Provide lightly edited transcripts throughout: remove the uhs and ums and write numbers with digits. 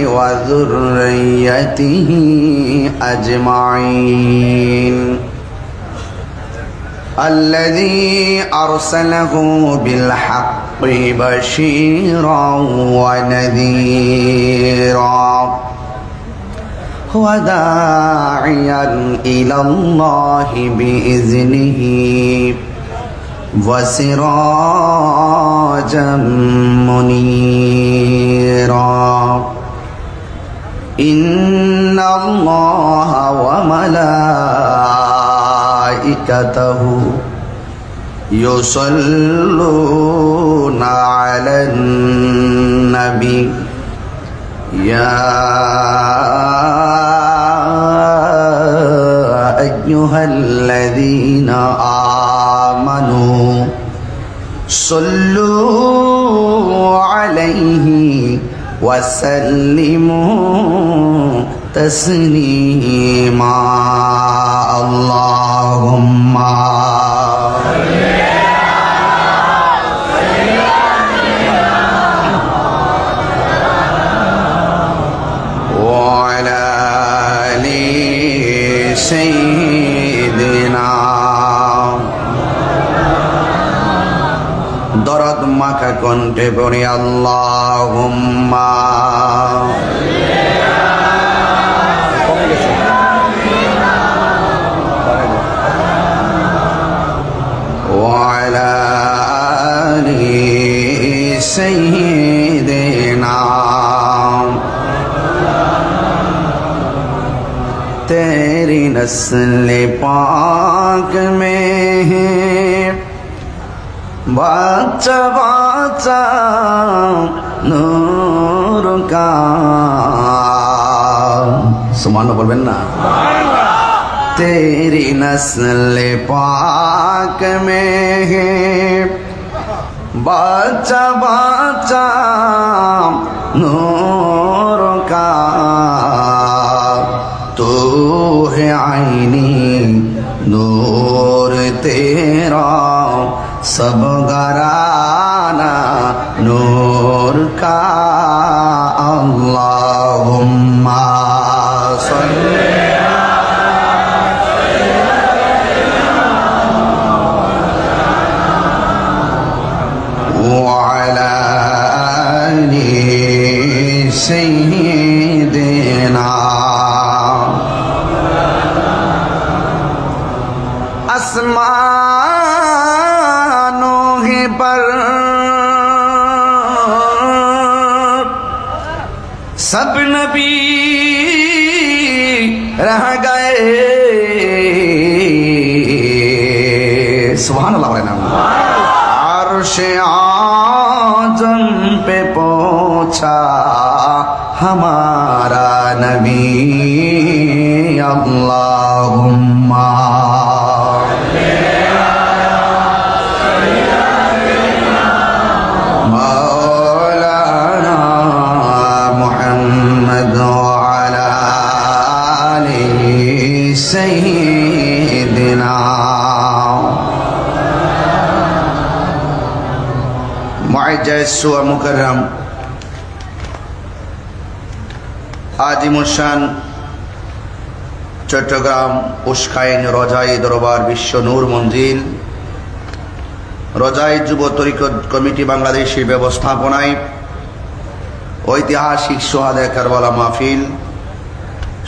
وذريته أجمعين الذي أرسله بالحق بشيرا ونذيرا وداعيا إلى الله بإذنه وسراجا منيرا إن الله وملائكته يصلون على النبي يا أيها الذين آمنوا صلوا عليه وسلموا تسليما اللهم وعلى آل سيدنا দরদ মাখা কণ্ঠে পড়ি আল্লাহুম্মা وعلى آل سيدنا तेरी नस्ल पाक में है बाचा बाचा नूर का सुभान अल्लाह बोलबेन ना तेरी नस्ल पाक में है बाचा बाचा नूर का तू है आईनी नूर तेरा सब घराना नूर का अल्लाहुम्मा सल्ली वअला आलि सय्यिदिना आसमानों पर सब नबी रह गए सुभान अल्लाह बोले ना अर्श आज़म पे पहुंचा हमारा नबी अल्लाहुम्मा सय्यिदिना मुअज़्ज़ज़ व मुकर्रम आदिमुशान चट्टग्राम उस्काइन रजाई दरबार विश्व नूर मंजिल रजाई जुब तरिकत कमिटी बांग्लादेशी व्यवस्थापनाय ऐतिहासिक सुहादे करबला महफिल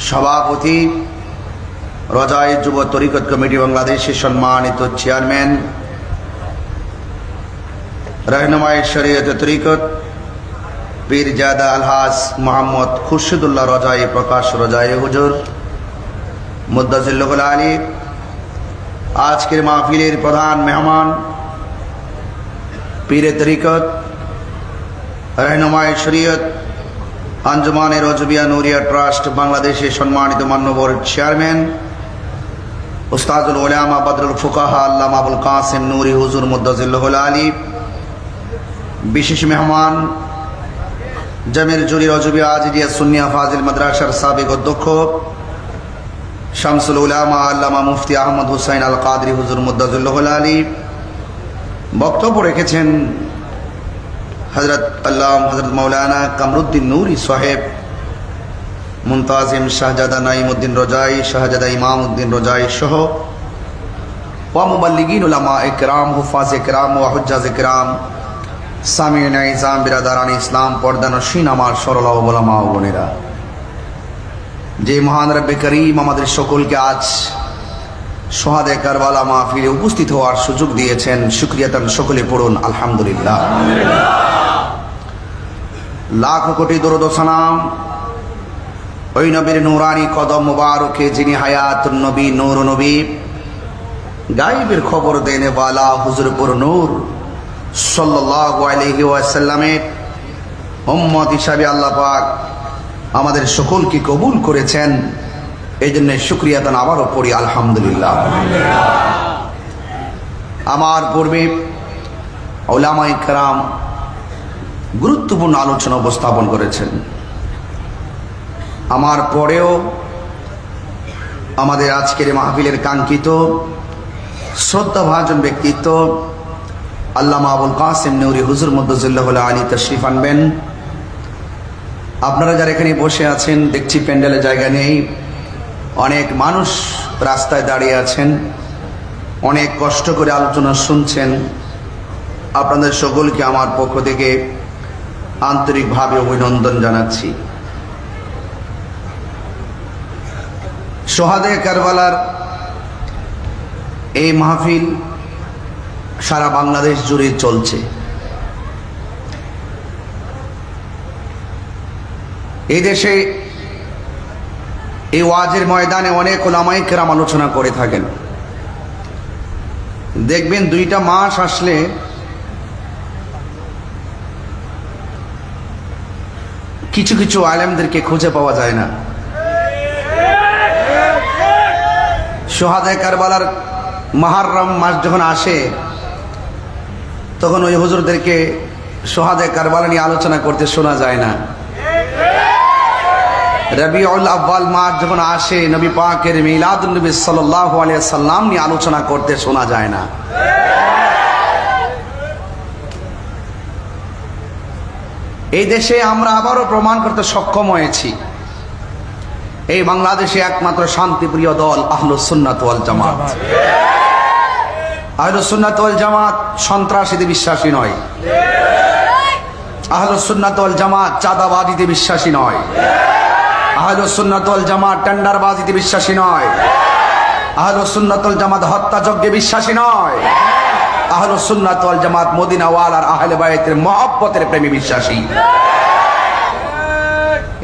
सभापति रजाई जुब तरिकत कमिटी बांग्लादेशी सम्मानित चेयरमैन रहनुमाए शरीयत तरिकत पीरजादा अलहाज मोहम्मद खुर्शिदुल्लाह रजाई प्रकाश रजाई हुजूर मुद्दजिल्लुल आली आज के महफिलेर प्रधान मेहमान पीर तरिकत रहनुमाए शरीयत अंजुमाने रजबिया नूरिया ट्रस्ट बांग्लादेशे सम्मानित मान्यवर चेयरमैन उस्तादुल उलामा बदरुल फुकाहा अल्लामा अबुल कासिम नूरी हुजूर मुद्दजिल्लुल आली विशेष मेहमान जमीर जुली रजबिया आजिदिया सुन्निया फाजिल मद्रासार साबिक अध्यक्ष শামসুল উলামা আল্লামা মুফতি আহমদ হুসাইন আল কাদরি হুজুর মুদ্দাজুল্লাহুল আলী বক্তব্য রেখেছেন। हजरत अल्लाह हजरत मौलाना कमरुद्दीन नूरी साहेब मुंताजिम शाहजादा नाइमुद्दीन रजाई शाहजादा इमामुद्दीन रजाई सह व मुबल्लिगीन उलमा इकराम हुफ़ाज़ इकराम व हुज्जाज इकराम सामीन इज़ाम बिरादारान इस्लाम पर्दानशीन आमार सरला उलमा ও বোনেরা, যে মহান রব্বে করিম আমাদের সকলকে আজ শহাদে কারবালা মাহফিলে উপস্থিত হওয়ার সুযোগ দিয়েছেন, শুকরিয়াতান সকলে পড়ুন আলহামদুলিল্লাহ। লাখ কোটি দরুদ ও সালাম ওই নবীর নূরানি কদম মুবারকে যিনি হায়াতুন নবী নূর নবী গায়বের খবর দেনে ওয়ালা হুজুর পুর নূর সাল্লাল্লাহু আলাইহি ওয়াসাল্লামের উম্মত হিসাবে আল্লাহ পাক আমাদের সকলকে কবুল করেছেন, এই জন্য শুকরিয়াতান আবারও পড়ি আলহামদুলিল্লাহ। আমার পূর্বে উলামায়ে কেরাম গুরুত্বপূর্ণ আলোচনা উপস্থাপন করেছেন, আমার পরেও আমাদের আজকের মাহফিলের কাঙ্ক্ষিত শ্রদ্ধাভাজন ব্যক্তিত্ব আল্লামা আবুল কাসেম নূরি হুজুর মদ্দাজিল্লাহুল আলী তাশরীফ আনবেন। আপনারা যারা এখানে বসে আছেন, দেখছি প্যান্ডেলে জায়গা নেই, অনেক মানুষ রাস্তায় দাঁড়িয়ে আছেন, অনেক কষ্ট করে আলোচনা শুনছেন। আপনাদের সকলকে আমার পক্ষ থেকে আন্তরিকভাবে অভিনন্দন জানাচ্ছি। শহাদে কারবালার এই মাহফিল সারা বাংলাদেশ জুড়ে চলছে। এই দেশে এই ওয়াজের ময়দানে অনেক উলামায়ে কেরাম আলোচনা করে থাকেন। দেখবেন 2টা মাস আসলে কিছু কিছু আলেমদেরকে খুঁজে পাওয়া যায় না। শহাদে কারবালার মুহররম মাস যখন আসে তখন ওই হুজুরদেরকে শহাদে কারবালা নিয়ে আলোচনা করতে শোনা যায় না। রবিউল আউয়াল মাস যখন আসে নবী পাকের মিলাদুন নবী সাল্লাল্লাহু আলাইহি সাল্লাম নিয়ে আলোচনা করতে শোনা যায় না। এই দেশে আমরা আবারও প্রমাণ করতে সক্ষম হয়েছি, এই বাংলাদেশে একমাত্র শান্তিপ্রিয় দল আহলুস সুন্নাত ওয়াল জামাত। আহলুস সুন্নাত ওয়াল জামাত সন্ত্রাসীতে বিশ্বাসী নয়, আহলুস সুন্নাত ওয়াল জামাত চাঁদাবাজিতে বিশ্বাসী নয়, আহলুস সুন্নাত ওয়াল জামাত টেন্ডারবাজিতে বিশ্বাসী নয়, আহলুস সুন্নাত ওয়াল জামাত হত্যাযজ্ঞে বিশ্বাসী নয়, আহলুস সুন্নাত ওয়াল জামাত মদিনা ওয়ালার আহলে বাইতের মহব্বতের প্রেমে বিশ্বাসী।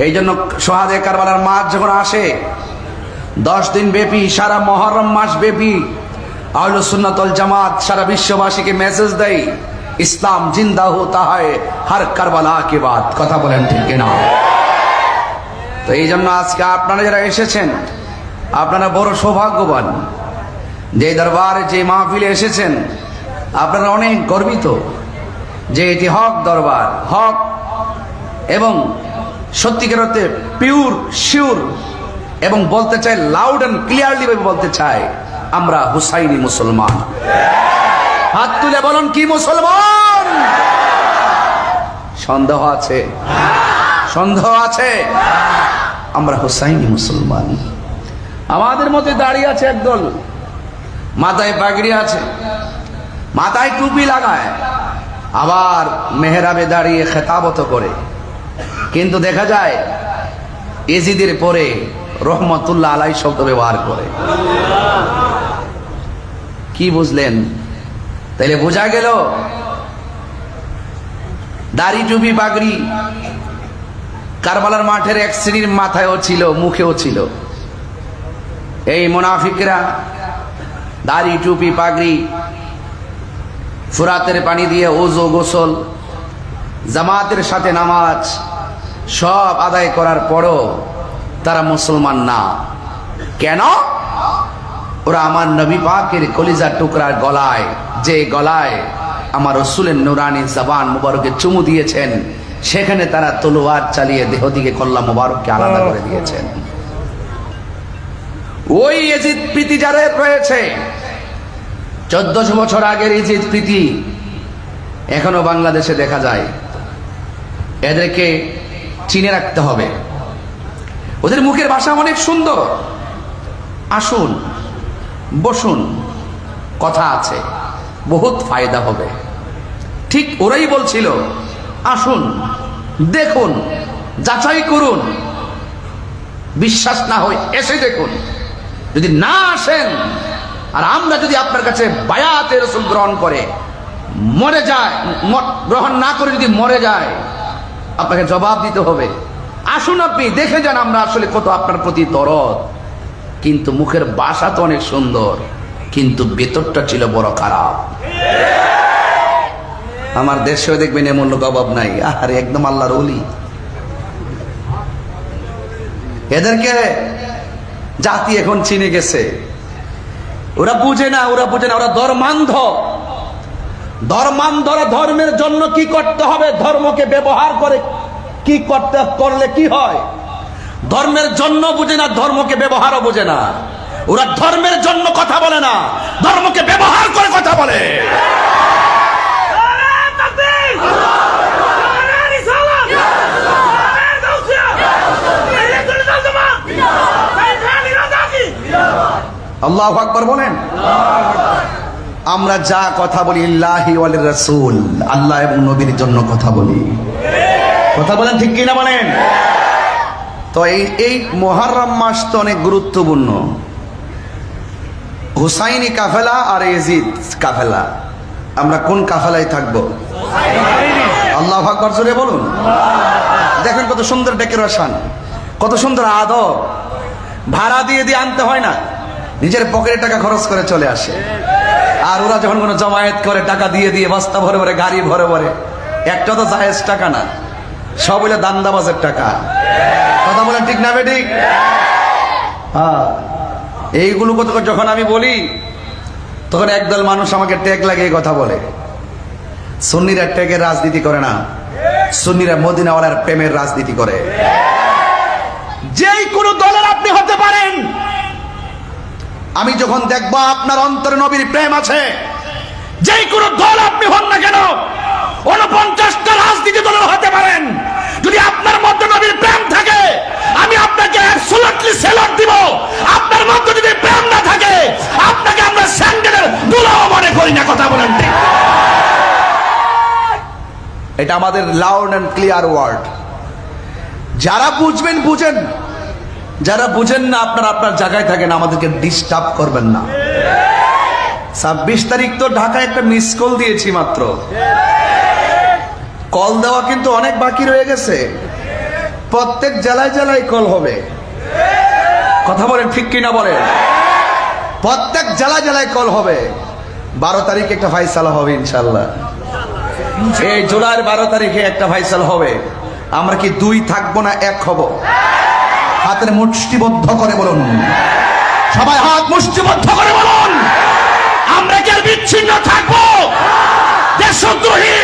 এই জন্য শহাদে কারবালার মাস যখন আসে 10 দিন ব্যাপী সারা মুহররম মাস ব্যাপী আহলুস সুন্নাত ওয়াল জামাত সারা বিশ্ববাসীকে মেসেজ দেয়, ইসলাম জিন্দা হোতা হয় হর কারবালা কে বাদ। কথা বলেন ঠিক কিনা? তো এই জন্য আজকে আপনারা যারা এসেছেন আপনারা বড় সৌভাগ্যবান, যে দরবারে যে মাহফিলে এসেছেন আপনারা অনেক গর্বিত যে এটি হক দরবার, হক এবং সত্যিকার অর্থে পিওর শিওর, এবং বলতে চাই লাউড অ্যান্ড ক্লিয়ারলি বলতে চাই আমরা হুসাইনি মুসলমান। হাত তুলে বলুন কি মুসলমান? সন্দেহ আছে? সন্দেহ আছে? আমরা হুসাইনি মুসলমান। আমাদের মধ্যে দাঁড়িয়ে আছে একদল, মাথায় পাগড়ি আছে, মাথায় টুপি লাগায়, আবার মেহরাবে দাঁড়িয়ে খেতাবত করে, কিন্তু দেখা যায় এজিদের পরে রহমতুল্লাহ আলাই শব্দ ব্যবহার করে। কি বুঝলেন? তাইলে বোঝা গেল দাড়ি টুপি পাগড়ি কারবালার মাঠের এক শ্রেণীর মাথায়ও ছিল, মুখেও ছিল। এই মুনাফিকরা দাড়ি টুপি পাগড়ি, ফুরাতের পানি দিয়ে ওযু গোসল, জামাতের সাথে নামাজ সব আদায় করার পরও তারা মুসলমান না। কেন? ওরা আমার নবী পাকের কলিজার টুকরার গলায়, যে গলায় আমার রাসূলের নূরানি জবান মুবারকে চুমু দিয়েছেন, সেখানে তারা তলোয়ার চালিয়ে দেহ দিকে কল্লা মুবারককে আলাদা করে দিয়েছেন। ওই ইয়াজিদ প্রীতি যাদের রয়েছে 1400 বছর আগের ইয়াজিদ প্রীতি এখনো বাংলাদেশে দেখা যায়। এদেরকে চিনে রাখতে হবে। ওদের মুখের ভাষা অনেক সুন্দর। আসুন, বসুন, কথা আছে, বহুত ফায়দা হবে। ঠিক ওরাই বলছিল, আসুন, দেখুন, যাচাই করুন, বিশ্বাস না হয় এসে দেখুন। যদি না আসেন আর আমরা যদি আপনার কাছে বায়াতে রাসূল গ্রহণ করে মরে যায়, গ্রহণ না করে যদি মরে যায়, আপনাকে জবাব দিতে হবে। আসুন, আপনি দেখে যান আমরা আসলে কত আপনার প্রতি দরদ। কিন্তু মুখের ভাষা তো অনেক সুন্দর, কিন্তু ভেতরটা ছিল বড় খারাপ। আমার দেশেও দেখবেন এমন লোক অভাব নাই। আরে একদম আল্লাহর ওলি। এদেরকে জাতি এখন চিনে গেছে। ওরা বুঝে না, ওরা ধর্মান্ধ। ধর্মান্ধরা ধর্মের জন্য কি করতে হবে, ধর্মকে ব্যবহার করে কি করলে কি হয়, ধর্মের জন্য বুঝে না, ধর্মকে ব্যবহারও বুঝে না। ওরা ধর্মের জন্য কথা বলে না, ধর্মকে ব্যবহার করে কথা বলে। আল্লাহু আকবার বলেন। আমরা যা কথা বলি লিল্লাহি ওয়াল রাসূল, আল্লাহ এবং নবীর জন্য কথা বলি। কথা বলেন ঠিক কিনা বলেন? তো এই মুহররম মাস তো অনেক গুরুত্বপূর্ণ। হুসাইনি কাফেলা আর ইয়াজিদ কাফেলা, আমরা কোন কাফেলায় থাকবো? আল্লাহু আকবার জোরে বলুন। দেখেন কত সুন্দর ডেকোরেশন, কত সুন্দর আদব। ভাড়া দিয়ে আনতে হয় না, নিজের পকেটে টাকা খরচ করে চলে আসে। আর ওরা যখন কোনো জমায়েত করে টাকা দিয়ে বস্তা ভরে ভরে, গাড়ি ভরে ভরে, একটা তো জায়েজ টাকা না, সব হইলে দান্দাবাজের টাকা। কথা বলেন ঠিক না বেঠিক? হ্যাঁ, এইগুলো কত যখন আমি বলি তখন একদল মানুষ আমাকে ট্যাগ লাগিয়ে কথা বলে। সুন্নিরা ট্যাগের রাজনীতি করে না, সুন্নিরা মদিনাওয়ালার প্রেমের রাজনীতি করে। যেই কোনো দলের আপনি হতে পারেন, আমি যখন দেখবো আপনার অন্তরে নবীর প্রেম আছে, যেই কোনো দল আপনি হন না কেন, 49টা রাজনীতি দলের হতে পারেন, যদি আপনার মধ্যে নবীর প্রেম থাকে আমি আপনাকে অ্যাবসলিউটলি সেলুট দিব। আপনার মধ্যে যদি প্রেম না থাকে আপনাকে আমরা স্যান্ডেলের দুলাও মনে করি না। কথা বলেন ঠিক? এটা আমাদের লাউড এন্ড ক্লিয়ার ওয়ার্ড। যারা বুঝবেন বুঝেন, যারা বুঝেন না আপনার জায়গায় থাকেন, আমাদেরকে ডিস্টার্ব করবেন না। 26 তারিখ তো ঢাকায় একটা মিস কল দিয়েছি মাত্র। কল দেওয়া কিন্তু অনেক বাকি রয়ে গেছে। প্রত্যেক জেলায় জেলায় কল হবে। কথা বলেন ঠিক কিনা বলেন? প্রত্যেক জেলায় জেলায় কল হবে। 12 তারিখে একটা ফাইসালা হবে ইনশাল্লাহ। এই জুলাইয়ের 12 তারিখে একটা ফাইসালা হবে। আমরা কি 2 থাকবো না 1 হব? হাতের মুষ্টিবদ্ধ করে বলুন, সবাই হাত মুষ্টিবদ্ধ করে বলুন, আমরা কি আর বিচ্ছিন্ন থাকবো? দেশদ্রোহী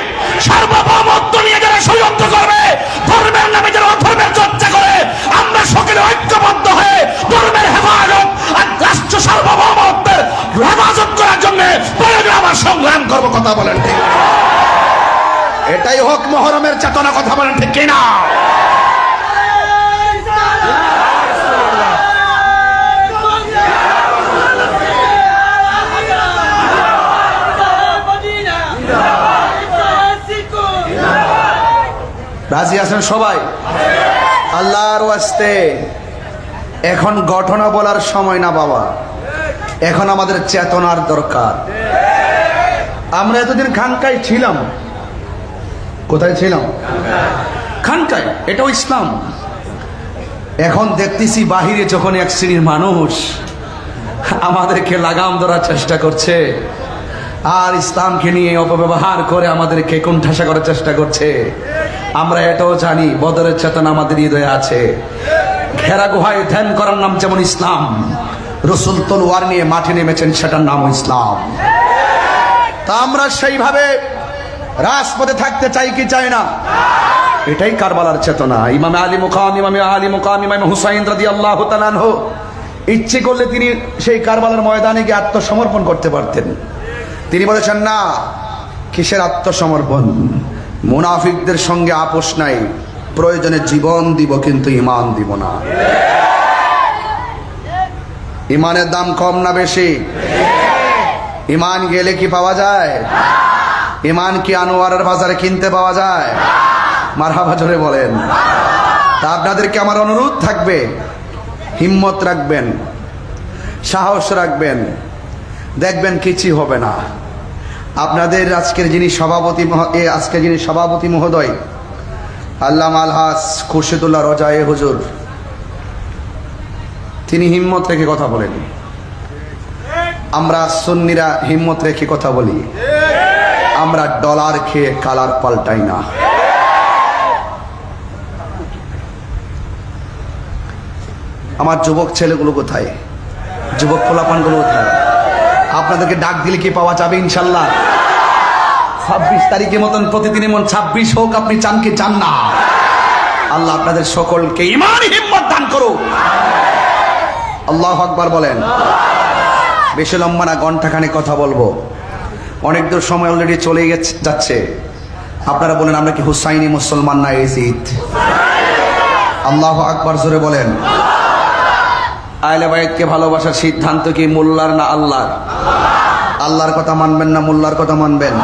সার্বভৌমত্ব নিয়ে যারা ষড়যন্ত্র করবে, ধর্মের নামে যারা অধর্মের চর্চা করে, আমরা সকলে ঐক্যবদ্ধ হয়ে ধর্মের হেফাজত আর রাষ্ট্র সার্বভৌমত্বের হেফাজত করার জন্য প্রয়োজন আমার সংগ্রাম করবো। কথা বলেন ঠিক? এটাই হোক মুহররমের চেতনা। কথা বলেন ঠিক কিনা? রাজি আছেন সবাই? আল্লাহর ওয়াস্তে এখন ঘটনা বলার সময় না বাবা, এখন আমাদের চেতনার দরকার। আমরা এতদিন খানকায় ছিলাম। কোথায় ছিলাম? খানকায়। এটাও ইসলাম। এখন দেখতেছি বাহিরে যখন এক শ্রেণীর মানুষ আমাদেরকে লাগাম ধরার চেষ্টা করছে আর ইসলামকে নিয়ে অপব্যবহার করে আমাদেরকে কোণঠাসা করার চেষ্টা করছে, আমরা এটাও জানি বদরের চেতনা আমাদের হৃদয়ে আছে। ঘেরা গুহায় ধ্যান করার নাম যেমন ইসলাম, রাসূল তলোয়ার নিয়ে মাঠে নেমেছেন, সেটার নাম ইসলাম। তা আমরা সেইভাবে রাজপথে থাকতে চাই কি চাই না? এটাই কারবালার চেতনা। ইমাম আলী মুকাম, ইমাম হুসাইন রাদিয়াল্লাহু তাআলা আনহু ইচ্ছে করলে তিনি সেই কারবালার ময়দানে গিয়ে আত্মসমর্পণ করতে পারতেন। তিনি বলেছেন না, কিসের আত্মসমর্পণ? মুনাফিকদের সঙ্গে আপোষ নাই, প্রয়োজনে জীবন দিব কিন্তু ঈমান দিব না। ঈমানের দাম কম না বেশি? ঈমান গেলে কি পাওয়া যায়? ঈমান কি আনোয়ারের বাজারে কিনতে পাওয়া যায়? মারহাবা জোরে বলেন। তা আপনাদেরকে আমার অনুরোধ থাকবে, হিম্মত রাখবেন, সাহস রাখবেন, দেখবেন কিছুই হবে না। আপনাদের আজকের যিনি সভাপতি মহোদয় আল্লামা আলহাজ খুরশিদুল্লাহ রজায়ে হুজুর, তিনি হিম্মত রেখে কথা বলেন। আমরা সুন্নিরা হিম্মত রেখে কথা বলি, আমরা ডলার খেয়ে কালার পাল্টাই না। আমার যুবক ছেলেগুলো কোথায়? যুবক পোলাপানগুলো কোথায়? আপনাদেরকে ডাক দিলে কি পাওয়া যাবে ইনশাল্লাহ? 26 তারিখের মতন প্রতিদিনের মন 26 হোক, আপনি চান কি চান না? আল্লাহ আপনাদের সকলকে ঈমানি হিম্মত দান করুক। আল্লাহু আকবার বলেন। বেশি লম্বা না, ঘন্টাখানে কথা বলবো, অনেক দূর সময় অলরেডি চলে যাচ্ছে। আপনারা বলেন আমরা কি হুসাইনি মুসলমান না ইয়াজিদ? আল্লাহু আকবার জোরে বলেন। আহলে বাইতকে ভালোবাসার সিদ্ধান্ত কি মোল্লার না আল্লাহর? আল্লাহর কথা মানবেন না মোল্লার কথা মানবেন?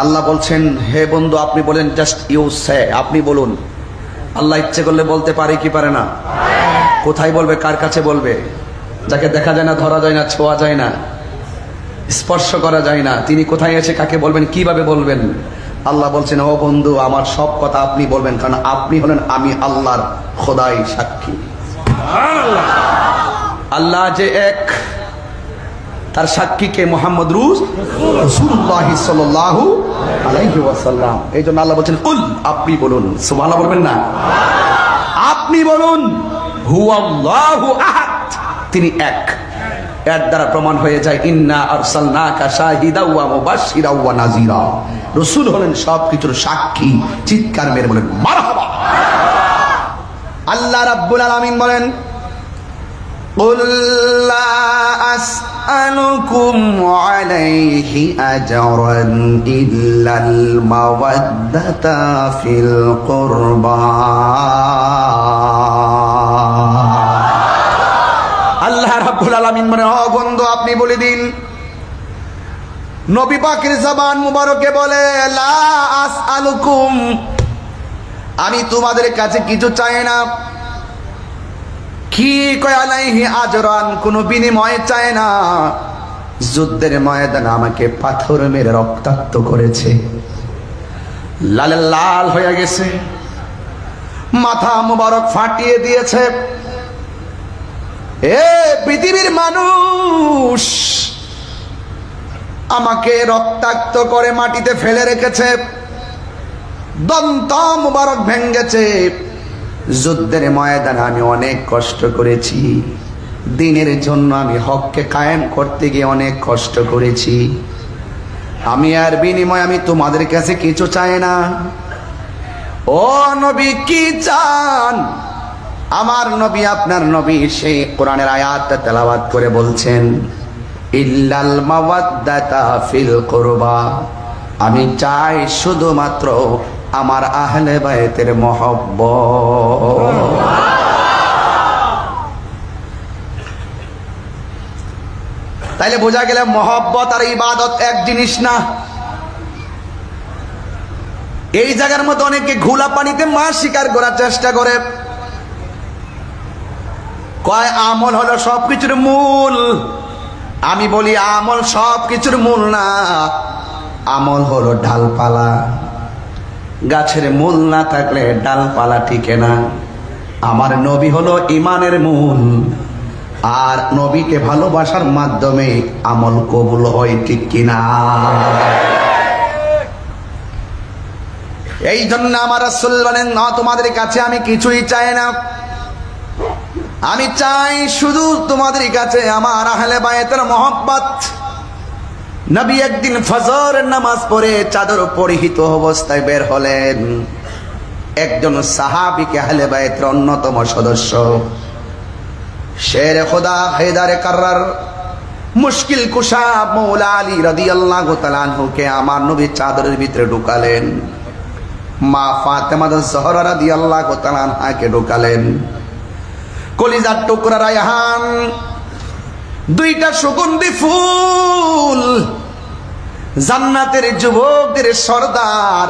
আল্লাহ বলছেন, হে বন্ধু আপনি বলেন, জাস্ট ইউ সে, আপনি বলুন। আল্লাহ ইচ্ছে করলে বলতে পারে কি পারে না? কোথায় বলবে? কার কাছে বলবে? যাকে দেখা যায় না, ধরা যায় না, ছোঁয়া যায় না, স্পর্শ করা যায় না, তিনি কোথায় আছে, কাকে বলবেন, কিভাবে বলবেন? আল্লাহ বলছেন, ও বন্ধু আমার সব কথা আপনি বলবেন, কারণ আপনি হলেন আমি আল্লাহর খোদাই সাক্ষী। আল্লাহ যে এক, তার সাক্ষীকে মুহাম্মদ রাসূলুল্লাহ সাল্লাল্লাহু আলাইহি ওয়াসাল্লাম। এই জন্য আল্লাহ বলছেন কুল, আপনি বলুন। সুবহানাল্লাহ বলবেন না? আপনি বলুন হুয়াল্লাহু আহাদ, তিনি এক। এর দ্বারা প্রমাণ হয়ে যায় ইন্না আরসালনাকা শাহিদা ওয়া মুবাশশিরা ওয়া নাযীরা। রাসূল হলেন সবকিছুর সাক্ষী। চিৎকার মেরে বলেন মারহাবা। আল্লাহ রাব্বুল আলামিন বলেন, কুল লা আসআলুকুম আলাইহি আজরান ইল্লাল মাওয়াদ্দাতা ফিল কুরবা। আল্লাহ রাব্বুল আলামিন মানে, ও বন্ধু আপনি বলে দিন, নবী পাকের জবান মুবারকে বলে লা আসআলুকুম, আমি তোমাদের কাছে কিছু চাই না। কি কয়? আলাইহি আজরান, কোন বিনিময় চাই না। যুদ্ধের ময়দানে আমাকে পাথর মেরে রক্তাক্ত করেছে, লাল লাল হয়ে গেছে, মাথা মুবারক ফাটিয়ে দিয়েছে। এ পৃথিবীর মানুষ, আমাকে রক্তাক্ত করে মাটিতে ফেলে রেখেছে, দন্ত মুবারক ভেঙ্গেছে। যুদ্ধের ময়দানে আমি অনেক কষ্ট করেছি, দিনের জন্য আমি হককে কায়েম করতে গিয়ে অনেক কষ্ট করেছি। আমি আর বিনিময় আমি তোমাদের কাছে কিছু চাই না। ও নবী কি চান? আমার নবী আপনার নবী সেই কোরআনের আয়াতটা তেলাওয়াত করে বলছেন ইল্লাল মাওয়াদ্দাতা ফিল কুরবা, আমি চাই শুধুমাত্র আমার আহলে বাইতের মহব্বত। তাইলে বোঝা গেল মহব্বত আর ইবাদত এক জিনিস না। এই জায়গার মধ্যে অনেকে ঘোলা পানিতে মাছ শিকার করার চেষ্টা করে, কয় আমল হলো সবকিছুর মূল। আমি বলি আমল সবকিছুর মূল না, আমল হলো ডালপালা। গাছের মূল না থাকলে ডালপালা টিকে না। আমার নবী হলো ইমানের মূল, আর নবীকে ভালোবাসার মাধ্যমে আমল কবুল হয়, ঠিক কিনা? এই জন্য আমার রাসূল বলেন, না তোমাদের কাছে আমি কিছুই চাই না, আমি চাই শুধু তোমাদের কাছে আমার আহলে বায়তের মহব্বত। নবী একদিন ফজরের নামাজ পড়ে চাদর পরিহিত অবস্থায় বের হলেন। একজন সাহাবীকে আহলে বায়তের অন্যতম সদস্য শের খোদা হেদারে কাররার মুশকিল কুশা মৌলা আলী রাদিয়াল্লাহু তাআলা আনহুকে আমার নবীর চাদরের ভিতরে ঢুকালেন। মা ফাতেমা জহরা রাদিয়াল্লাহু তাআলা আনহাকে ঢুকালেন। কলিজার টুকরা রায়হান, দুইটা সুগন্ধি ফুল, জান্নাতের যুবকদের সর্দার,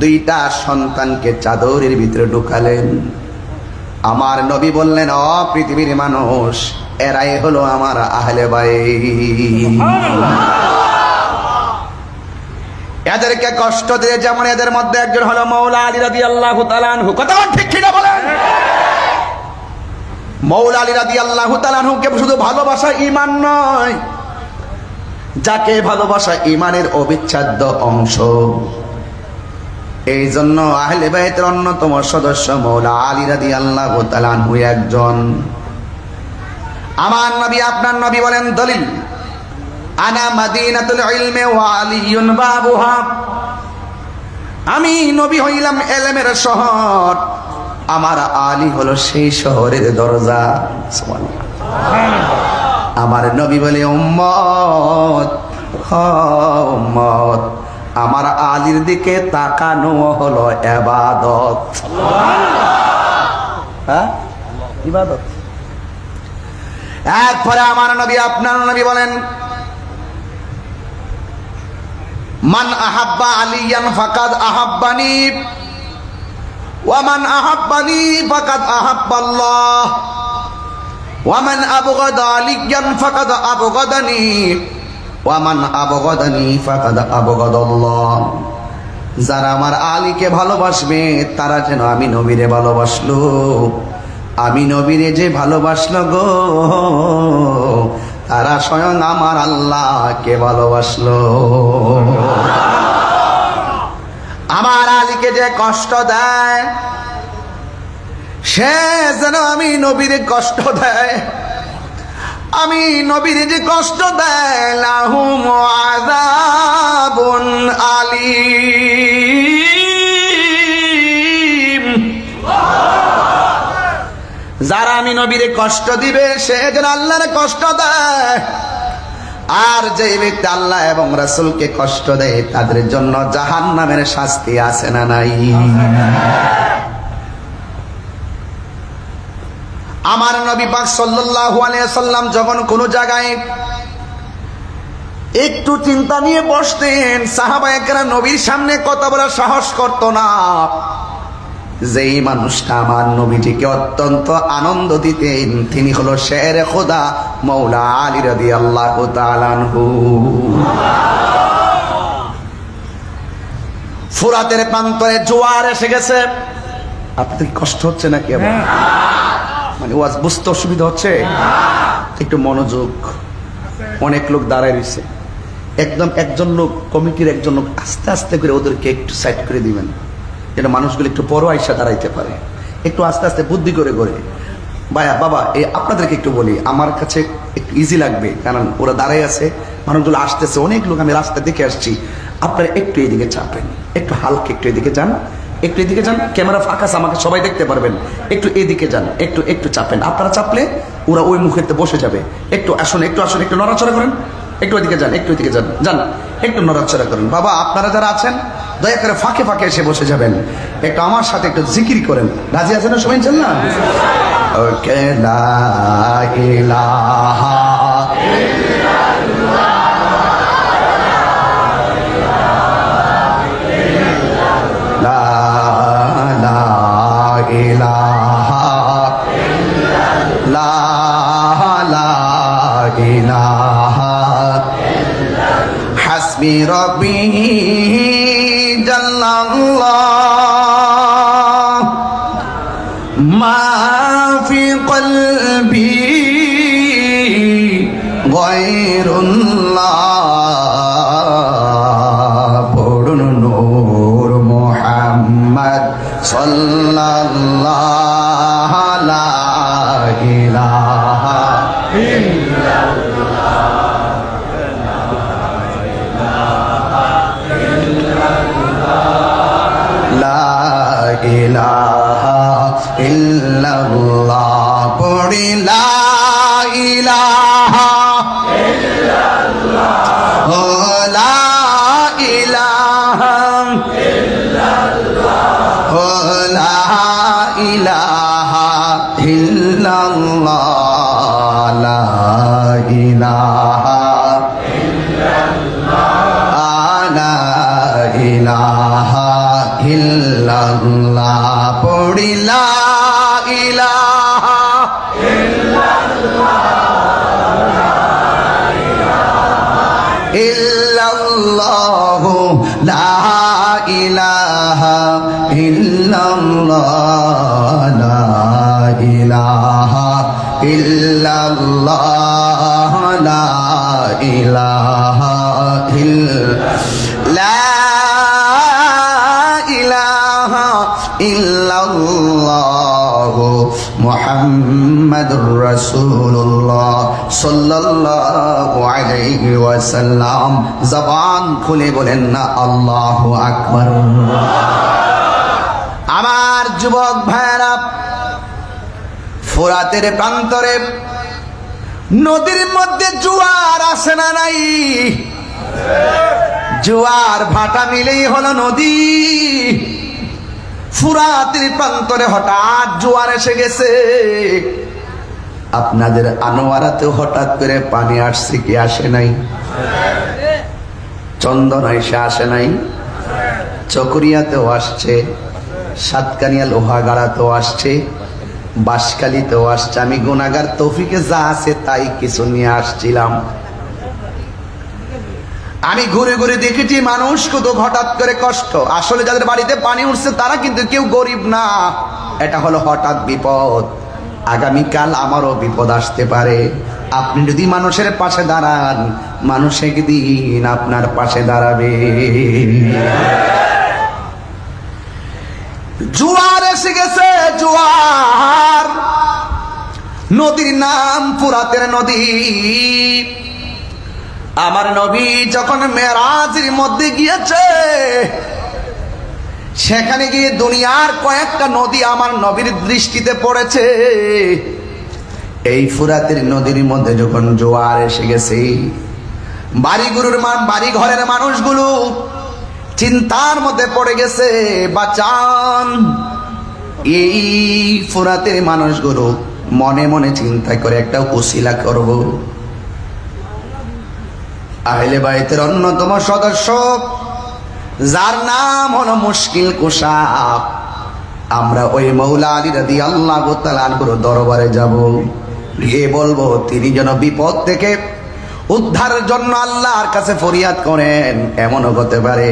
দুইটা সন্তানকে চাদরের ভিতরে ঢুকালেন। আমার নবী বললেন, ও পৃথিবীর মানুষ, এরাই হলো আমার আহলে বাইত। এদেরকে কষ্ট দিয়ে যেমন এদের মধ্যে একজন হলো মৌলা আলী রাদিয়াল্লাহু তাআলা আনহু। কথা ঠিক কিনা বলেন? মৌলা আলী রাদিয়াল্লাহু তাআলা আনহুকে শুধু ভালোবাসা ঈমান নয়, যাকে ভালোবাসা ঈমানের অবিচ্ছেদ্য অংশ। এই জন্য আহলে বাইতের অন্যতম সদস্য মৌলা আলী রাদিয়াল্লাহু তাআলা আনহু একজন। আমার নবী আপনার নবী বলেন, দলিল আনা মাদিনাতুল ইলমি ওয়া আলিয়ুন বাবুহা, আমি নবী হইলাম ইলমের শহর, আমার আলী হলো সেই শহরের দরজা। সুবহানাল্লাহ। আমার নবী বলে, উম্মত উম্মত, আমার আলীর দিকে তাকানো হলো ইবাদত। হ্যাঁ, ইবাদত। এরপরে আমার নবী আপনার নবী বলেন, মান আহাব্বা আলিয়ান ফাকাদ আহাব্বানি ওয়া মান আহাব্বানি ফাকাদ আহাব্বাল্লাহ ওয়া মান আবগাদা আলিয়ান ফাকাদ আবগাদানি ওয়া মান আবগাদানি ফাকাদ আবগাদাল্লাহ। যারা আমার আলীকে ভালোবাসবে তারা যেন আমি নবীরে ভালোবাসলো, আমি নবীরে যে ভালোবাসলো গো, তারা স্বয়ং আমার আল্লাহকে ভালোবাসলো। আমার আলীকে যে কষ্ট দেয়, সে যেন আমি নবীরে কষ্ট দেয়, আমি নবীরে যে কষ্ট দেয়, লাহুম আযাবুন আলীম। যারা আমি নবীরে কষ্ট দিবে সে যেন আল্লাহরে কষ্ট দেয়, আর যে ব্যক্তি আল্লাহ এবং রাসূলকে কষ্ট দেয় তাদের জন্য জাহান্নামের শাস্তি আছে না নাই? আমার নবী পাক সাল্লাল্লাহু আলাইহি ওয়াসাল্লাম যখন কোন জায়গায় একটু চিন্তা নিয়ে বসতেন, সাহাবায়ে কেরাম নবীর সামনে কথা বলার সাহস করত না। যেই মানুষটা আমার নবীজিকে অত্যন্ত আনন্দ দিতেন তিনি হলো শেরে খোদা মৌলা আলী রাদিয়াল্লাহু তাআলা আনহু। ফুরাতের প্রান্তরে জোয়ার এসে গেছে। আপনাদের কষ্ট হচ্ছে নাকি? আবার মানে ওয়াজ বুঝতে অসুবিধা হচ্ছে? একটু মনোযোগ। অনেক লোক দাঁড়ায় রয়েছে, একদম একজন লোক কমিটির একজন লোক আস্তে আস্তে করে ওদেরকে একটু সাইড করে দিবেন, যেন মানুষগুলো একটু বড় আইসা দাঁড়াইতে পারে। একটু আস্তে আস্তে বুদ্ধি করে করে। ভাইয়া বাবা, এই আপনাদেরকে একটু বলি, আমার কাছে একটু ইজি লাগবে, কারণ ওরা দাঁড়াই আছে, মানুষগুলো আসতেছে, অনেক লোক আমি রাস্তা দেখে আসছি। আপনারা একটু এদিকে চাপেন, একটু হালকা একটু এদিকে যান, একটু এদিকে যান, ক্যামেরা ফাঁকা আছে, আমাকে সবাই দেখতে পারবেন। একটু এদিকে যান, একটু একটু চাপেন। আপনারা চাপলে ওরা ওই মুখেতে বসে যাবে। একটু আসুন, একটু আসুন, একটু নড়াচড়া করেন, একটু ওইদিকে যান, একটু এদিকে যান, যান, একটু নড়াচড়া করেন। বাবা আপনারা যারা আছেন দয়া করে ফাঁকে ফাঁকে এসে বসে যাবেন, একটু আমার সাথে একটু জিকির করেন। রাজি আছেন না সবাই? না ওকে, লা ইলাহা লা ইলাহা লা ইলাহা হাসবি রব্বি জাল্লাল্লাহ মা ফি কলবি গায়রুল্লাহ। পড়ুন নূর মুহাম্মদ সাল্লাল্লাহু লা ইলাহা ইল্লাল্লাহ লা ইলাহা ইল্লাল্লাহ। পড়ি লা ইলাহা ইল্লাল্লাহ লা ইলাহা লা ইলাহা ইল্লাল্লাহ পড়ি লা ইলাহা ইল্লাল্লাহ লা ইলাহা ইল্লাল্লাহ লা ইলাহা ইল্লাল্লাহ লা ইলাহা ইল্লাল্লাহ মুহাম্মাদুর রাসূলুল্লাহ সাল্লাল্লাহু আলাইহি ওয়াসাল্লাম। জবান খুলে বলেন না আল্লাহু আকবার। আমার যুবক ভাইরা, ফোরাতের প্রান্তরে নদীর মধ্যে জোয়ার আসে না নাই? জোয়ার ভাটা মিলেই হলো নদী। ফুরাতের প্রান্তরে হঠাৎ জোয়ার এসে গেছে। আপনাদের আনোয়ারাতে হঠাৎ করে পানি আসছে কি আসে নাই? চন্দনা এসে আসে নাই? চকরিয়াতেও আসছে, সাতকানিয়া লোহাগাড়াতেও আসছে, বাঁশখালীতেও আসছে। আমি গুনাহগার, তৌফিকে যা আছে তাই কিছু নিয়ে আসছিলাম। আমি ঘুরে ঘুরে দেখেছি মানুষ কত হঠাৎ করে কষ্ট। আসলে যাদের বাড়িতে পানি উঠছে তারা কিন্তু কেউ গরিব না, এটা হলো হঠাৎ বিপদ। আগামীকাল আমারও বিপদ আসতে পারে। আপনি যদি মানুষের পাশে দাঁড়ান, মানুষ একদিন আপনার পাশে দাঁড়াবে। জোয়ার এসে গেছে, জোয়ার। নদীর নাম ফুরাতের নদী। আমার নবী যখন মেরাজের মধ্যে গিয়েছে, সেখানে গিয়ে দুনিয়ার কয়েকটা নদী আমার নবীর দৃষ্টিতে পড়েছে। এই ফুরাতের নদীর মধ্যে যখন জোয়ার এসে গেছে, বাড়ি ঘরের মানুষগুলো চিন্তার মধ্যে পড়ে গেছে। বাঁচান। এই ফুরাতের মানুষগুলো মনে মনে চিন্তা করে একটা ওসিলা করব। আহলে বাইতের অন্যতম সদস্য যার নাম হলো মুশকিল কুশা, আমরা ওই মৌলা আলী রাদিয়াল্লাহু তাআলা আনহুর দরবারে যাব, গিয়ে বলবো তিনি যেন বিপদ থেকে উদ্ধারের জন্য আল্লাহর কাছে ফরিয়াদ করেন। এমনও হতে পারে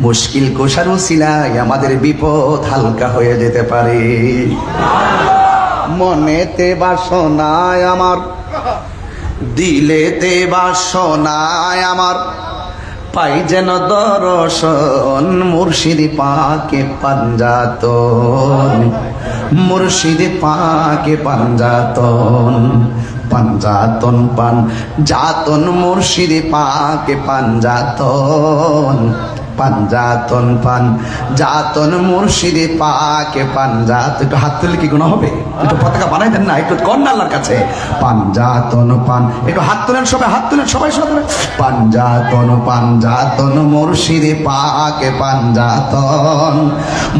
মুশকিল কুশার উসিলায় আমাদের বিপদ হালকা হয়ে যেতে পারে। মনেতে বাসনায় আমার, দিলেতে বাসনায় আমার, পাই যেন দর্শন মুর্শিদ পাকে পাঞ্জাতন, মুর্শিদ পাকে পাঞ্জাতন, পাঞ্জাতন পান জাতন, মুর্শিদ পাকে পাঞ্জাতন, পাঞ্জাতন পান জাতন, মুর্শিদ পাকে পাঞ্জাত। একটু হাত তুললে কি গুনাহ হবে? একটু পতাকা বানাই দেন না, একটু কন্যা আল্লাহর কাছে। পাঞ্জাতন পান, একটু হাত তুলেন সবাই, হাত তুলেন সবাই সবাই। পাঞ্জাতন পাঞ্জাতন মুর্শিদ পাকে পাঞ্জাতন,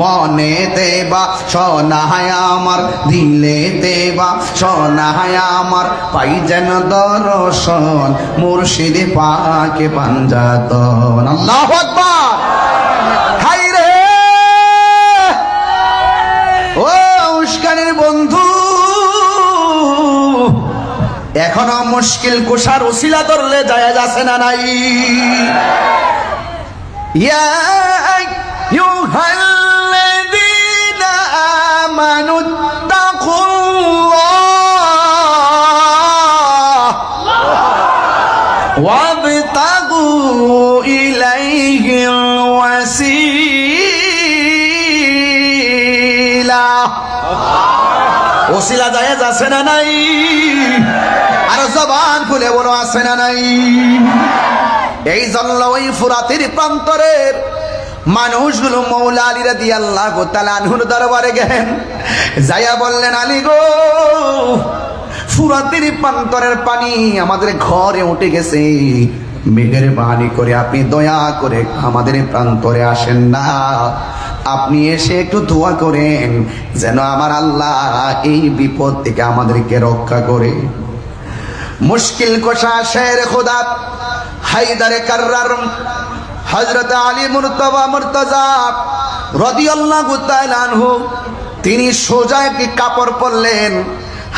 মনে দেবা সোনায় আমার, দিলে দেবা সোনায় আমার, পাই যেন দর্শন মুর্শিদ পাকে পাঞ্জাতন। আল্লাহু আকবার। হাই রে ও উস্কানের বন্ধু, এখনো মুশকিল কুশার উসিলা ধরলে যায় যাচ্ছে না নাই? ইয়া আইয়ুহাল্লাযীনা আমানু তাকুল্লাহ ওয়াবতাগু ইলাইহিল ওয়াসিলা। ওসিলা জায়েজ আছে না নাই? আর জবান খুলে বলো আছে না নাই? এই জন্য ওই ফুরাতের প্রান্তরের মানুষগুলো মৌলা আলী রাদিয়াল্লাহু তাআলা আনহুর দরবারে গেলেন, যাইয়া বললেন, আলী গো, ফুরাতের প্রান্তরের পানি আমাদের ঘরে উঠে গেছে, মেহেরবানি করে আপনি দয়া করে আমাদের প্রান্তরে আসেন না। আপনি এসে একটু দোয়া করেন যেন আমার আল্লাহ এই বিপদ থেকে আমাদেরকে রক্ষা করে। মুশকিল কোশা শের খোদা হায়দারে কাররার হযরত আলী মুর্তবা মুর্তজা রাদিয়াল্লাহু তাআলা আনহু তিনি সোজা একটি কাপড় পরলেন,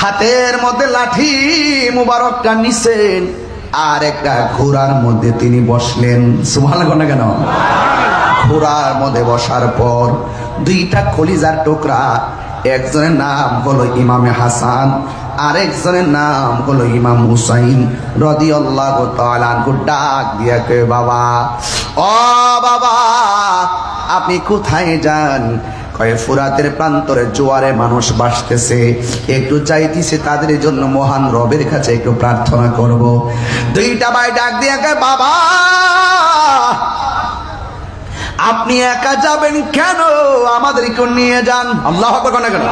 হাতের মধ্যে লাঠি মুবারকটা নিছেন, আর একটা ঘোড়ার মধ্যে তিনি বসলেন। সুবহানাল্লাহ না কেন? ঘোড়ার মধ্যে বসার পর দুইটা কলিজার টুকরা, একজনের নাম হলো ইমামে হাসান, আরেকজনের নাম হলো ইমাম হুসাইন রাদিয়াল্লাহু তাআলা আনহু ডাক দিয়া কয়, বাবা, ও বাবা, আপনি কোথায় যান? কয়, ফুরাতের প্রান্তরে জোয়ারে মানুষ ভাসতেছে, একটু চাইতেছে তাদের জন্য মহান রবের কাছে একটু প্রার্থনা করব। দুইটা ভাই ডাক দিয়া কয়, বাবা, আপনি একা যাবেন কেন? আমাদেরকে নিয়ে যান। আল্লাহু আকবার না কেন?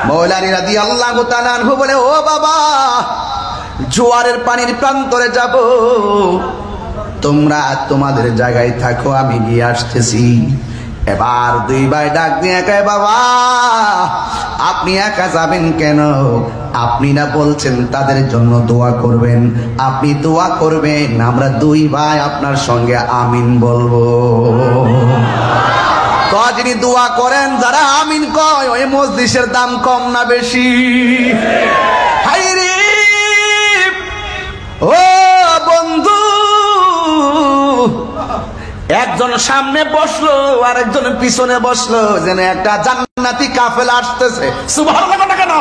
মওলা আলী রাদিয়াল্লাহু তাআলা আনহু বলে, ও বাবা, জোয়ারের পানির প্রান্তরে যাব, তোমরা তোমাদের জায়গায় থাকো, আমি গিয়ে আসতেছি। এবার দুই ভাই ডাক দিয়ে কয়, বাবা, আপনি একা যাবেন কেন? আপনি না বলছেন তাদের জন্য দোয়া করবেন? আপনি দোয়া করবেন, আমরা দুই ভাই আপনার সঙ্গে আমিন বলবো। যিনি দোয়া করেন, যারা আমিন কয়, ওই মজলিসের দাম কম না বেশি? হায়রে ও বন্ধু, একজন সামনে বসলো আর একজন পিছনে বসলো, যেন একটা জান্নাতি কাফেলা আসতেছে। সুবহানাল্লাহ না কেন?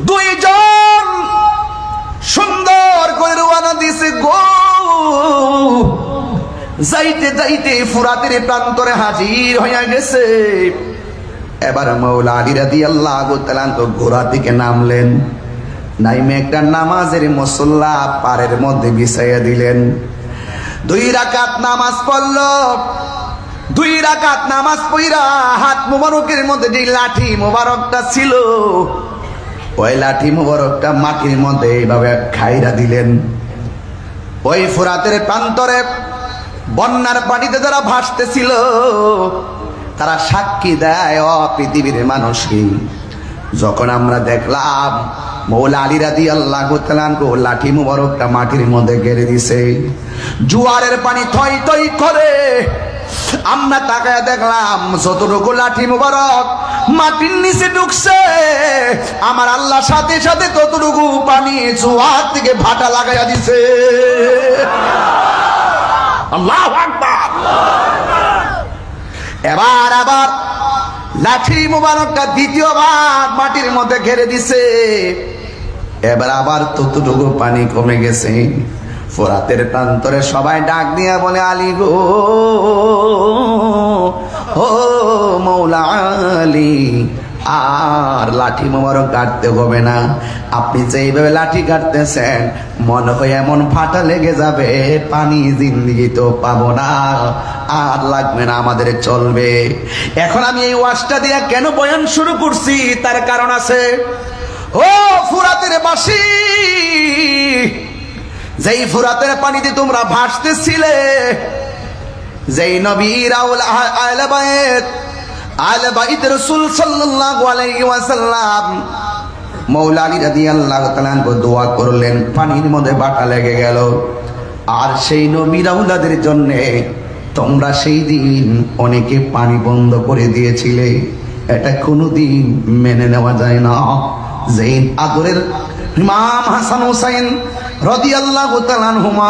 দুইজন সুন্দর করে রওনা দিছে গো। যাইতে যাইতে ফুরাতের প্রান্তরে হাজির হইয়া গেছে। এবার মওলা আলী রাদিয়াল্লাহু তাআলা ঘোড়া থেকে নামলেন, নাইমে একটা নামাজের মুসল্লা পাড়ের মধ্যে বিছাইয়া দিলেন। 2 রাকাত নামাজ পড়ল। 2 রাকাত নামাজ পড়া হাত মুবারকের মধ্যে যে লাঠি মুবারকটা ছিল, ওই লাঠি মুবারকটা মাটির মধ্যে এইভাবে খাইরা দিলেন। ওই ফুরাতের প্রান্তরে বন্যার পানিতে যারা ভাসতেছিল, তারা সাক্ষী দেয়, ও পৃথিবীর মানুষকে, যখন আমরা দেখলাম মওলা আলী রাদিয়াল্লাহু তাআলা আনহু লাঠি মুবারকটা মাটির মধ্যে গেড়ে দিছে, জোয়ারের পানি থই থই করে, আমরা তাকায় দেখলাম যতটুকু লাঠি মুবারক মাটির নিচে ঢুকছে, আমার আল্লাহ সাথে সাথে ততটুকু পানি জোয়ার থেকে ভাটা লাগাইয়া দিছে। আল্লাহু আকবার। এবার আবার লাঠি মুবারকটা দ্বিতীয়বার মাটির মধ্যে ঘেরে দিছে। এবার আবার ততটুকু পানি কমে গেছে। ফোরাতের প্রান্তরে সবাই ডাক দিয়া বলে, আলী গো, ও মওলা আলী, আর লাঠি মোবারক কাটতে হবে না। আপনি যেইভাবে লাঠি কাটতেছেন, মনে হয় এমন ফাটা লেগে যাবে, পানি জিন্দেগি তো পাবো না, আর লাগবে না, আমাদের চলবে। এখন আমি এই ওয়াজটা দিয়ে কেন বয়ান শুরু করছি, তার কারণ আছে। ও ফুরাতের বাসী, যেই ফুরাতের পানিতে তোমরা ভাসতেছিলে, যেই নবীর আহলে বাইত রাসূল সাল্লাল্লাহু আলাইহি ওয়াসাল্লাম মওলা আলী রাদিয়াল্লাহু তাআলা আনহু দোয়া করলেন, পানির মধ্যে বাটা লেগে গেল। আর সেই নবীর আওলাদের জন্য তোমরা সেই দিন অনেকে পানি বন্ধ করে দিয়েছিলে, এটা কোনোদিন মেনে নেওয়া যায় না। যেই আদরের ইমাম হাসান হুসাইন রাদিয়াল্লাহু তাআলা আনহুমা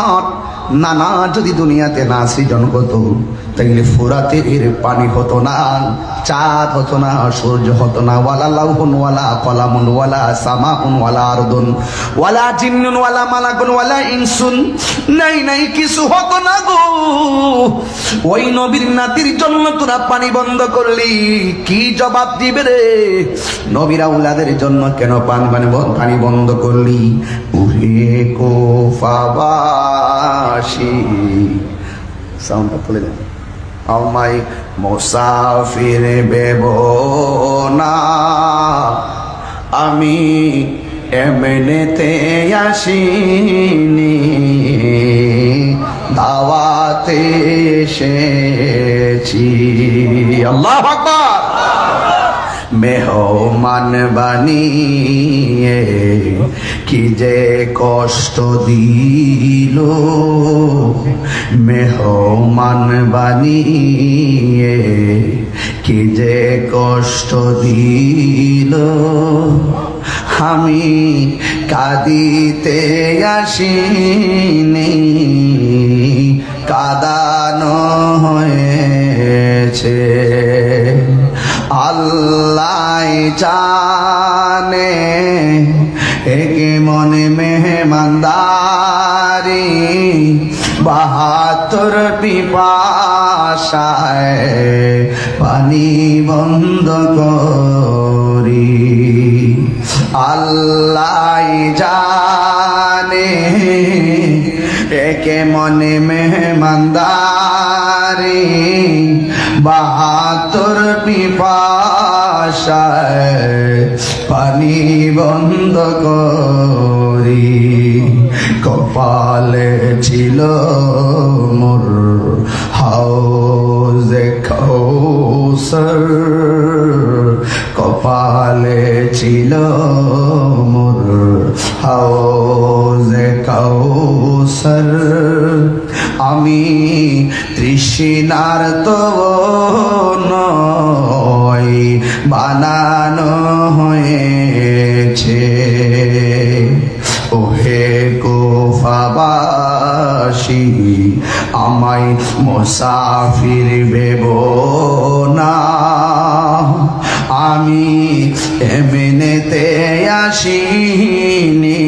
নানা যদি দুনিয়াতে না সৃজন হতো, তাইলে ফুরাতের পানি হতো না, চাঁদ হতো না, সূর্য হতো না, ওয়ালা লাউহুন ওয়ালা কলামুন ওয়ালা সামাউন ওয়ালা আরদুন ওয়ালা জিন্নুন ওয়ালা মালাকুন ওয়ালা ইনসুন, নাই নাই কিছু হতো না গো। ওই নবীর নাতির জন্য তোরা পানি বন্ধ করলি, কি জবাব দিবে রে? নবীর আওলাদের জন্য কেন পানি বন্ধ করলি? উহে কোফাবাসী, সাউন্ডটা তুলে দেন। আমায় মুসাফির বেব না, আমি এমনিতে আসিনি, দাওয়াতে এসেছি। আল্লাহু আকবার। মেহমান বানিয়ে কি যে কষ্ট দিল, মেহমান বানিয়ে কি যে কষ্ট দিল, আমি কাঁদিতে আসিনি, কাঁদানো হয়েছে। আল্লাহ জানে একে মনে মেহমানদারি, ৭২ পিপাসায় পানি বন্ধ করি। আল্লাহ জানে একে মনে মেহমানদারি, ৭২ পিপাসায় পানি বন্ধ করি। কপালে ছিল মোর হাউজে কাউসার, কপালে ছিল মোর হাউজে কাউসার, আমি তৃষ্ণার তো নয় বানানো হয়েছে। ওহে কুফাবাসী আমায় মুসাফির ভেবো না, আমি এমনিতে আসিনি।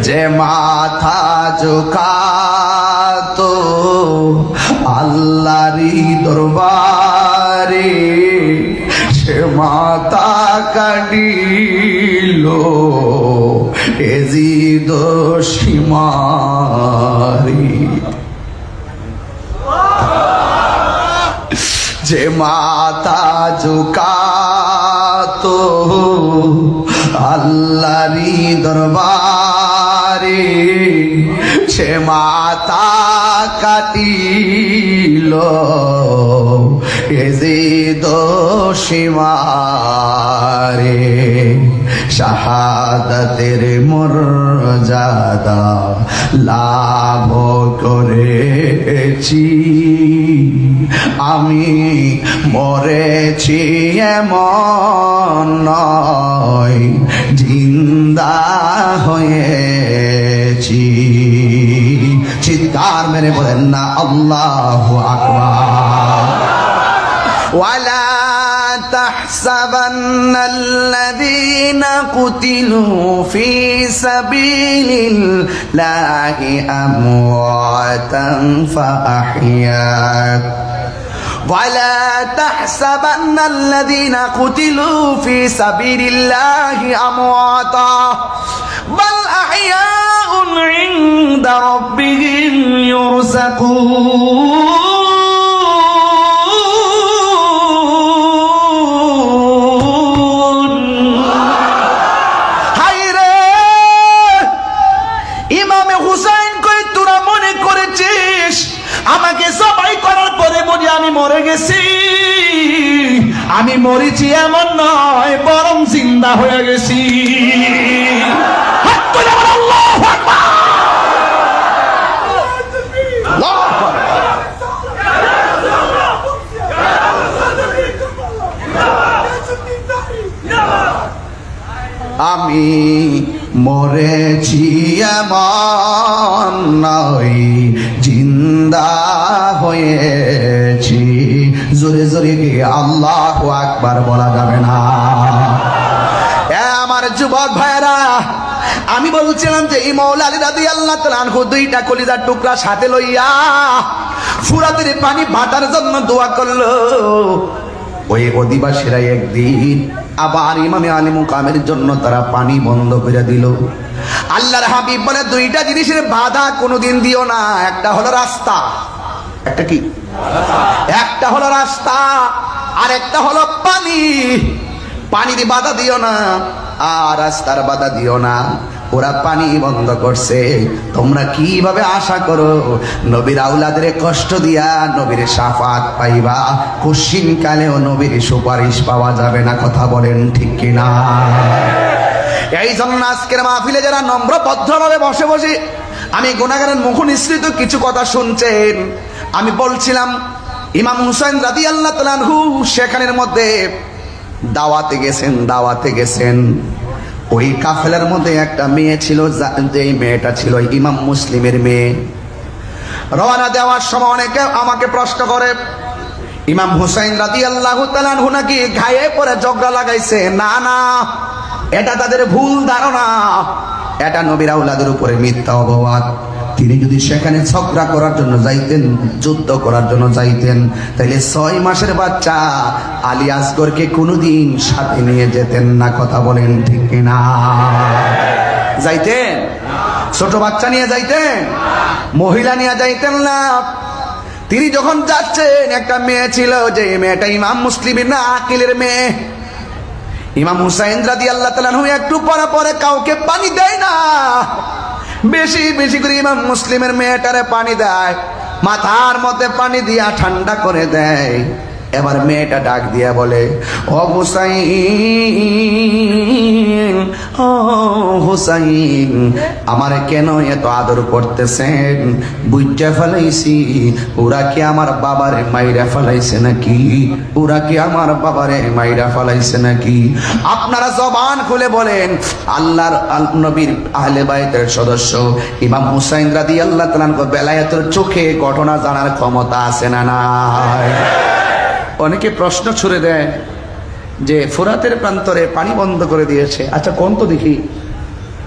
যে মাথা ঝুঁকাতো আল্লাহরই দরবারে, সে মাথা কাটিল এজিদ সীমারি। যে মাথা ঝুঁকাতো আল্লাহরই দরবারে, সে মাথা কাটিল এজিদ সীমারে। শাহাদাতের মর্যাদা লাভ করেছি, আমি মরেছি এমন নয়, জিন্দা হয়েছি। চিৎকার মেরে বলেন না আল্লাহু আকবার। ওয়ালা تحسبن الذين قتلوا في سبيل الله أمواتا فأحياهم ولا تحسبن الذين قتلوا في سبيل الله أمواتا بل أحياء عند ربهم يرزقون আমি মরে গেছি, আমি মরেছি এমন নয়, বরং জিন্দা হয়ে গেছি। আল্লাহু আকবার। আমি মরেছি এমন নয়, জিন্দা হয়েছি। জোরে জোরে গিয়ে আল্লাহু আকবার বলা যাবে না? আমার যুবক ভাইরা, আমি বলছিলাম যে এই মৌলা আলী রাদিয়াল্লাহু তাআলা আনহু 2টা কলিজার টুকরা সাথে লইয়া ফুরাতের পানি ভাটার জন্য দোয়া করলো। ওই অধিবাসীরা একদিন আবার ইমামে আলী মুকামের জন্য তারা পানি বন্ধ করে দিল। আল্লাহর হাবিব বলে 2টা জিনিসের বাধা কোনোদিন দিও না। একটা হলো রাস্তা, একটা কি? একটা হলো রাস্তা, আর একটা হলো পানি। পানির বাধা দিও না আর রাস্তার বাধা দিও না। ওরা পানি বন্ধ করছে। তোমরা কিভাবে আশা করো নবীর আউলাদের কষ্ট দিয়া নবীর শাফাত পাইবা? কশিন কালেও নবীর সুপারিশ পাওয়া যাবে না। কথা বলেন ঠিক কিনা? এই জন্য আজকের মাহফিলে যারা নম্র ভদ্রভাবে বসে বসে আমি গুনাহগারের মুখ নিঃসৃত কিছু কথা শুনছেন, আমি বলছিলাম ইমাম হুসাইন রাদিয়াল্লাহু তাআলা আনহু সেখানের মধ্যে দাওয়াতে গেছেন। ওই কাফেলার মধ্যে একটা মেয়ে ছিল, যে মেয়েটা ছিল ইমাম মুসলিমের মেয়ে। রওনা দেওয়ার সময় অনেকে আমাকে প্রশ্ন করে, ইমাম হুসাইন রাদিয়াল্লাহু তাআলা আনহু নাকি গায়ে পরে ঝগড়া লাগাইছে? না না, এটা তাদের ভুল ধারণা, এটা নবীর আউলাদের উপরে মিথ্যা অপবাদ। তিনি যদি সেখানে ঝগড়া করার জন্য যাইতেন, যুদ্ধ করার জন্য যাইতেন, তাহলে 6 মাসের বাচ্চা আলী আসগরকে কোনোদিন সাথে নিয়ে যেতেন না। কথা বলেন ঠিক কিনা? যাইতেন? ছোট বাচ্চা নিয়ে যাইতেন? মহিলা নিয়ে যাইতেন না। তিনি যখন যাচ্ছেন, একটা মেয়ে ছিল, যে মেয়েটা ইমাম মুসলিমের না আকিলের মেয়ে। ইমাম হুসাইন রাদিয়াল্লাহু তাআলা আনহু একটু পরে পরে কাউকে পানি দেয় না, বেশি বেশি করে ইমাম মুসলিমের মেয়েটারে পানি দেয়, মাথার মধ্যে পানি দিয়া ঠান্ডা করে দেয়। এবার মেয়েটা ডাক দিয়া বলে, ও হুসাইন, ও হুসাইন, আমারে কেন এত আদর করতেছেন? বুঝা ফেলাইছি, ওরা কি আমার বাবারে মাইরা ফেলাইছে নাকি? ওরা কি আমার বাবারে মাইরা ফেলাইছে নাকি? আপনারা জবান খুলে বলেন, আল্লাহর নবীর আহলে বাইতের সদস্য ইমাম হুসাইন রাদিয়াল্লাহু তাআলা আনহু বেলায়েতের চোখে ঘটনা জানার ক্ষমতা আছে না নাই? অনেকে প্রশ্ন ছুড়ে দেয় যে ফোরাতের প্রান্তরে পানি বন্ধ করে দিয়েছে। আচ্ছা কোন তো দেখি,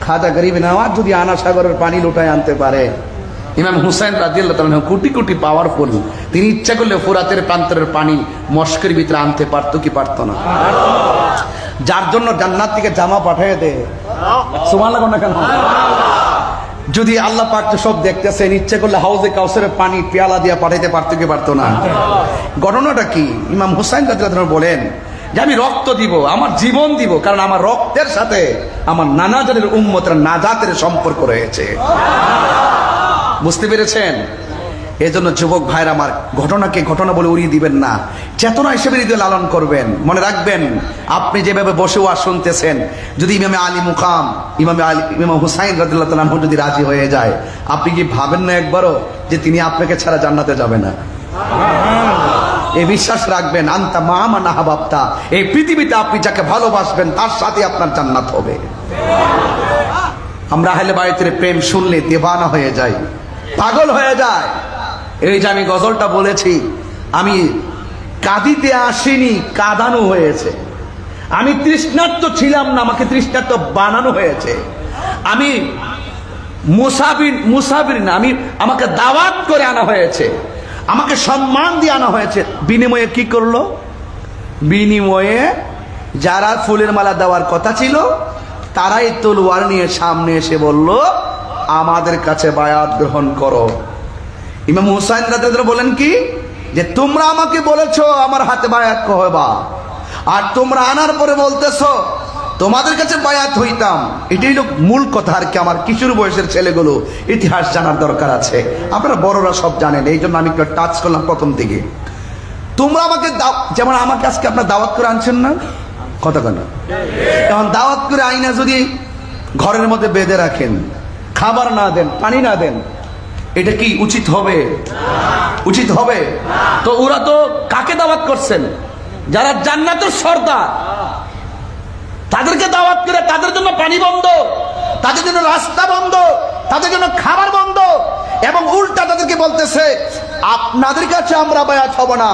খাজা গরিব নওয়াজ যদি আনা সাগরের পানি লুটায় আনতে পারে, ইমাম হুসাইন রাদিয়াল্লাহু তাআলা কোটি কোটি পাওয়ারফুল, তিনি ইচ্ছা করলে ফোরাতের প্রান্তরের পানি মস্কের ভিতরে আনতে পারতো কি পারতো না? যার জন্য জান্নাত থেকে জামা পাঠিয়ে দেয়, সুবহানাল্লাহ না কেন? যদি আল্লাহ পাক তো সব দেখতেছেন, ইচ্ছা করলে হাউজে কাউসারের পানি পেয়ালা দিয়া পাঠাইতে পারতো কি পারতো না? ঘটনাটা কি? ইমাম হুসাইন রাদিয়াল্লাহু তাআলা বলেন যে আমি রক্ত দিব, আমার জীবন দিব, কারণ আমার রক্তের সাথে আমার নানা জানের উম্মতের নাজাতের সম্পর্ক রয়েছে। বুঝতে পেরেছেন? এজন্য যুবক ভাইরা আমার, ঘটনাকে ঘটনা বলে উড়িয়ে দিবেন না, চেতনা হিসেবে হৃদয় লালন করবেন। মনে রাখবেন, আপনি যেভাবে বসে ওয়াজ শুনতেছেন, যদি ইমামে আলী মুকাম ইমাম হুসাইন রাদিয়াল্লাহু তাআলা আনহু যদি রাজি হয়ে যায়, আপনি কি ভাবেন না একবারও যে তিনি আপনাকে ছাড়া জান্নাতে যাবে না? এই বিশ্বাস রাখবেন, আনতা মা মান আহবাবতা, এই পৃথিবীতে আপনি যাকে ভালোবাসবেন তার সাথে আপনার জান্নাত হবে। আমরা আহলে বাইতের প্রেম শুনলে দিওয়ানা হয়ে যাই, পাগল হয়ে যায়। এই যে আমি গজলটা বলেছি, আমি কাঁদিতে আসিনি, কাঁদানো হয়েছে। আমি তৃষ্ণার্ত ছিলাম না, আমাকে তৃষ্ণার্ত বানানো হয়েছে। আমি মুসাফির না, আমাকে দাওয়াত করে আনা হয়েছে, আমাকে সম্মান দিয়ে আনা হয়েছে। বিনিময়ে কি করলো? বিনিময়ে যারা ফুলের মালা দেওয়ার কথা ছিল, তারাই তলোয়ার নিয়ে সামনে এসে বলল, আমাদের কাছে বায়াত গ্রহণ করো। ইমাম হুসাইন রাদিয়াল্লাহু তাআলা বলেন কি, যে তোমরা আমাকে বলেছো আমার হাতে বায়াত হবা, আর তোমরা আনার পরে বলতেছো তোমাদের কাছে বায়াত হইতাম। এটাই হলো মূল কথা। আর কি, আমার কিশোর বয়সের ছেলেগুলো ইতিহাস জানার দরকার আছে, আপনারা বড়রা সব জানেন, এই জন্য আমি একটু টাচ করলাম প্রথম থেকে। তোমরা আমাকে যেমন আমাকে আজকে আপনার দাওয়াত করে আনছেন না, কথা কেন? এখন দাওয়াত করে আইনা যদি ঘরের মধ্যে বেঁধে রাখেন, খাবার না দেন, পানি না দেন, এটা কি উচিত হবে? উচিত হবে? তো ওরা তো কাকে দাওয়াত করছেন? যারা জান্নাতের সর্দার, তাদেরকে দাওয়াত করে তাদের জন্য পানি বন্ধ, তাদের জন্য রাস্তা বন্ধ, তাদের জন্য খাবার বন্ধ, এবং উল্টা তাদেরকে বলতেছে আপনাদের কাছে আমরা বায়াত হব না,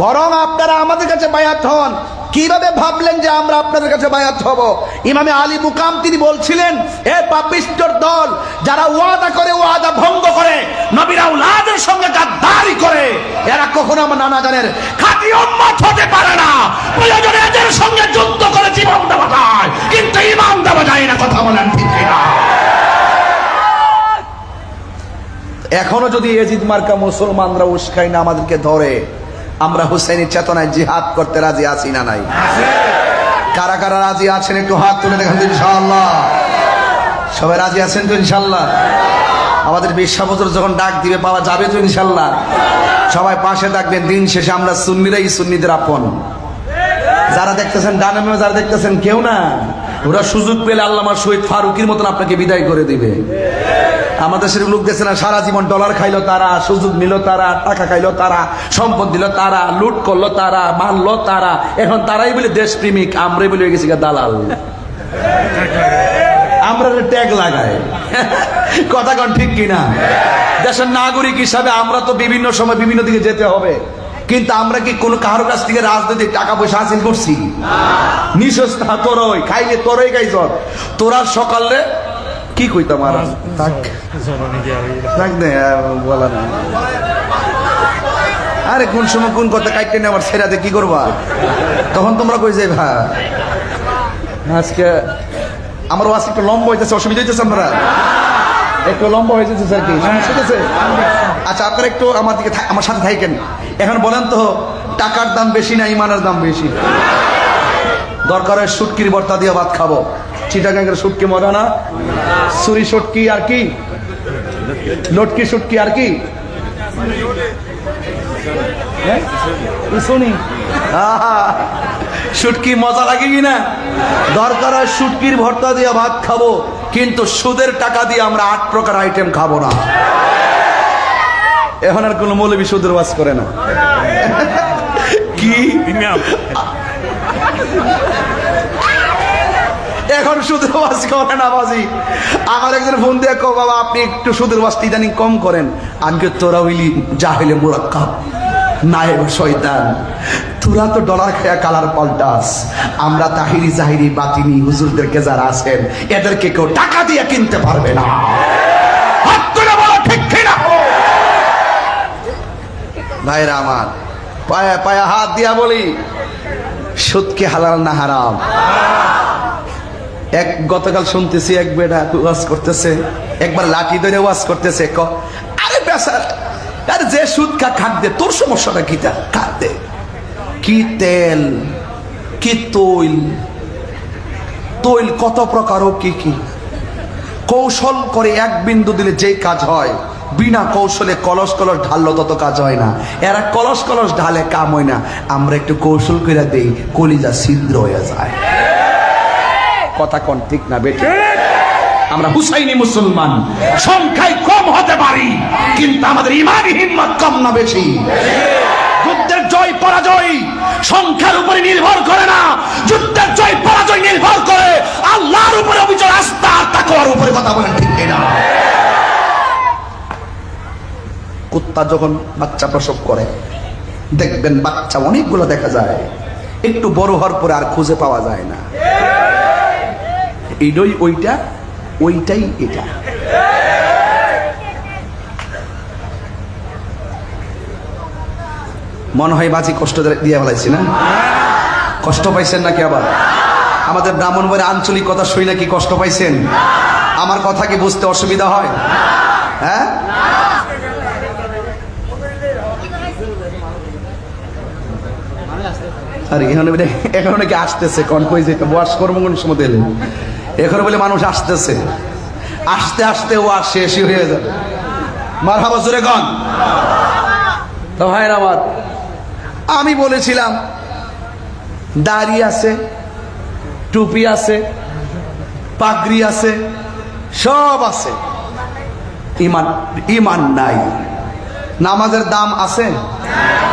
বরং আপনারা আমাদের কাছে বায়াত হন। কিভাবে ভাবলেন যে আমরা আপনাদের কাছে বায়াত হব? ইমামে আলী মুকাম তিনি বলছিলেন, এ পাপিষ্ঠর দল, যারা ওয়াদা করে ওয়াদা ভঙ্গ করে, নবীর আওলাদের সঙ্গে গাদ্দারি করে, এরা কখনো আমার নানা জানের খাঁটি উম্মত হতে পারে না। প্রয়োজনে এদের সঙ্গে যুদ্ধ করে জীবন দেওয়া যায়, কিন্তু ঈমান দেওয়া যায় না। কথা বলেন ঠিক কিনা? এখনো যদি এজিদ মার্কা মুসলমানরা উস্কাই না আমাদেরকে ধরে, আমরা হুসাইনের চেতনায় জিহাদ করতে রাজি আছি না নাই? কারা কারা রাজি আছেন একটু হাত তুলে দেখেন ইনশাআল্লাহ। সবাই রাজি আছেন তো ইনশাল্লাহ? আমাদের 20 বছর যখন ডাক দিবে পাওয়া যাবে তো ইনশাল্লাহ? সবাই পাশে থাকবেন। দিন শেষে আমরা সুন্নিরাই সুন্নিদের আপন। যারা দেখতেছেন ডানে বামে, যারা দেখতেছেন কেউ না, ওরা সুযোগ পেলে আল্লামা শহীদ ফারুকের মতন আপনাকে বিদায় করে দিবে। আমাদের সেরকম লোক দেখছে না, সারা জীবন ডলার খাইলো তারা, সুযোগ নিল তারা, টাকা খাইলো তারা, সম্পদ দিল তারা, লুট করলো তারা, মারলো তারা, এখন তারাই বলে দেশপ্রেমিক, আমরাই বলে গেছি দালাল। আমরা ট্যাগ লাগাই, কথা কন ঠিক কিনা? দেশের নাগরিক হিসাবে আমরা তো বিভিন্ন সময় বিভিন্ন দিকে যেতে হবে, কিন্তু আমরা কি কোনো কারো কাছ থেকে রাজনৈতিক টাকা পয়সা হাসিল করছি? নিঃস্বস্থা তোরই খাইলে তোরই খাইছ। তোরা সকালে কি কইতাম আর বলা না, আরে কোন সময় কোন কথা কাইটে নেই আমার ছেড়াতে কি করবা? তখন তোমরা কই যাই ভা আজকে আমার ওয়াজ একটু লম্বা হইতেছে, অসুবিধা হইতেছে? আপনারা একটু লম্বা হয়ে যেতেছে আর কি, সমস্যা হইতেছে? আচ্ছা আপনারা একটু আমার দিকে আমার সাথে থাকেন। এখন বলেন তো, টাকার দাম বেশি না ইমানের দাম বেশি? দরকার হয় শুটকির ভর্তা দিয়ে ভাত খাবো। চিটাগাঙ্গের শুটকি মজা না? সুরি শুটকি আর কি, লটকি শুটকি আর কি, শুনি শুটকি মজা লাগে কিনা? দরকার হয় শুটকির ভর্তা দিয়ে ভাত খাবো, কিন্তু সুদের টাকা দিয়ে আমরা 8 প্রকার আইটেম খাবো না। এখন আর কোন মৌলবী সুদের ওয়াজ করে না কি? এখন সুদের ওয়াজ করে না বাজি। আমার একজন ফোন দিয়ে কো, বাবা আপনি একটু সুদের ওয়াজটা ইদানিং কম করেন। আজকে তোরা হইলি জাহেলে মুরাক্কাব, নায়েব শয়তান, তোরা তো ডলার খায়া কালার পাল্টাস। আমরা তাহিরি জাহিরি বাতিনি হুজুরদেরকে যারা আছেন, এদেরকে কেউ টাকা দিয়ে কিনতে পারবে না। ভাইরা আমার, পায়া পায়া হাত দিয়া বলি, সুদ কি হালাল না হারাম? গতকাল শুনতেছি এক বেটা ওয়াজ করতেছে, একবার লাঠি ধরে ওয়াজ করতেছে, আরে বেচার, আরে যে সুদ খাক দে, তোর সমস্যাটা কি? খাক দে। কি তেল, কি তৈল, তৈল কত প্রকার, কি কি কৌশল করে এক বিন্দু দিলে যে কাজ হয়, বিনা কৌশলে কলস কলস ঢাললো তত কাজ হয় না। এরা কলস কলস ঢালে কাম হয় না, আমরা একটু কৌশল করে দেই, কলিজা ছিদ্র হয়ে যায়। কথা কোন ঠিক না বেটি? আমরা হুসাইনি মুসলমান, সংখ্যায় কম হতে পারি, কিন্তু আমাদের ইমানি হিম্মত কম না বেশি? যুদ্ধের জয় পরাজয় সংখ্যার উপরে নির্ভর করে না, যুদ্ধের জয় পরাজয় নির্ভর করে আল্লাহর উপরে, অভিযোগ আস্থা আর তাকওয়ার উপরে। কথা বলেন ঠিক কিনা? কুত্তা যখন বাচ্চা প্রসব করে, দেখবেন বাচ্চা অনেকগুলো দেখা যায়, একটু বড় হওয়ার পরে আর খুঁজে পাওয়া যায় না। এইটাই ওইটা, ওইটাই এটা। মনে হয় বাজি কষ্ট দিয়ে ফেলাইছি না? কষ্ট পাইছেন নাকি? আবার আমাদের ব্রাহ্মণবাড়ির আঞ্চলিক কথা শুই নাকি কষ্ট পাইছেন? আমার কথা কি বুঝতে অসুবিধা হয়? হ্যাঁ, আর এখন নাকি আসতেছে, কন কই যে ওয়াশ করবো কোন সময় দিলে, এখন বলে মানুষ আসতেছে, আসতে আসতে ওয়াশ শেষই হয়ে যাবে। মারহাবা জোরে কন। তো ভাইরা আমার, আমি বলেছিলাম দাড়ি আছে, টুপি আছে, পাগড়ি আছে, সব আছে, ইমান ইমান নাই। নামাজের দাম আছে?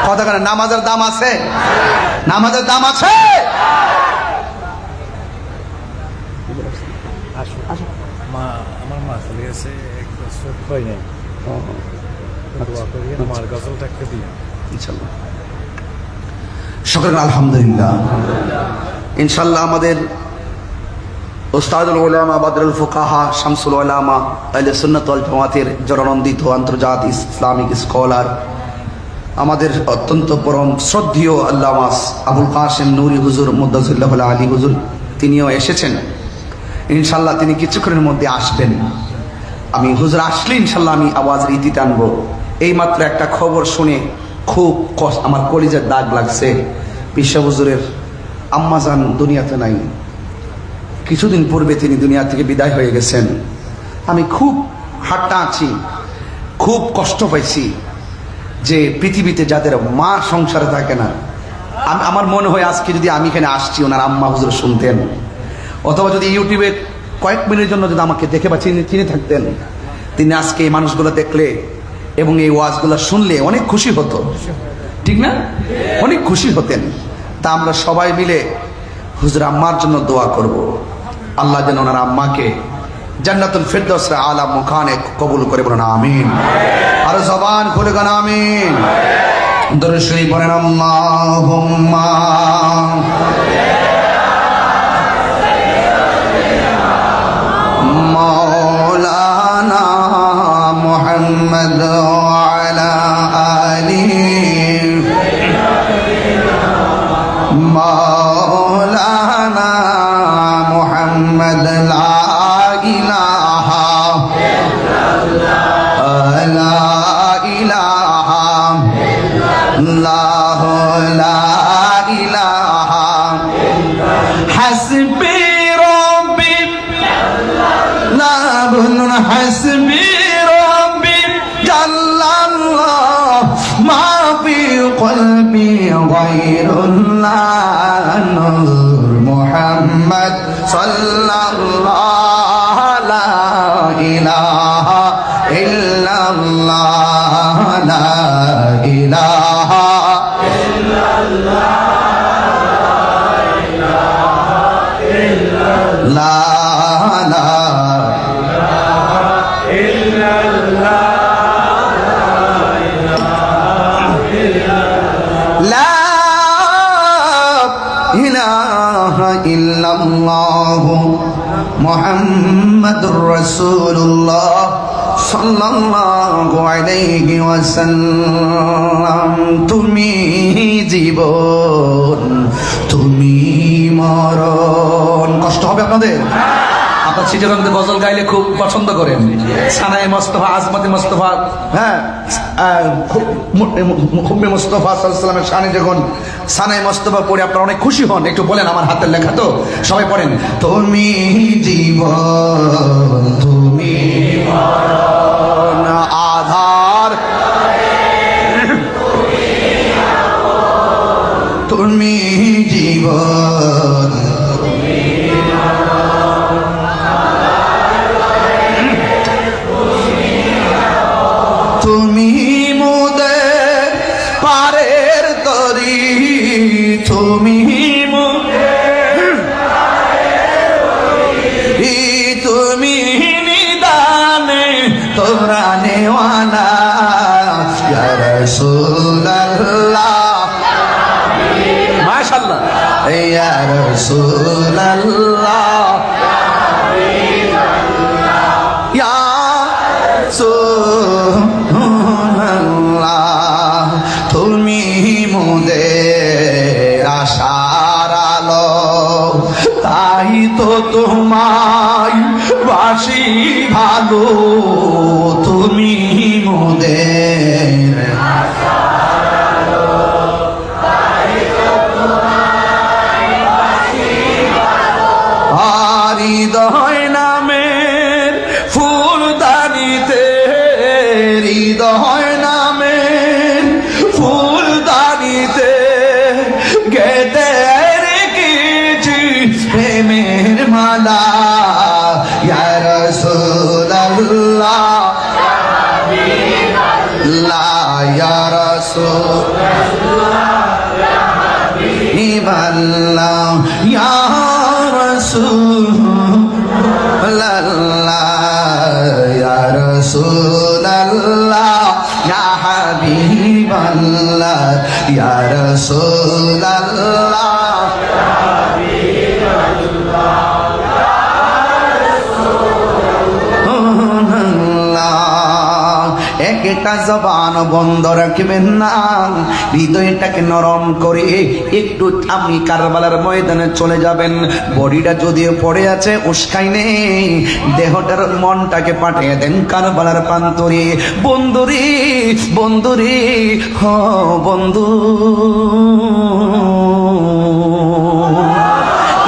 কথা কেন? নামাজের দাম আছে? নামাজের দাম আছে? আমার মা চলে গেছে, এক বছর হয় নাই। আমার গজলটা একটু দিন ইনশাল্লাহ। শুকরান, আলহামদুলিল্লাহ। ইনশাল্লাহ আমাদের উস্তাদুল উলামা বদরুল ফুকাহা শামসুল উলামা আহলে সুন্নাত ওয়াল জামাতের জননন্দিত আন্তর্জাতিক ইসলামিক স্কলার, আমাদের অত্যন্ত পরম শ্রদ্ধেয় আল্লামা আবুল কাসেম নুরি হুজুর মুদ্দাসিল্লাহ আলী হুজুর, তিনিও এসেছেন। ইনশাল্লাহ তিনি কিছুক্ষণের মধ্যে আসবেন। আমি হুজুর আসলে ইনশাল্লাহ আমি আওয়াজের ইতি টানবো। এইমাত্র একটা খবর শুনে খুব আমার কলিজার দাগ লাগছে। বিশ্ব হুজুরের আম্মাজান দুনিয়াতে নাই, কিছুদিন পূর্বে তিনি দুনিয়া থেকে বিদায় হয়ে গেছেন। আমি খুব হাট্টা আছি, খুব কষ্ট পাইছি যে পৃথিবীতে যাদের মা সংসারে থাকে না। আমার মনে হয় আজকে যদি আমি এখানে আসছি ওনার আম্মা হুজুর শুনতেন, অথবা যদি ইউটিউবে কয়েক মিনিটের জন্য যদি আমাকে দেখে বা চিনে থাকতেন, তিনি আজকে এই মানুষগুলো দেখলে এবং এই ওয়াজগুলো শুনলে অনেক খুশি হতো, ঠিক না? অনেক খুশি হতেন। তা আমরা সবাই মিলে হুজুর আম্মার জন্য দোয়া করব, আল্লাহ যেন ওনার আম্মাকে জান্নাতুল ফিরদৌসের আলা মুকানে কবুল করে, বলেন আমিন। আর জবান খুলে গান আমিন। দরুদ শরীফ পড়েন আল্লাহুম্মা মাওলানা মুহাম্মদ ওয়া আলা আলিহি মাওলানা মুহাম্মদ লা ইলাহা ইল্লাল্লাহ লা ইলাহা হাসবি রাব্বি লা বুলুন হাসবি রাব্বি জাল্লাল্লাহ মা ফি কলবি গায়রুল্লাহ নূর মুহাম্মদ সাল্লাল্লাহু লা ইলাহা ইল্লাল্লাহ লা ইলাহা লা ইলাহা ইল্লাল্লাহ মুহাম্মাদুর রাসূলুল্লাহ সাল্লাল্লাহু আলাইহি ওয়াসাল্লাম। তুমি জীবন, তুমি মরণ। কষ্ট হবে আপনাদের? আপনার চিটাগঞ্জে গজল গাইলে খুব পছন্দ করেন, সানায়ে মোস্তফা, আজমতে মোস্তফা, হ্যাঁ, খুম্মে মোস্তফা সাল্লাল্লাহু আলাইহি ওয়াসাল্লামের শানে যখন সানায়ে মোস্তফা পড়ে আপনারা অনেক খুশি হন। একটু বলেন, আমার হাতের লেখা তো, সবাই পড়েন। তুমি জীবন, তুমি মরণ, আধার তুমি জীবন, তুমি মোদের পারের তরি, তুমি তুমি নিদানে তোরা নেওয়ালা ইয়া রাসূলুল্লাহ, মাশাআল্লাহ, ইয়া রাসূলুল্লাহ, ইয়া রাসূলুল্লাহ, তুমি মোদের আশার আলো, তাই তো তোমায় বাসি ভালো, তুমি মোদের আশার আলো, তাই তো তোমায় বাসি ভালো। আর হৃদয় নামের ফুলদানিতে, হৃদয় নামের ফুলদানিতে গেতে রেখেছি প্রেমের মালা, ইয়া রাসূলুল্লাহ, ইয়া রাসূলুল্লাহ, ইয়া রাসূলুল্লাহ, ইয়া রাসূলুল্লাহ, ইয়া হাবিবাল্লাহ, ইয়া রাসূলুল্লাহ, একটা জবান বন্ধ রাখবেন না, হৃদয়টাকে নরম করে একটু আপনি কারবালার ময়দানে চলে যাবেন। বডিটা যদিও পড়ে আছে, উস্কাই নেই, দেহটার মনটাকে পাঠিয়ে দেন কারবালার প্রান্তরে। বন্ধুরে, বন্ধুরে, হ বন্ধু,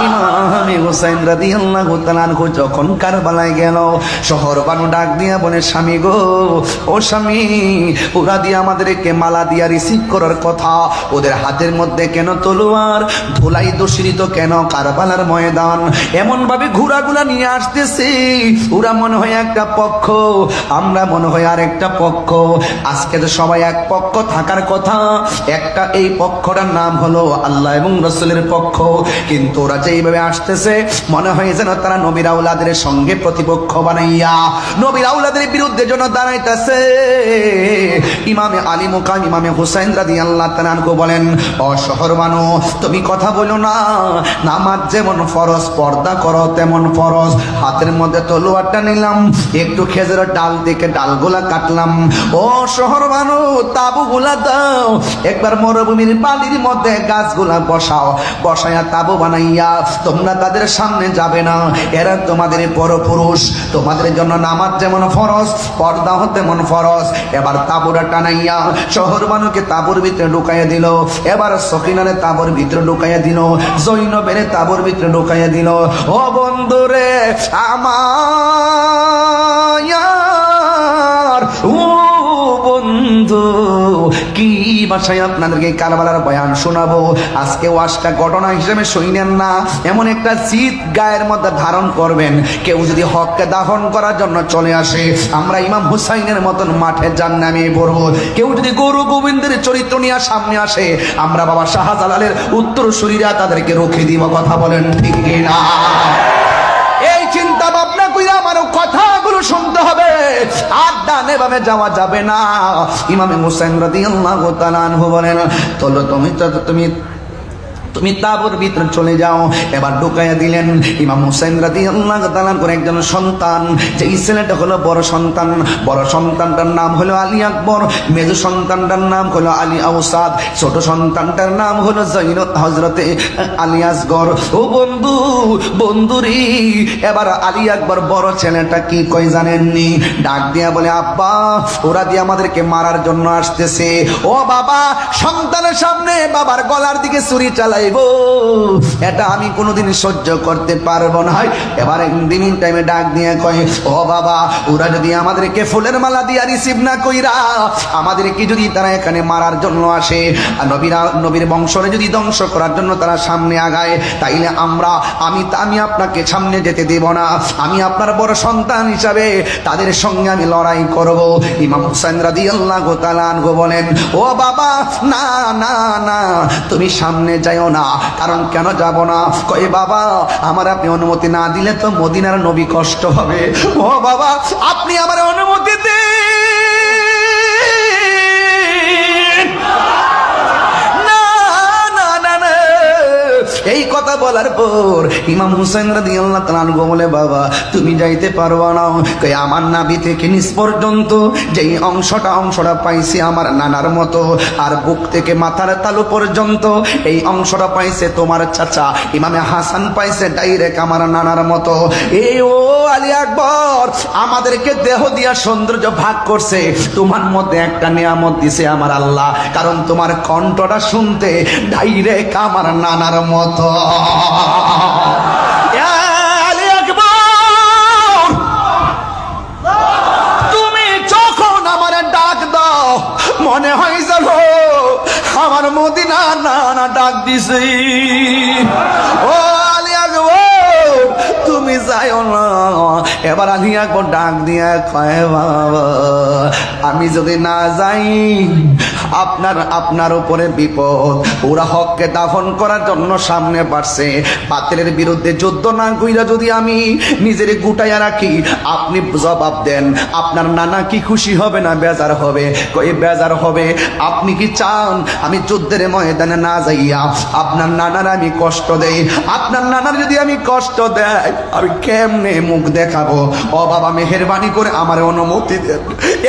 ইমাম হুসাইন রাদিয়াল্লাহু তাআলা আনহু যখন কারবালায় গেল, শহর বানু ডাক দিয়া বলে, স্বামী গো, ও স্বামী, ওরা দিয়ে আমাদেরকে মালা দিয়া রিসিভ করার কথা, ওদের হাতের মধ্যে কেন তলোয়ার, ধুলাই দূষিত কেন কারবালার ময়দান, এমন ভাবে ঘোড়াগুলা নিয়ে আসতেছে, ওরা মনে হয় একটা পক্ষ, আমরা মনে হয় আর একটা পক্ষ। আজকে তো সবাই এক পক্ষ থাকার কথা, একটা এই পক্ষটার নাম হলো আল্লাহ এবং রাসূলের পক্ষ, কিন্তু ওরা যেইভাবে আসতেছে মনে হয় যেন তারা নবীর আওলাদের সঙ্গে প্রতিপক্ষ বানাইয়া নবীর আওলাদের বিরুদ্ধে যেন দাঁড়াইতেছে। ইমামে আলী মুকাম ইমামে হুসাইন রাদিয়াল্লাহু তাআলা আনহু বলেন, ও শহর বানু, তুমি কথা বলো না, নামাজ যেমন ফরজ, পর্দা করো তেমন ফরজ। হাতের মধ্যে তলোয়ারটা নিলাম, একটু খেজুরের ডাল থেকে ডালগুলা কাটলাম। ও শহর বানু, তাবুগুলা দাও, একবার মরুভূমির বালির মধ্যে গাছগুলা বসাও, বসায়া তাবু বানাইয়া তোমরা তাদের সামনে যাবে না, এরা তোমাদের পরপুরুষ, তোমাদের জন্য নামাজ যেমন ফরজ, পর্দা তেমন ফরজ। এবার তাবুরা টানাইয়া শহর বানুকে তাবুর ভিতরে ঢুকাইয়া দিল, এবার সকিনারে তাবুর ভিতরে ঢুকাইয়া দিল, জৈনবের তাবুর ভিতরে ঢুকাইয়া দিল। ও বন্ধুরে আমার, ও বন্ধু, কি ভাষায় আপনাদেরকে কারবালার বয়ান শোনাবো। আজকে ওয়াজটা ঘটনা হিসেবে শুনেন না, এমন একটা জিদ গায়ের মধ্যে ধারণ করবেন। কেউ যদি হককে দাফন করার জন্য চলে আসে, আমরা ইমাম হুসাইনের মতন মাঠে জান্নামে পড়ব। কেউ যদি গরু গোবিন্দের চরিত্র নিয়ে সামনে আসে, আমরা বাবা শাহজালালের উত্তরসূরিরা তাদেরকে রুখে দিব। কথা বলেন ঠিক কিনা? এই চিন্তা ভাবনা কইরা আমারও কথাগুলো শুনতে হবে, আর ডানে বামে যাওয়া যাবে না। ইমামে হুসাইন রাদিয়াল্লাহু তাআলা আনহু বলেন, চলো তুমি তাবুর ভিতরে চলে যাও। এবার ঢুকাইয়া দিলেন। ইমাম হুসাইন রাদিয়াল্লাহু তাআলা করে একজন সন্তান, যে ছেলেটা হলো বড় সন্তান, বড় সন্তানটার নাম হলো আলী আকবর, মেজো সন্তানটার নাম হলো আলী আওসাদ, ছোট সন্তানটার নাম হলো হযরতে আলী আসগর। ও বন্ধু, বন্ধুরি, এবার আলী আকবর বড় ছেলেটা কি কই জানেননি? ডাক দিয়া বলে, আব্বা, ওরা দিয়ে আমাদেরকে মারার জন্য আসতেছে। ও বাবা, সন্তানের সামনে বাবার গলার দিকে ছুরি চালাই, এটা আমি কোনোদিন সহ্য করতে পারবো না। এবার একদিন টাইমে ডাক দিয়ে কয়, ও বাবা, ওরা যদি আমাদেরকে ফুলের মালা দিয়া রিসিভ না কইরা আমাদেরকে যদি তারা এখানে মারার জন্য আসে, আর নবীর বংশরে যদি ধ্বংস করার জন্য তারা সামনে আগায়, তাইলে আমি আপনাকে সামনে যেতে দেব না। আমি আপনার বড় সন্তান হিসাবে তাদের সঙ্গে আমি লড়াই করব। ইমাম হুসাইন রাদিয়াল্লাহু তাআলা আনহু বলেন, ও বাবা, না না না, তুমি সামনে যাইও না। কারণ কেন যাব না? কই বাবা, আমার আপনি অনুমতি না দিলে তো মদিনার নবী কষ্ট হবে। ও বাবা, আপনি আমার অনুমতি দিন। না না না না, এই কথা বলার পর ইমাম হুসাইন রাদিয়াল্লাহু তাআলা আনহু বলে, বাবা, তুমি যাইতে পারবা না। কই আমার নাভি থেকে নিচ পর্যন্ত যেই অংশটা পাইছি আমার নানার মতো, আর বুক থেকে মাথার তালু পর্যন্ত এই অংশটা পাইছে তোমার চাচা ইমামে হাসান, পাইছে ডাইরেক্ট আমার নানার মতো। এই ও আলী আকবর, আমাদেরকে দেহ দিয়া সৌন্দর্য ভাগ করছে, তোমার মধ্যে একটা নিয়ামত দিছে আমার আল্লাহ, কারণ তোমার কণ্ঠটা শুনতে ডাইরেক্ট আমার নানার মতো। আলী আকবর, তুমি যখন আমার ডাক দাও মনে হয় যেন আমার মদিনা নানা ডাক দিছে। ও আলী আকবর, তুমি যাইও না। এবার আলী আকবর ডাক দিয়া কয়, বাবা, আমি যদি না যাই আপনার উপরে বিপদ। ওরা হককে দাফন করার জন্য সামনে পারছে, বাতিলের বিরুদ্ধে যুদ্ধ না কইরা যদি আমি নিজের গুটাইয়া রাখি, আপনি জবাব দেন, আপনার নানা কি খুশি হবে না বেজার হবে? কই বেজার হবে। আপনি কি চান আমি যুদ্ধের ময়দানে না যাইয়া আপনার নানার আমি কষ্ট দেই? আপনার নানার যদি আমি কষ্ট দেয়, আমি কেমনে মুখ দেখাবো? যাব। ও বাবা মেহেরবানি করে আমার অনুমতি দেন।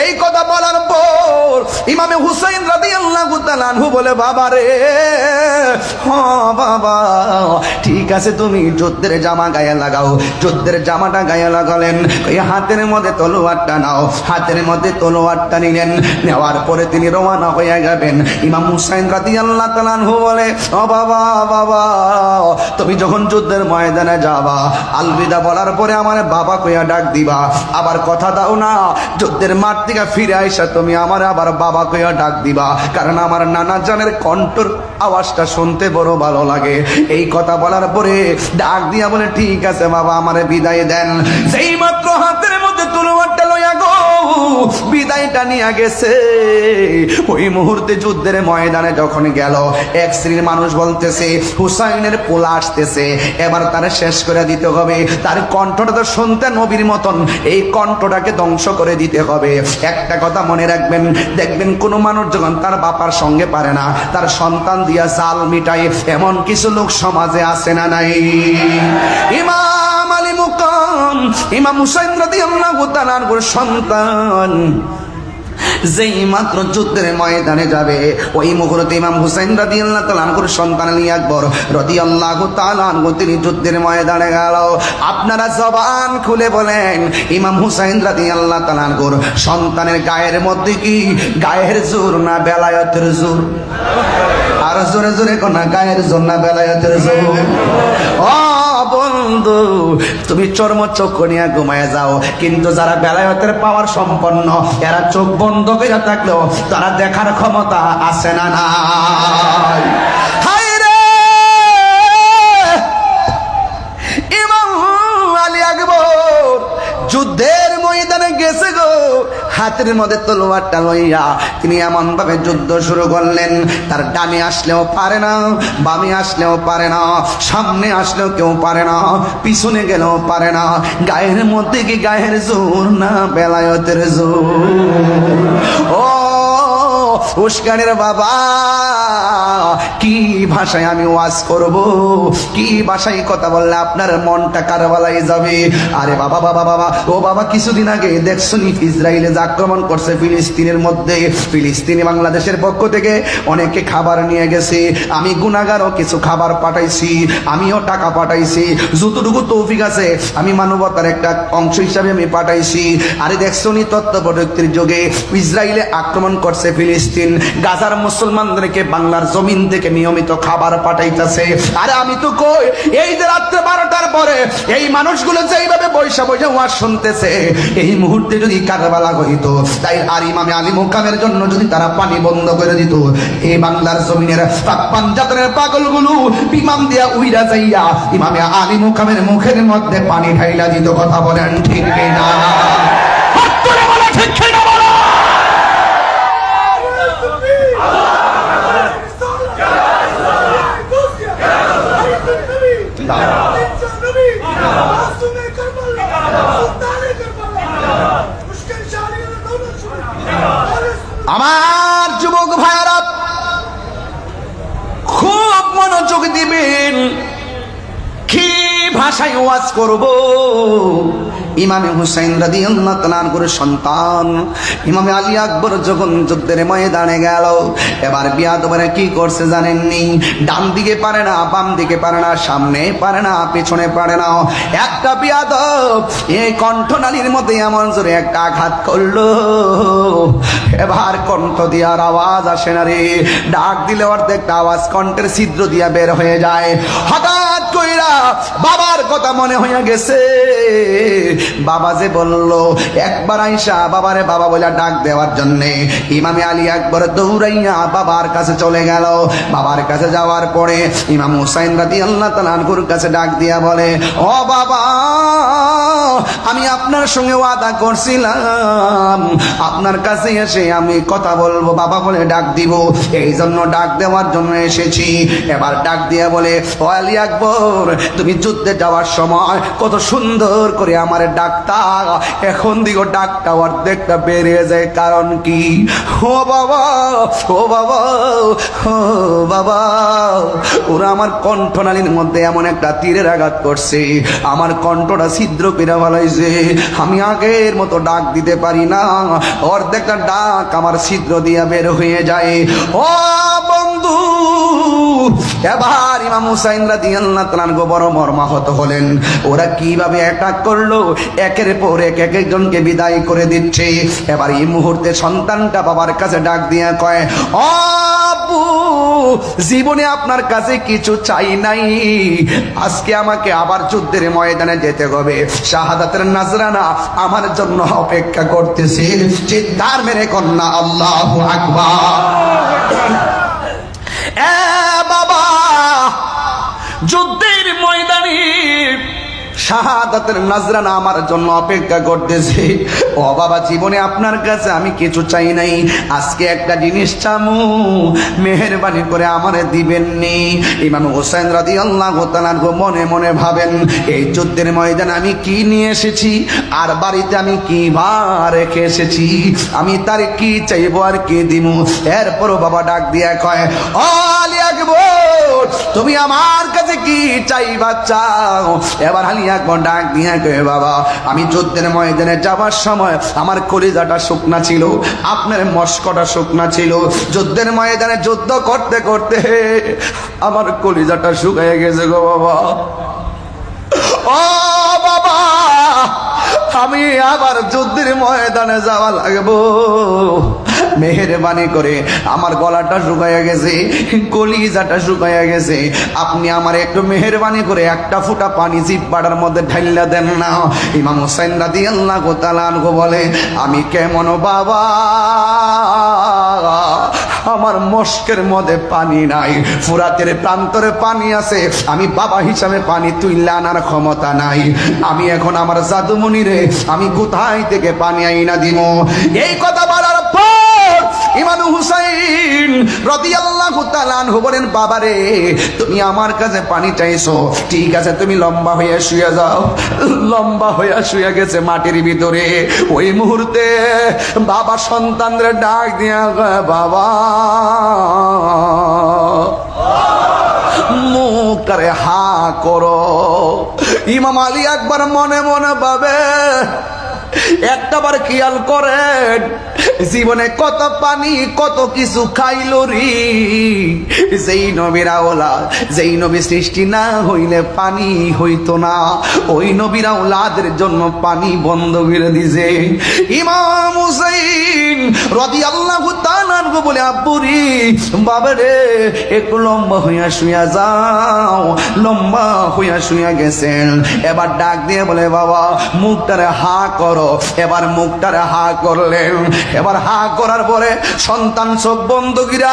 এই কথা বলার পর ইমামে হুসাইন রাদিয়াল্লাহু তাআলা আনহু বলে, বাবা রে, বাবা ঠিক আছে, তুমি যুদ্ধের জামা গায়ে লাগাও। যুদ্ধের জামাটা গায়ে লাগালেন, এই হাতের মধ্যে তলোয়ারটা নাও। হাতের মধ্যে তলোয়ারটা নিলেন, নেওয়ার পরে তিনি রওনা হয়ে যাবেন। ইমাম হুসাইন রাদিয়াল্লাহু তাআলা আনহু বলে, ও বাবা, বাবা তুমি যখন যুদ্ধের ময়দানে যাবা, আলবিদা বলার পরে আমার বাবা কইয়া ডাক দিবা। আবার কথা দাও না, যুদ্ধের মাঠ থেকে ফিরে আইসা তুমি আমার আবার বাবা কইয়া ডাক দিবা, কারণ আমার নানা জানের কণ্ঠর আওয়াজটা শুনতে বড় ভালো লাগে। এই কথা বলার পরে ডাক দিয়া বলে, ঠিক আছে বাবা, আমারে বিদায় দেন। সেই মাত্র হাতের মধ্যে তলোয়ারটা লইয়া গো বিদায়টা নিয়ে গেছে। ওই মুহূর্তে যুদ্ধের ময়দানে যখন গেল, এক শ্রেণীর মানুষ বলতেছে হুসাইনের পোলা আসতেছে, এবার তারা শেষ করে দিতে হবে। তার কণ্ঠটা তো শুনতে নবীর মতন, এই কণ্ঠটাকে ধ্বংস করে দিতে হবে। একটা কথা মনে রাখবেন, দেখবেন কোন মানুষ যখন তার বাবার সঙ্গে পারে না, তার সন্তান দিয়া জাল মিটাই, এমন কিছু লোক সমাজে আছে না নাই? ইমাম আলী মুকাম ইমাম হুসাইন রাদিয়াল্লাহু তাআলার সন্তান যেই মাত্র যুদ্ধের ময়দানে যাবে, ওই মুহূর্তে ইমাম হুসাইন রাদিয়াল্লাহু তাআলা আনহুর সন্তান আলী আকবর রাদিয়াল্লাহু তাআলা আনহু তিনি যুদ্ধের ময়দানে গেল। আপনারা জবান খুলে বলেন, ইমাম হুসাইন রাদিয়াল্লাহু তাআলা আনহুর সন্তানের গায়ের মধ্যে কি গায়ের জোর না বেলায়েতের জোর? আর জোরে জোরে কোন গায়ের জোর না বেলায়েতের জোর? ও বন্ধু, তুমি চর্মচক্ষু নিয়ে ঘুমায় যাও, কিন্তু যারা বেলায়েতের পাওয়ার সম্পন্ন, এরা চোখ বন্ধ করে থাকলেও তারা দেখার ক্ষমতা আছে না নাই? হায় রে, ইমাম আলী আকবর যুদ্ধের ময়দানে গেছে গো, হাতের মধ্যে তলোয়ারটা লইয়া তিনি এমন ভাবে যুদ্ধ শুরু করলেন, তার ডানে আসলেও পারে না, বামে আসলেও পারে না, সামনে আসলেও কেউ পারে না, পিছনে গেলেও পারে না। গায়ের মধ্যে কি গায়ের জোর না বেলায়েতের জোর? ও উস্কানের বাবা, কি ভাষায় আমি ওয়াজ করব, কি ভাষায় কথা বললে আপনার মনটা কারবালাই যাবে? আরে বাবা, বাবা, বাবা, ও বাবা, কিছুদিন আগে দেখছনি ইসরায়েলে যে আক্রমণ করছে ফিলিস্তিনের মধ্যে, ফিলিস্তিনি বাংলাদেশের পক্ষ থেকে অনেকে খাবার নিয়ে গেছে। আমি গুনাহগারও কিছু খাবার পাঠাইছি, আমিও টাকা পাঠাইছি, যতটুকু তৌফিক আছে আমি মানবতার একটা অংশ হিসাবে আমি পাঠাইছি। আরে দেখছনি তথ্য প্রযুক্তির যুগে ইসরায়েলে আক্রমণ করছে ফিলিস্তিন, গাজার মুসলমানদেরকে বাংলার জমিন থেকে নিয়মিত খাবার পাঠাইতেছে। আরে আমি তো কই, এই যে রাত্রে 12টার পরে এই মানুষগুলো যেইভাবে বৈশা বৈশা ওয়াজ শুনতেছে, এই মুহূর্তে যদি কারবালা হইতো, তাই আর ইমামে আলী মুকামের জন্য যদি তারা পানি বন্ধ করে দিত, এই বাংলার জমিনের পাঞ্জাতনের পাগলগুলো ইমাম দিয়া উইরা যাইয়া ইমামে আলী মুকামের মুখের মধ্যে পানি ঢাইলা দিত। কথা বলেন ঠিক না? ঠিক না বলো? আমার যুবক ভাইয়ারা খুব মনোযোগ দিবেন, কি ভাষায় ওয়াজ করব। ইমামে হুসাইন রাদিয়াল্লাহু তাআলা আনহুর সন্তান ইমামে আলী আকবর যখন যুদ্ধের ময়দানে গেল, এবার বিয়াদবেরা কি করছে জানেননি? ডান দিকে পারে না, বাম দিকে পারে না, সামনে পারে না, পেছনে পারে না। একটা বিয়াদব এই কণ্ঠনালীর মধ্যে এমন জোরে একটা আঘাত করলো, এবার কণ্ঠ দিয়ে আর আওয়াজ আসে না রে। ডাক দিলে অর্ধেকটা আওয়াজ কণ্ঠের ছিদ্র দিয়া বের হয়ে যায়। হঠাৎ কইরা বাবার কথা মনে হয়ে গেছে। বাবা যে বলল, একবার আইসা বাবারে বাবা বলে ডাক দেওয়ার জন্য ইমামে আলী আকবর দৌড়াইয়া বাবার কাছে চলে গেল। বাবার কাছে যাওয়ার পরে ইমাম হুসাইন রাদিয়াল্লাহু তাআলা আনহুর কাছে ডাক দিয়া বলে, ও বাবা, আমি আপনার সঙ্গে ওয়াদা করছিলাম আপনার কাছে এসে আমি কথা বলবো, বাবা বলে ডাক দিব, এই জন্য ডাক দেওয়ার জন্য এসেছি। এবার ডাক দিয়া বলে, ও আলী আকবর, তুমি যুদ্ধে যাওয়ার সময় কত সুন্দর করে আমার ডাকতা, এখন দিকে ডাকটা অর্ধেকটা বেরিয়ে যায়। কারণ কি? ও বাবা, ও বাবা, ও বাবা, ওরা আমার কণ্ঠনালীর মধ্যে এমন একটা তীরের আঘাত করছে, আমার কণ্ঠটা ছিদ্র করে ফেলাইছে। আমি আগের মতো ডাক দিতে পারি না, অর্ধেকটা ডাক আমার ছিদ্র দিয়া বের হয়ে যায়। ও বন্ধু, এবার ইমাম হুসাইন রাদিয়াল্লাহু তাআলা আনহু বড় মর্মাহত হলেন। ওরা কিভাবে অ্যাটাক করলো, একের পর এক একজনকে বিদায় করে দিচ্ছে। এবার এই মুহূর্তে সন্তানটা বাবার কাছে ডাক দিয়ে কয়, ও আব্বু, জীবনে আপনার কাছে কিছু চাই নাই, আজকে আমাকে আবার যুদ্ধের ময়দানে যেতে হবে, শাহাদাতের নাজরানা আমার জন্য অপেক্ষা করতেছে। চিৎকার মেরে কন্যা আল্লাহু আকবার। এ বাবা, যুদ্ধের ময়দানে শাহাদাতের নাজরানা আমার জন্য অপেক্ষা করতেছে। ও বাবা, জীবনে আপনার কাছে আমি কিছু চাই নাই, আজকে একটা জিনিস চামু, মেহেরবানি করে আমারে দিবেননি। ইমাম হুসাইন রাদিয়াল্লাহু তাআলা মনে মনে ভাবেন, এই যুদ্ধের ময়দানে আমি কি নিয়ে এসেছি, আর বাড়িতে আমি কি ভার রেখে এসেছি, আমি তার কি চাইবো আর কি দিব। এরপরও বাবা ডাক দিয়া কয়, ও আলী আকবর, তুমি আমার কাছে কি চাইবা চাও। এবার আলী আকবর ডাক দিয়া কয়, বাবা, আমি যুদ্ধের ময়দানে যাবার সময় আমার কলিজাটা শুকনা ছিল, আপনার মস্কটা শুকনা ছিল। যুদ্ধের ময়দানে যুদ্ধ করতে করতে আমার কলিজাটা শুকিয়ে গেছে গো বাবা। ও বাবা, আমি আবার যুদ্ধের ময়দানে যাওয়া লাগবো, মেহেরবানি করে, আমার গলাটা শুকাইয়া গেছে, কলিজাটা শুকাইয়া গেছে, আপনি আমার একটু মেহেরবানি করে একটা ফুটা পানি জিহ্বার মধ্যে ঢাইলা দেন না। ইমাম হুসাইন রাদিয়াল্লাহু তাআলা আনহু বলে, আমি কেমন বাবা, আমার মস্কের মধ্যে পানি নাই, ফুরাতের প্রান্তরে পানি আছে, আমি বাবা হিসাবে পানি তুইলা আনার ক্ষমতা নাই। আমি এখন আমার জাদুমণিরে আমি কোথায় থেকে পানি আইনা দিব। এই কথা বলার পর ইমাম হুসাইন রাদিয়াল্লাহু তাআলা আনহু বলেন, বাবা রে, তুমি আমার কাছে পানি চাইছো, ঠিক আছে, তুমি লম্বা হয়ে শুয়ে যাও। লম্বা হয়ে শুয়ে গেছে মাটির ভিতরে। ওই মুহূর্তে বাবা সন্তানদের ডাক দিয়া, বাবা, মুখটারে হা করো। ইমাম আলী আকবর মনে মনে ভাবে, একটাবার খেয়াল করেন, জীবনে কত পানি কত কিছু খাইলো রে। যেই নবীর আওলাদ, যেই নবী সৃষ্টি না হইলে পানি হইতো না, ওই নবীর আওলাদের জন্য পানি বন্ধ করে দিছে। ইমাম হুসাইন রাদিয়াল্লাহু তাআলা আনহু বলে, আব্বুরি, বাবারে, একটু লম্বা হইয়া শুইয়া যাও। লম্বা হইয়া শুইয়া গেছেন। এবার ডাক দিয়ে বলে, বাবা, মুখটারে হা করো। এবার মুখটারে হা করলেন। এবার হা করার পরে সন্তান চোখ বন্ধ কইরা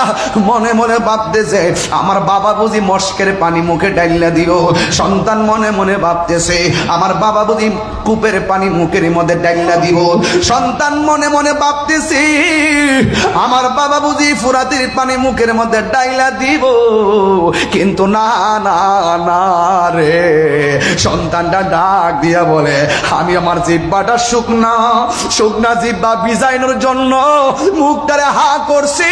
মনে মনে ভাবতেছে, আমার বাবা বুঝি মস্কের পানি মুখে ডাইলা দিও। সন্তান মনে মনে ভাবতেছে, আমার বাবা বুঝি কূপের পানি মুখের মধ্যে ডাইলা দিব। সন্তান মনে মনে ভাবতেছে, আমার বাবা বুঝি ফুরাতের পানি মুখের মধ্যে ডাইলা দিব। কিন্তু না না না রে, সন্তানটা ডাক দিয়া বলে, আমি আমার জিহ্বাটা শুকনা শুকনা জিহ্বা ভিজাইনোর জন্য মুখটারে হা করছি।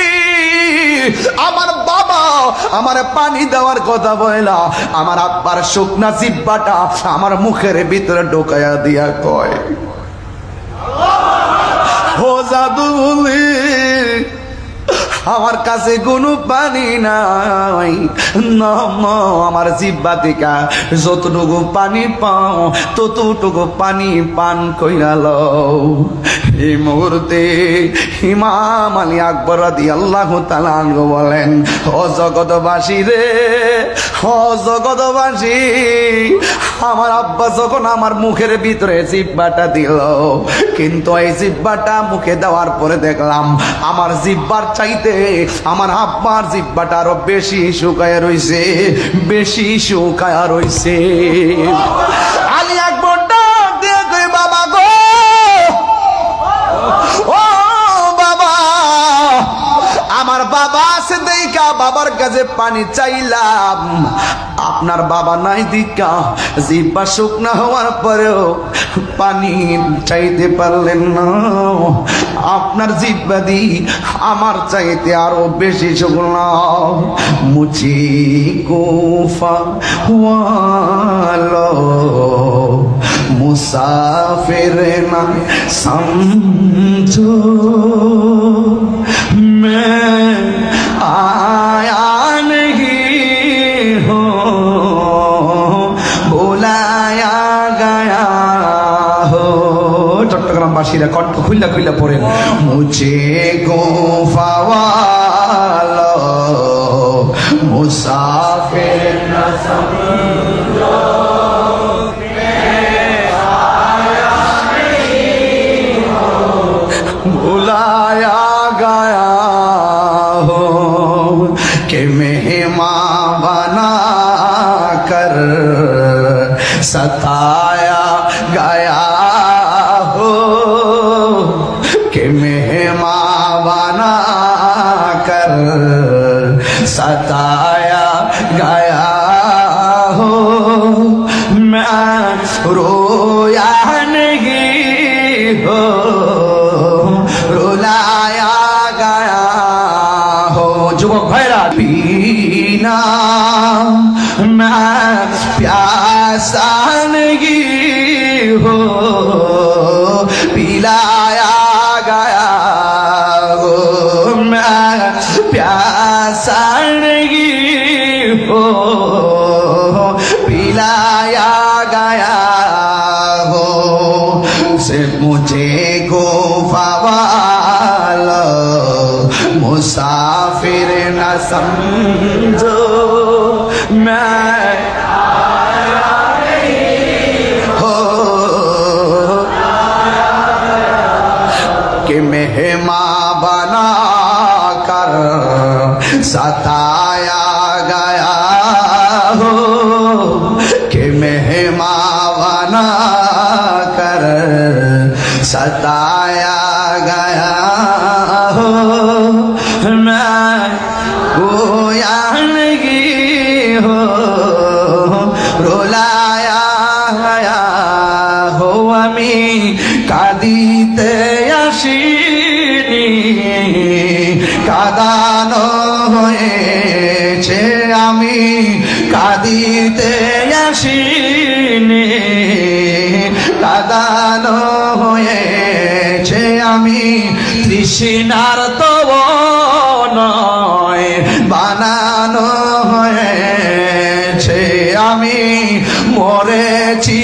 আমার বাবা আমার পানি দেওয়ার কথা বলা, আমার আব্বার শুকনা জিহ্বাটা আমার মুখের ভিতরে ঢোকায়া দিয়া কয়, ও জাদুলি, আমার কাছে কোনো পানি নাই, আমার জিহ্বা থেকে যতটুকু পানি পাও ততটুকু পানি পান কইরা লও। এই মুহূর্তে ইমাম আলী আকবর রাদিয়াল্লাহু তাআলা আনহু বলেন, ও জগৎবাসী রে, ও জগৎবাসী, আমার আব্বা যখন আমার মুখের ভিতরে জিহ্বাটা দিল, কিন্তু এই জিহ্বাটা মুখে দেওয়ার পরে দেখলাম আমার জিহ্বার চাইতে আমার আব্বার জিহ্বাটা আরো বেশি শুকায়া রইছে, বেশি শুকায়া রইছে। আলী আকবর ডাক দিয়ে কই, বাবা গো, ও বাবা, আমার বাবা আছে দেখা বাবার কাছে পানি চাইলাম, আপনার বাবা নাই দিকা জিহ্বা শুকনা হওয়ার পরেও পানি চাইতে পারলেন না। আপনার জিহ্বা দি আমার চাইতে আরো বেশি শুকনা। মুঝে কুফা ওয়ালো मुसाफिर न समझो, मैं आया नहीं हूँ, बुलाया गया हो। চট্টগ্রামবাসীরা কণ্ঠ খুইলা খুইলা পড়েন, মুঝে গুফা ওয়ালো মুসাফির ন সমঝো, बुलाया गया हो कि मेहमान बना कर सताया गया हो, कि मेहमान बना कर सताया गया हो। मैं रोया नहीं हो, रुलाया गया हो। যুবক ভাইরা, पीना मैं प्यासा नहीं हो, पिलाया गया हो। मैं प्यासा नहीं हो, पिलाया गया हो। से मुझे गुफा वाला मुसाफिर न समझो, मैं आया नहीं हो, कि मेहमान बना कर सताया गया हो, कि मेहमान बना कर सताया गया हो। मैं गोया नहीं हो, रुलाया गया हो। আমি কাঁদিতে আসিনি, কাঁদানো হয়েছে। আমি কাঁদিতে আসিনি, কাঁদানো হয়েছে। আমি তৃষ্ণার তব নয়, বানানো হয়েছে। আমি মরেছি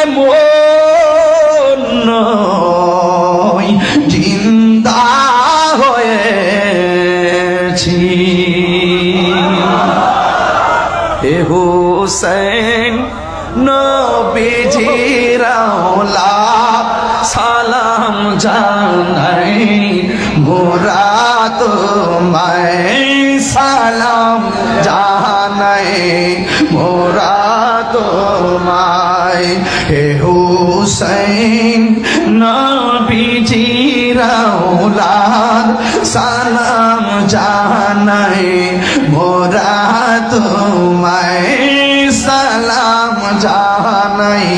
এমন নয়, জিন্দা হয়েছি। হে হুসেন নবীজির আওলাদ সালাম জানাই, মোরা তোমায় সালাম জানাই, মোরা তোমায়। হে হুসেন নবীজির আওলাদ সালাম জানাই, মোরা তোমায় সালাম জানাই,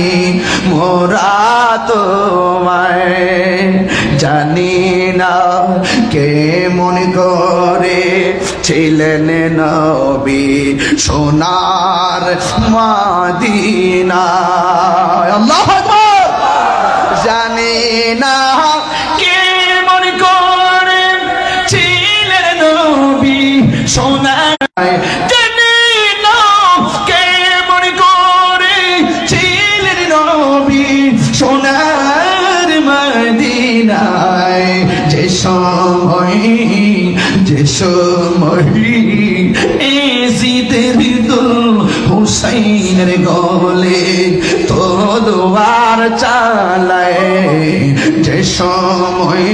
মোরা তোমায়। জানি না কে মন করে ছিলেন নবী সোনার মদিনায়। আল্লাহু আকবার। জানি না কে মন করে ছিলেন নবী সোনার, জানি না কে মন করে ছিলেন নবী সোনার মদিনায়। যে সময় এজিদের দুল হুসাইনের গলে তলোয়ার চালায়। যে সময়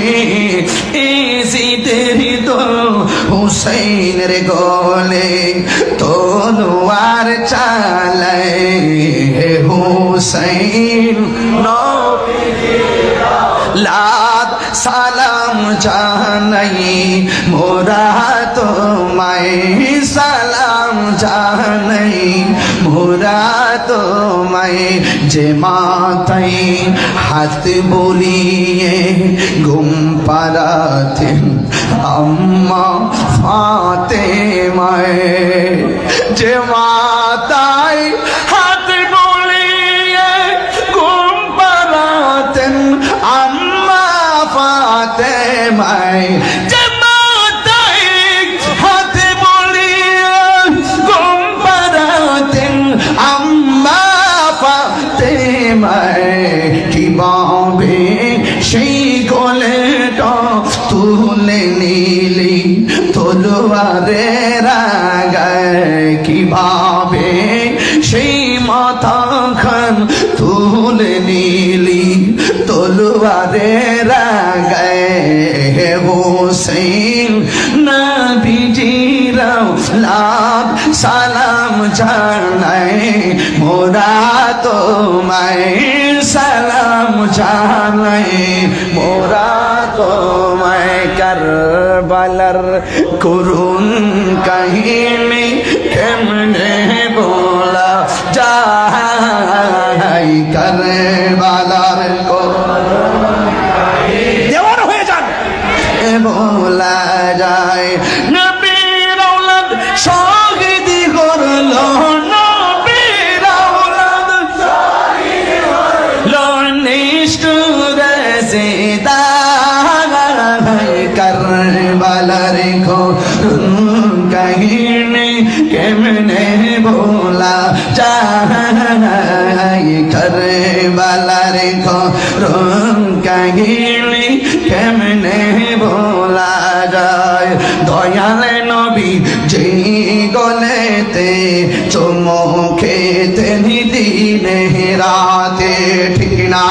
এজিদের দুল হুসাইনের গলে তলোয়ার চালায়। হে হুসাইন নবীজি লাদ সালাম জানাই মোরা তোমায় সালাম জানাই মোরা তোমায় যে মাথায় হাত বলিয়ে ঘুম পাড়াতেন আম্মা ফাতেমায় যে মাথায় হাত বলিয়ে ঘুম পাড়াতেন আম্মা ফাতেমায় যে মাথায় হাত বলিয়ে ঘুম পাড়াতেন আম্মা ফাতেমায় কিভাবে সেই কোলেটা তুলে নিলি তলোয়ারের আগায় কিভাবে সেই মাথা খান তুলে নিলি তলোয়ারের আগায় হোসেন নবীজির লাভ সালাম জানাই মোরা তোমায় সালাম জানাই মোরা তোমায় কারবালার করুণ কাহিনী কেমনে বলা যায় কারবালার দেওয়ার হয়ে যান বলা যায় নবীর আওলাদ শহীদ করলো নবীর আওলাদ শহীদ করলো নিষ্ঠুরে জিদা কারবালার কাহিনী কেমনে বলা যায় কারবালার কাহিনী কেমনে বলা যায় দয়াল নবী যে গলেতে চুমুখেতে দিনে রাতে ঠিক না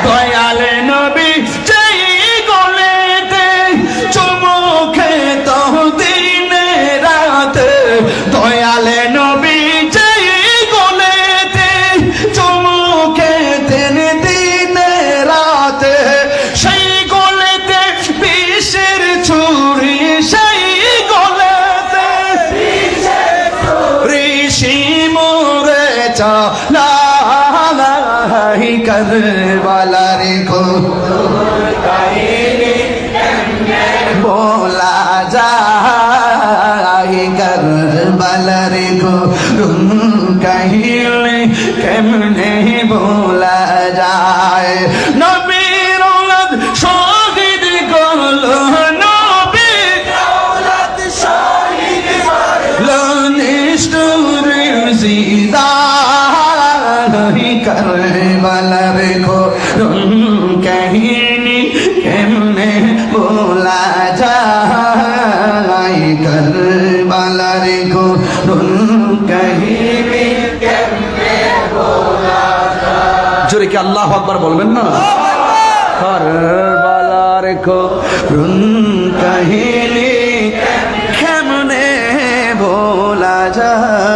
দয়াল নবী দয়ালে নবী যেই গলেতে চুমুকে তেন দিনে রাতে সেই গলেতে বিষের ছুরি সেই গলেতে ঋষি মোরে চালাই কারবালার কাহিনী বলা যায় কারবালার কাহিনী কেমনে বলা যায় নবীর আওলাদ শহীদ করলো নবীর আওলাদ শহীদ করলো নিষ্ঠুর জিদা কারবালার কাহিনী কেমনে বলা যায় কারবালার কাহিনী কেমনে বলা যায় জোরে কি আল্লাহু আকবার বলবেন না কারবালার কাহিনী কেমনে বলা যায়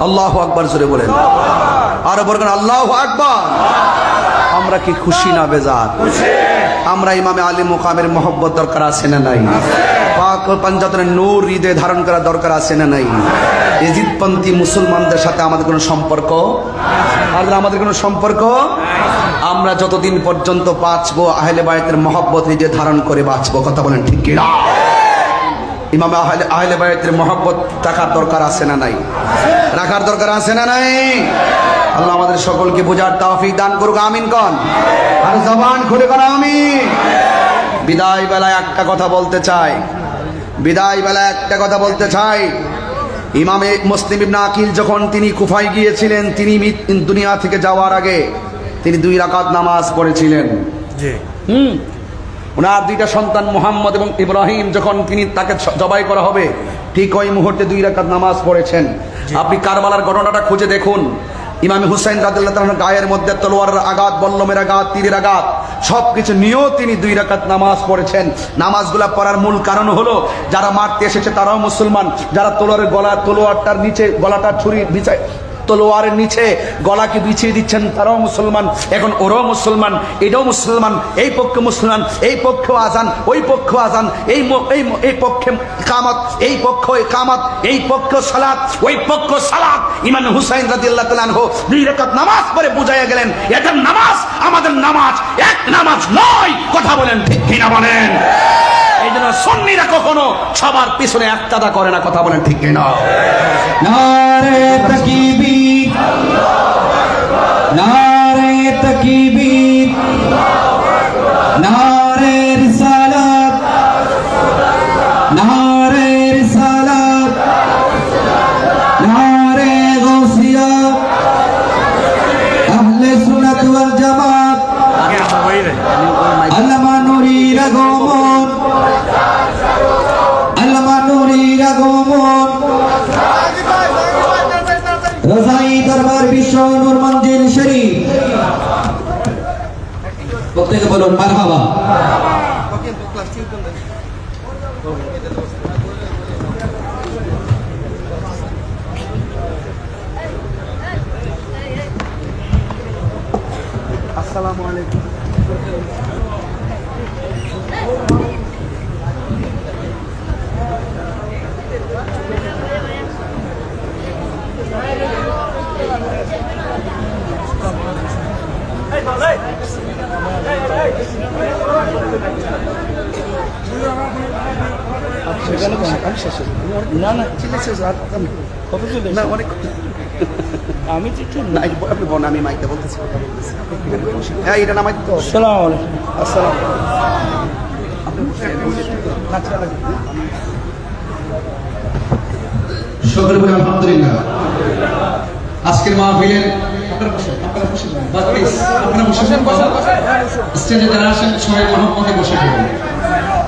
আল্লাহু আকবার জোরে বলেন আর বলবেন আল্লাহু আকবার আমরা কি খুশি না বেজার আমরা ইমামে আলী মুকামের মহব্বত দরকার আছে না নাই পাক পাঞ্জাতনের নূর হৃদয়ে ধারণ করা দরকার আছে না নাই ইজিদপন্থী মুসলমানদের সাথে আমাদের কোনো সম্পর্ক আর আমাদের কোনো সম্পর্ক আমরা যতদিন পর্যন্ত বাঁচবো আহলে বায়তের মহব্বত হৃদয়ে ধারণ করে বাঁচবো কথা বলেন ঠিক কি না ইমাম আহলে বায়তের মহব্বত রাখার দরকার আছে না নাই রাখার দরকার আছে না নাই আল্লাহ আমাদের সকলকে বোঝার তৌফিক দান করুক আমিন কোন আর জবান খুলে কোন আমিন বিদায় বেলায় একটা কথা বলতে চাই ইমামে মুসলিম ইবনে আকিল যখন তিনি কুফায় গিয়েছিলেন তিনি দুনিয়া থেকে যাওয়ার আগে তিনি 2 রাকাত নামাজ পড়েছিলেন জি ওনার 2টা সন্তান মুহাম্মদ এবং ইব্রাহিম যখন তাকে জবাই করা হবে ঠিক ওই মুহূর্তে 2 রাকাত নামাজ পড়েছেন আপনি কারবালার ঘটনাটা খুঁজে দেখুন ইমাম হুসাইন রাদিয়াল্লাহু তাআলার গায়ের মধ্যে তলোয়ারের আঘাত বল্লমের আঘাত তীরের আঘাত সবকিছু নিয়েও তিনি 2 রাকাত নামাজ পড়েছেন। নামাজগুলা পড়ার মূল কারণ হলো যারা মারতে এসেছে তারাও মুসলমান, যারা তলোয়ারটার নিচে গলাটা ছুরি বিছায় তলোয়ারের নিচে গলাকে বিছিয়ে দিচ্ছেন তারাও মুসলমান, এখন ওরাও মুসলমান, এটাও মুসলমান, এই পক্ষে মুসলমান, এই পক্ষেও আজান, ওই পক্ষেও আজান, এই পক্ষে কামাত, এই পক্ষ কামাত, এই পক্ষ সালাত, ওই পক্ষ সালাত। ইমাম হুসাইন রাদিয়াল্লাহু তাআলা আনহু 2 রাকাত নামাজ পড়ে বুঝাইয়া গেলেন এটা নামাজ, আমাদের নামাজ এক নামাজ নয়। কথা বলেন ঠিক কিনা বলেন? এই জন্য সুন্নিরা কখনো সবার পিছনে একতাদা করে না। কথা বলেন ঠিক কিনা? নারে তাকবীর, নারে তাকবীর, নারে রিসালাত, নারে রিসালাত, নারে গাউসিয়া, আহলে সুন্নাত ওয়াল জামাত, আল্লামা নুরীর আগমন, আল্লামা নুরীর আগমন, রজাই দরবার বিশ্ব নূর মঞ্জিল শরীফ। প্রত্যেকে বলুন মারহাবা। আসসালামু আলাইকুম। না না ঠিক আছে কত চলে না অনেক আমি না আপনি বলেন, আমি মাইকটা বলতেছি, কথা বলতেছি। হ্যাঁ এটা নামাই তো। আসসালামু আলাইকুম। আসসালাম। সকলে বলে আলহামদুলিল্লাহ। আজকের মাহফিলের স্টেজে যারা আসেন সবাই মহব্বতে বসে পড়ুন,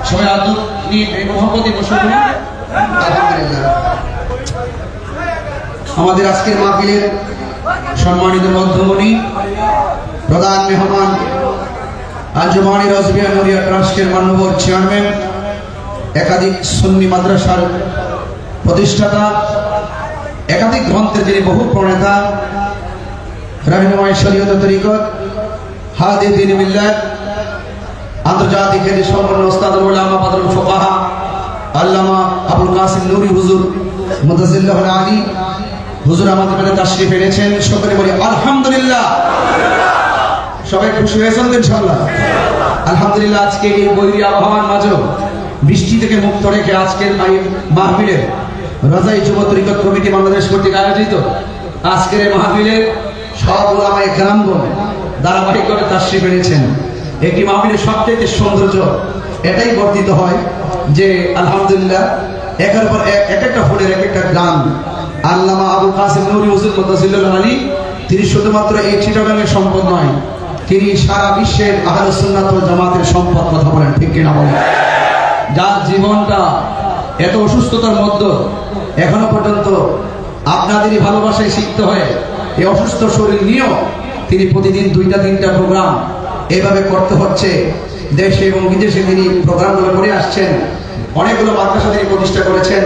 সবাই আদর নিয়ে মহব্বতে বসে পড়ুন। আলহামদুলিল্লাহ। আমাদের আজকের মাহফিলের সম্মানিত মধ্যমণি প্রধান মেহমান আঞ্জুমানে রজবিয়া নুরিয়া ট্রাস্টের মাননীয় চেয়ারম্যান, একাধিক সুন্নি মাদ্রাসার প্রতিষ্ঠাতা, একাধিক গ্রন্থের যিনি বহু প্রণেতা, রাহনুমায়ে শরীয়ত তরিকত, হাদি দ্বীন মিল্লাত, আন্তর্জাতিক খ্যাতি সম্পন্ন উস্তাদুল উলামা বাদরুল ফুকাহা আল্লামা আবুল কাসিম নুরি হুজুর মুতাজিল্লাহ আলী হুজুর আমাদের মধ্যে তাশরীফ এনেছেন। সকলে বলি আলহামদুলিল্লাহ। সবাই খুশি হয়েছেন তো ইনশাআল্লাহ? আলহামদুলিল্লাহ। আজকে এই বৈরী আবহাওয়ার মাঝেও বৃষ্টি থেকে মুক্ত রেখে আজকের মাহফিলে রাজাই যুব তরিকত কমিটি বাংলাদেশ কর্তৃক আয়োজিত আজকের এই মাহফিলে সব উলামায়ে কেরামগণ ধারাবাহিকভাবে তাশরীফ এনেছেন। একটি মাহফিলের সবচেয়ে সৌন্দর্য এটাই বর্ধিত হয় যে আলহামদুলিল্লাহ একের পর এক একটা ফুলের এক একটা গান। আল্লামা আবুল কাসিম নুরি হুজুর মুতাজিল্লাহ আলী তিনি শুধুমাত্র এই চিটাগাংয়ের সম্পদ নয়, তিনি সারা বিশ্বের আহলে সুন্নাত ওয়াল জামাতের সম্পদ। কথা বলেন ঠিক কিনা বলেন? যার জীবনটা এত অসুস্থতার মধ্যে এখনো পর্যন্ত আপনাদেরই ভালোবাসায় শিখতে হয়, এই অসুস্থ শরীর নিয়েও তিনি প্রতিদিন 2টা-3টা প্রোগ্রাম এভাবে করতে হচ্ছে। দেশে এবং বিদেশে তিনি প্রোগ্রামগুলো করে আসছেন। অনেকগুলো মাদ্রাসা তিনি প্রতিষ্ঠা করেছেন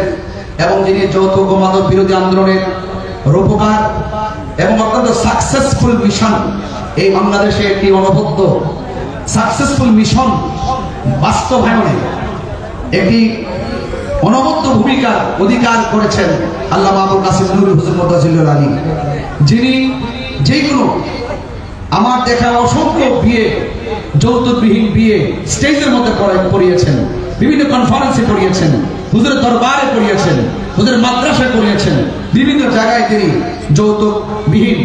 এবং যিনি যৌতুক ও মাদক বিরোধী আন্দোলনের রূপকার এবং অত্যন্ত সাকসেসফুল মিশন, এই বাংলাদেশে একটি অনবদ্য সাকসেসফুল মিশন বাস্তবায়নে একটি অনবদ্য ভূমিকা অধিকার করেছেন আল্লামা আবুল কাসিম নুরি হুজুর মুতাজিল্লাহ আলী, যিনি যেগুলো আমার দেখা অসংখ্য বিয়ে, যৌতুকবিহীন বিয়ে স্টেজের মধ্যে পড়িয়েছেন, বিভিন্ন কনফারেন্সে পড়িয়েছেন, হুজুরের দরবারে পড়িয়েছেন, হুজুরের মাদ্রাসায় পড়িয়েছেন, বিভিন্ন জায়গায় তিনি যৌতুকবিহীন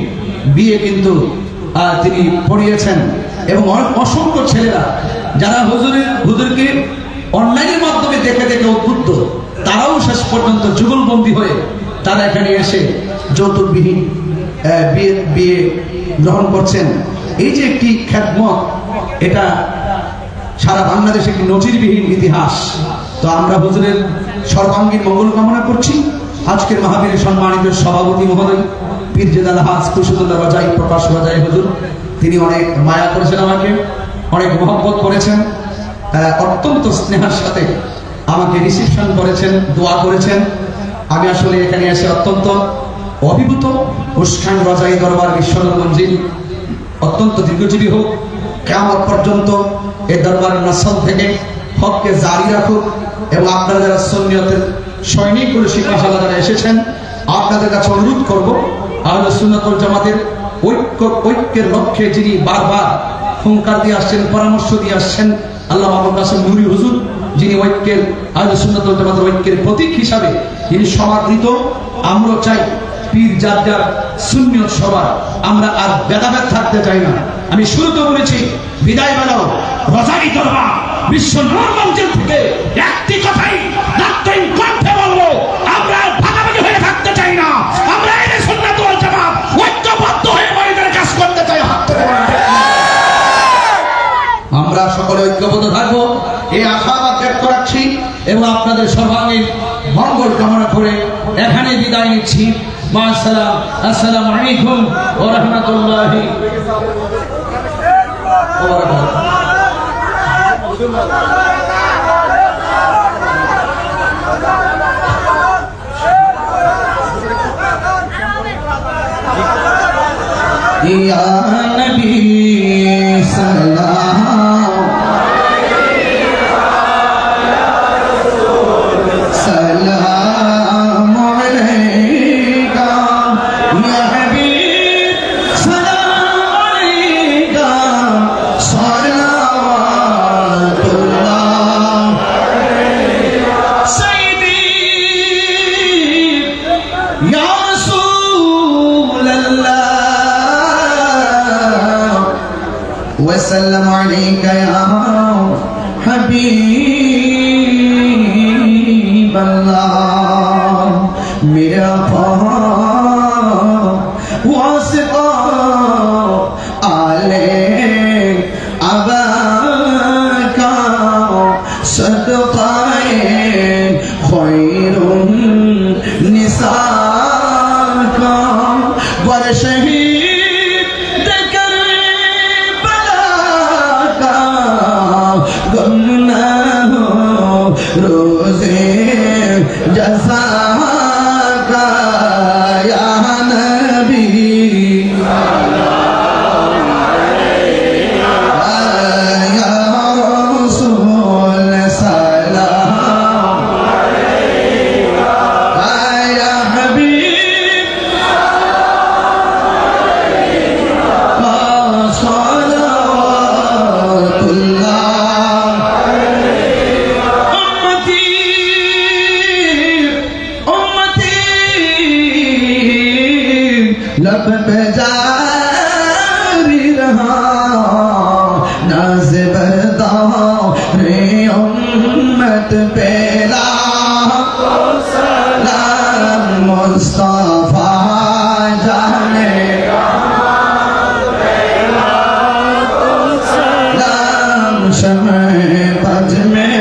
বিয়ে কিন্তু তিনি পড়িয়েছেন। এবং অসংখ্য ছেলেরা যারা হুজুরকে অনলাইনের মাধ্যমে দেখে দেখে উদ্বুদ্ধ, তারাও শেষ পর্যন্ত যুগলবন্দী হয়ে তারা এখানে এসে যৌতুকবিহীন বিয়ে গ্রহণ করছেন। এই যে একটি খ্যাতমত, এটা সারা বাংলাদেশে একটি নজিরবিহীন ইতিহাস। তো আমরা হুজুরের সর্বাঙ্গীন মঙ্গল কামনা করছি। আজকের মাহফিলের সম্মানিত সভাপতি মহোদয় পীর জেদাল হাজ খুরশিদুল্লাহ রাজাই প্রকাশ রাজাই হুজুর, তিনি অনেক মায়া করেছেন আমাকে। অনেক মহব্বত করেছেন, অত্যন্ত স্নেহের সাথে আমাকে রিসিপশন করেছেন, দোয়া করেছেন। আমি আসলে এখানে এসে অত্যন্ত অভিভূত। উস্কান রাজাই দরবার বিশ্বনূর মঞ্জিল অত্যন্ত দীর্ঘজীবী হোক, কিয়ামত পর্যন্ত এই দরবারের নসল থেকে হককে জারি রাখুক। এবং আপনারা যারা সুন্নিয়তের সৈনিক পুরুষিক মাসাল্লাহ যারা এসেছেন, আপনাদের কাছে অনুরোধ করব, আহলে সুন্নাত ওয়াল জামাতের ঐক্যের লক্ষ্যে যিনি বারবার হুঙ্কার দিয়ে আসছেন, পরামর্শ দিয়ে আসছেন, আল্লামা আবুল কাসেম নুরি হুজুর, যিনি ঐক্যের আহলে সুন্নাত ওয়াল জামাতের ঐক্যের প্রতীক হিসাবে যিনি সমাদৃত। আমরা চাই পীর যার যার সুন্নিয়ত সবার, আমরা আর ভেদাভেদ থাকতে চাই না। আমি শুরুতে বলেছি, বিদায় বেলাও রোজারি দরবার বিশ্ব নূর মঞ্জিল থেকে একটি কথাই দায়িত্বহীন কণ্ঠে বলবো, আমরা ভাগাভাগি হয়ে থাকতে চাই না। আমরা আহলে সুন্নাত ওয়াল জামাত ঐক্যবদ্ধ হয়ে ময়দানে কাজ করতে চাই। আমরা সকলে ঐক্যবদ্ধ থাকবো, এই আশাবাদ ব্যক্ত রাখছি এবং আপনাদের সর্বাঙ্গীন মঙ্গল কামনা করে এখানে বিদায় নিচ্ছি। মাআসসালাম, আসসালামু আলাইকুম ওয়া রাহমাতুল্লাহি ওয়া বারাকাতুহু। ইয়া নবী সালাম وسلم عليك يا حبيب الله मेरा वास्ता आले अबका सदक़ाए खैरुन निसा का वर शहीद देकर गम न हो रोज़े जज़ा का या नबी या रसूल सलाम या हबीब लब पे जारी रहा नाज़ बरदा रे उम्मत पे सलाम मुस्तफा जाने सलाम शमे बज में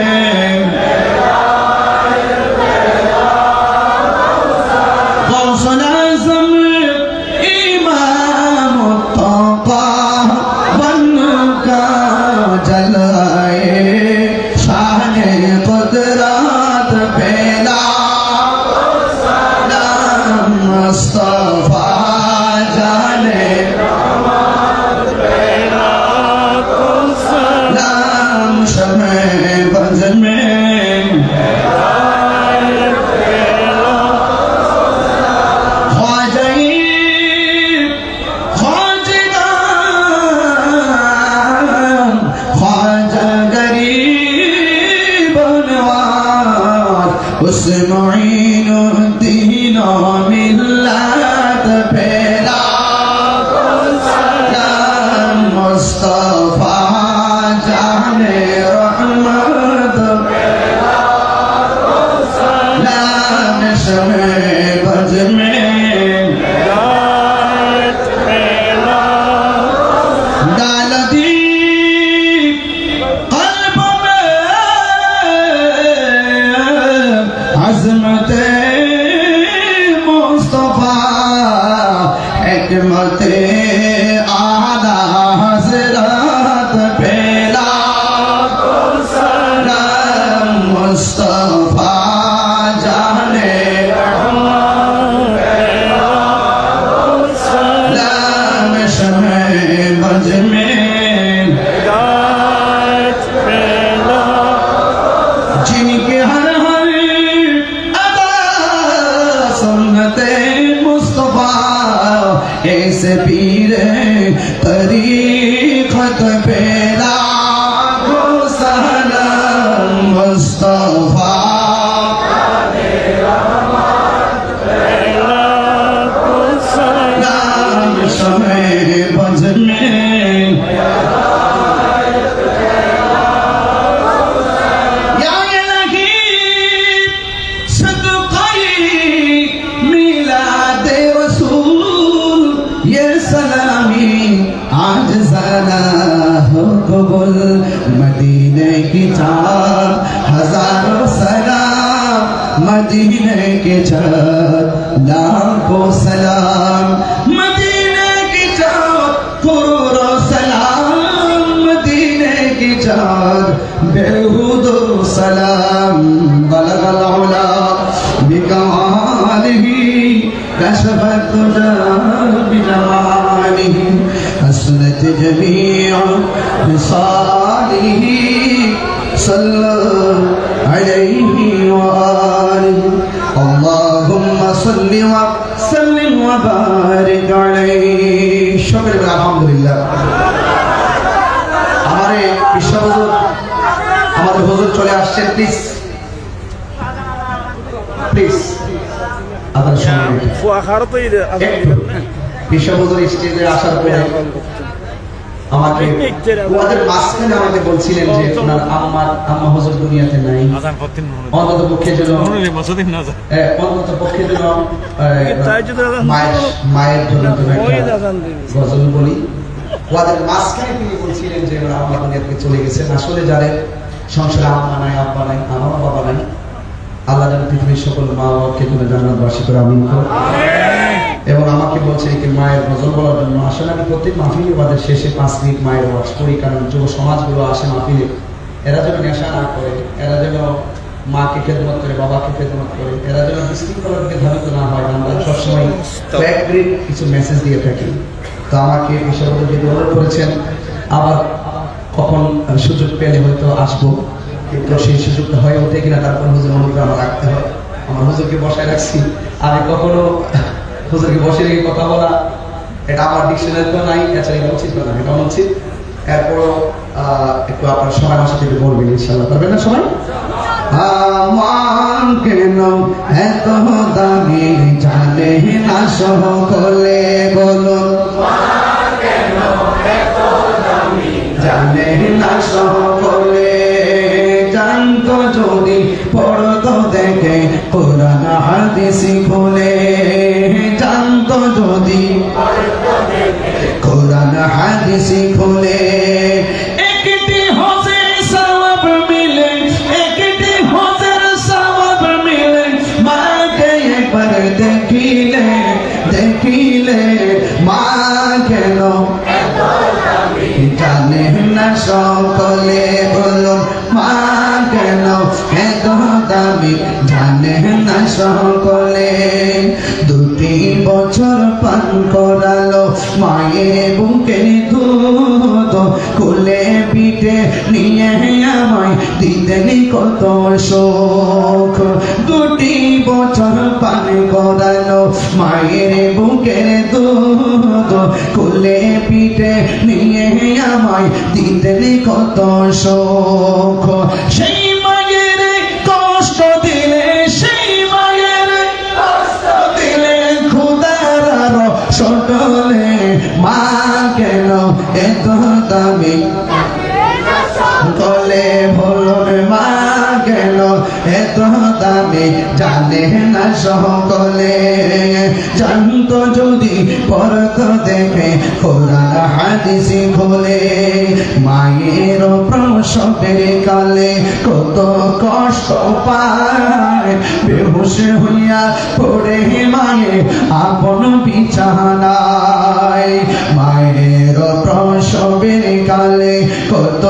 उस मुईनुद्दीन मिल्लत पेला मुस्तफा जाने रहमत नाम शमे बज में डाल दी कल्ब में अज़मत मुस्तफा हिकमत आला हज़रत पे मुस्तफा जाने लाम शमे बज में जिनके हर हर अदा सुन्नते मुस्तफा ऐसे पीर तरीक़त पे लाखों सलाम मुस्तफा नाम शमे बज में या इलाही सदक़े मिलाद रसूल ये सलामी आज ज़रा हो कबूल मदीने की 4000 सलाम मदीने के 4 लाखों सलाम मदीने की 4 करोड़ों सलाम मदीने की 4 बेहुदो सलाम बलगल उला बिकमालिही कशफत तुजा बिजमालिही हसनत जमीअ बिसालिही सल्लल्लाहु अलैहि व आलिहि अल्लाहुम्मा सल्लि व सल्लिम व बारिक अलैहि शुक्र अल्हम्दुलिल्लाह हमारे विश्व हुजूर हमारे हुजूर चले আসছেন प्लीज আদার সময় বিশ্ব হুজুর স্টেজে আসার পরে আমাকে ওদের মাঝখানে আমাকে বলছিলেন যে ওনার আম্মা হুজুর দুনিয়াতে নাই অন্তত পক্ষে যেন মায়ের জন্য গজল বলি ওদের মাঝখানে তিনি বলছিলেন যে ওনার আম্মা দুনিয়া থেকে চলে গেছেন আসলে যাদের সংসারে আম্মা নাই আব্বা নাই আমারও বাবা নাই আল্লাহ যেন পৃথিবীর সকল মা বাবাকে তুমি জান্নাতবাসী করে আমিন করো এবং আমাকে বলছে কি মায়ের গজল বলার জন্য আসলে আমি প্রত্যেক মাহফিলে বাদের শেষে 5 মিনিট মায়ের ওয়াজ করি কারণ যুব সমাজগুলো আসে মাহফিলে এরা যেন নেশা না করে এরা যেন মাকে খেদমত করে বাবাকে খেদমত করে এরা যেন বিশৃঙ্খলার দিকে ধাবিত না হয় আমরা সবসময় ফ্যাক্টরির কিছু মেসেজ দিয়ে থাকি তো আমাকে বিষয়গুলো যদি অনুরোধ করেছেন আবার কখন সুযোগ পেলে হয়তো আসবো কিন্তু সেই সুযোগটা হয়ে ওঠে কিনা তারপর হুজুর অনুরোধ আমার রাখতে হয় আমার হুজুরকে বসায় রাখছি আমি কখনো হুজুরকে বসে রেখে কথা বলা এটা আমার ডিকশনারিতেও নাই এছাড়া এটা উচিত না এটা অনুচিত এরপরও একটু আপনার সময় আমার সাথে একটু বলবেন ইনশাআল্লাহ পারবেন না সবাই আমার কেন এত দামি জানে না সকলে বলুন জানে না সকলে জানতো যদি পড়তো দেখে কোরআন হাদিস খুলে জানতো যদি কোরআন হাদিস খুলে একটি হজের সওয়াব মিলে একটি হজের সওয়াব মিলে মাকে একবার দেখিলে দেখিলে মা কেন জানে না সকলে বলুন মা কেন এত দামি জানে না সকলে 2 বছর পান করালো মায়ের বুকে দুধ কোলে পিঠে নিয়ে আমায় দিতেন কত সুখ 2 বছর পান করালো মায়ের বুকের দুধ কোলে পিঠে নিয়ে আমায় দিতেন কত সুখ সেই মায়ের কষ্ট দিলে সেই মায়ের কষ্ট দিলে খোদার সটলে মা কেন এত দামি কলে বলুন মা কেন এত দামি জানে না সকলে জানতো যদি পড়ত দেখে কোরআন হাদিস খুলে মায়ের প্রসবের কালে কত কষ্ট পায় বেহুশ হইয়া পড়ে মায়ে আপন বিছানায় মায়ের প্রসবের কালে কত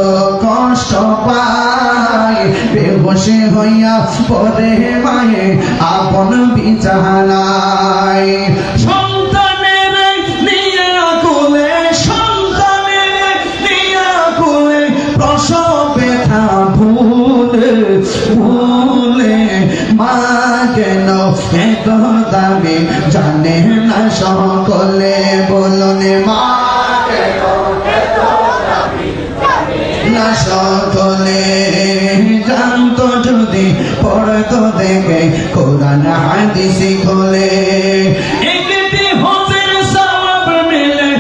কষ্ট পায় বেহুশ হইয়া পরে মায়ে আপন বিছানায় সন্তানের নিয়ে কোলে সন্তানের নিয়ে কোলে প্রসব ব্যথা ভুলে ভুলে মা কেন এত দামি জানে না সকলে বলুন মা কেন এত দামি না সকলে জানতো যদি পড়তো দেখে কোরআন হাদিস খোলে একটি হজের সওয়াব মিলে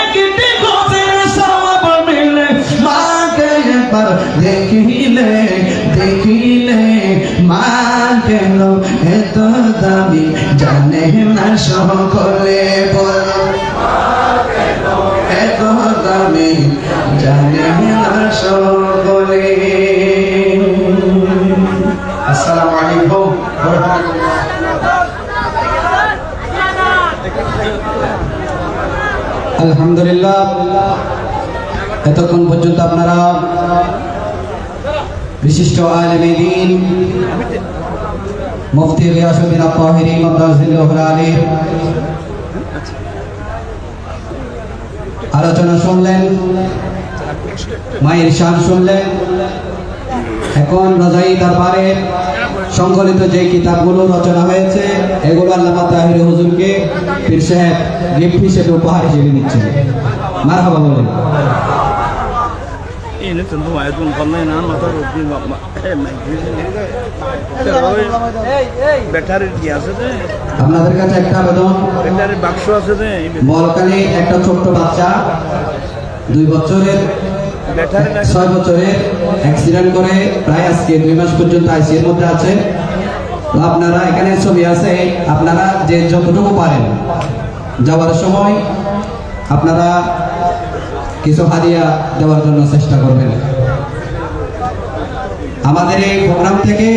একটি হজের সওয়াব মিলে মাকে একবার দেখিলে দেখিলে মা কেন এত দামি জানে না সকলে বলো মা কেন এত দামি জানে না সকলে আসসালামু আলাইকুম ওয়া রাহমাতুল্লাহ আলহামদুলিল্লাহ এতক্ষণ পর্যন্ত আপনারা বিশিষ্ট আলেমে দ্বীন মুফতি গিয়াসউদ্দিন আত-তাহিরি মাদ্দাজিল্লাহুল আলিম আলোচনা শুনলেন মায়ের শান শুনলেন এখন রজাই দরবারে সংকলিত যে কিতাবগুলো রচনা হয়েছে এগুলো আল্লামা তাহিরি হুজুরকে পীর সাহেব গিফট হিসেবে উপহার হিসেবে দিচ্ছেন মারহাবা বলেন ini tentu itu online atau rugi battery কি আছে রে আপনাদের কাছে একটা আবেদন ব্যাটারি বাক্স আছে রে মলকানে একটা ছোট্ট বাচ্চা 2 বছরের ব্যাটারি 6 বছরের অ্যাক্সিডেন্ট করে প্রায় আজকে 2 মাস পর্যন্ত আইসিইউর মধ্যে আছে তো আপনারা এখানে ছবি আছে আপনারা যে যতটুকু পারেন যাওয়ার সময় আপনারা কিছু হাদিয়া দেওয়ার জন্য চেষ্টা করবেন আমাদের এই প্রোগ্রাম থেকে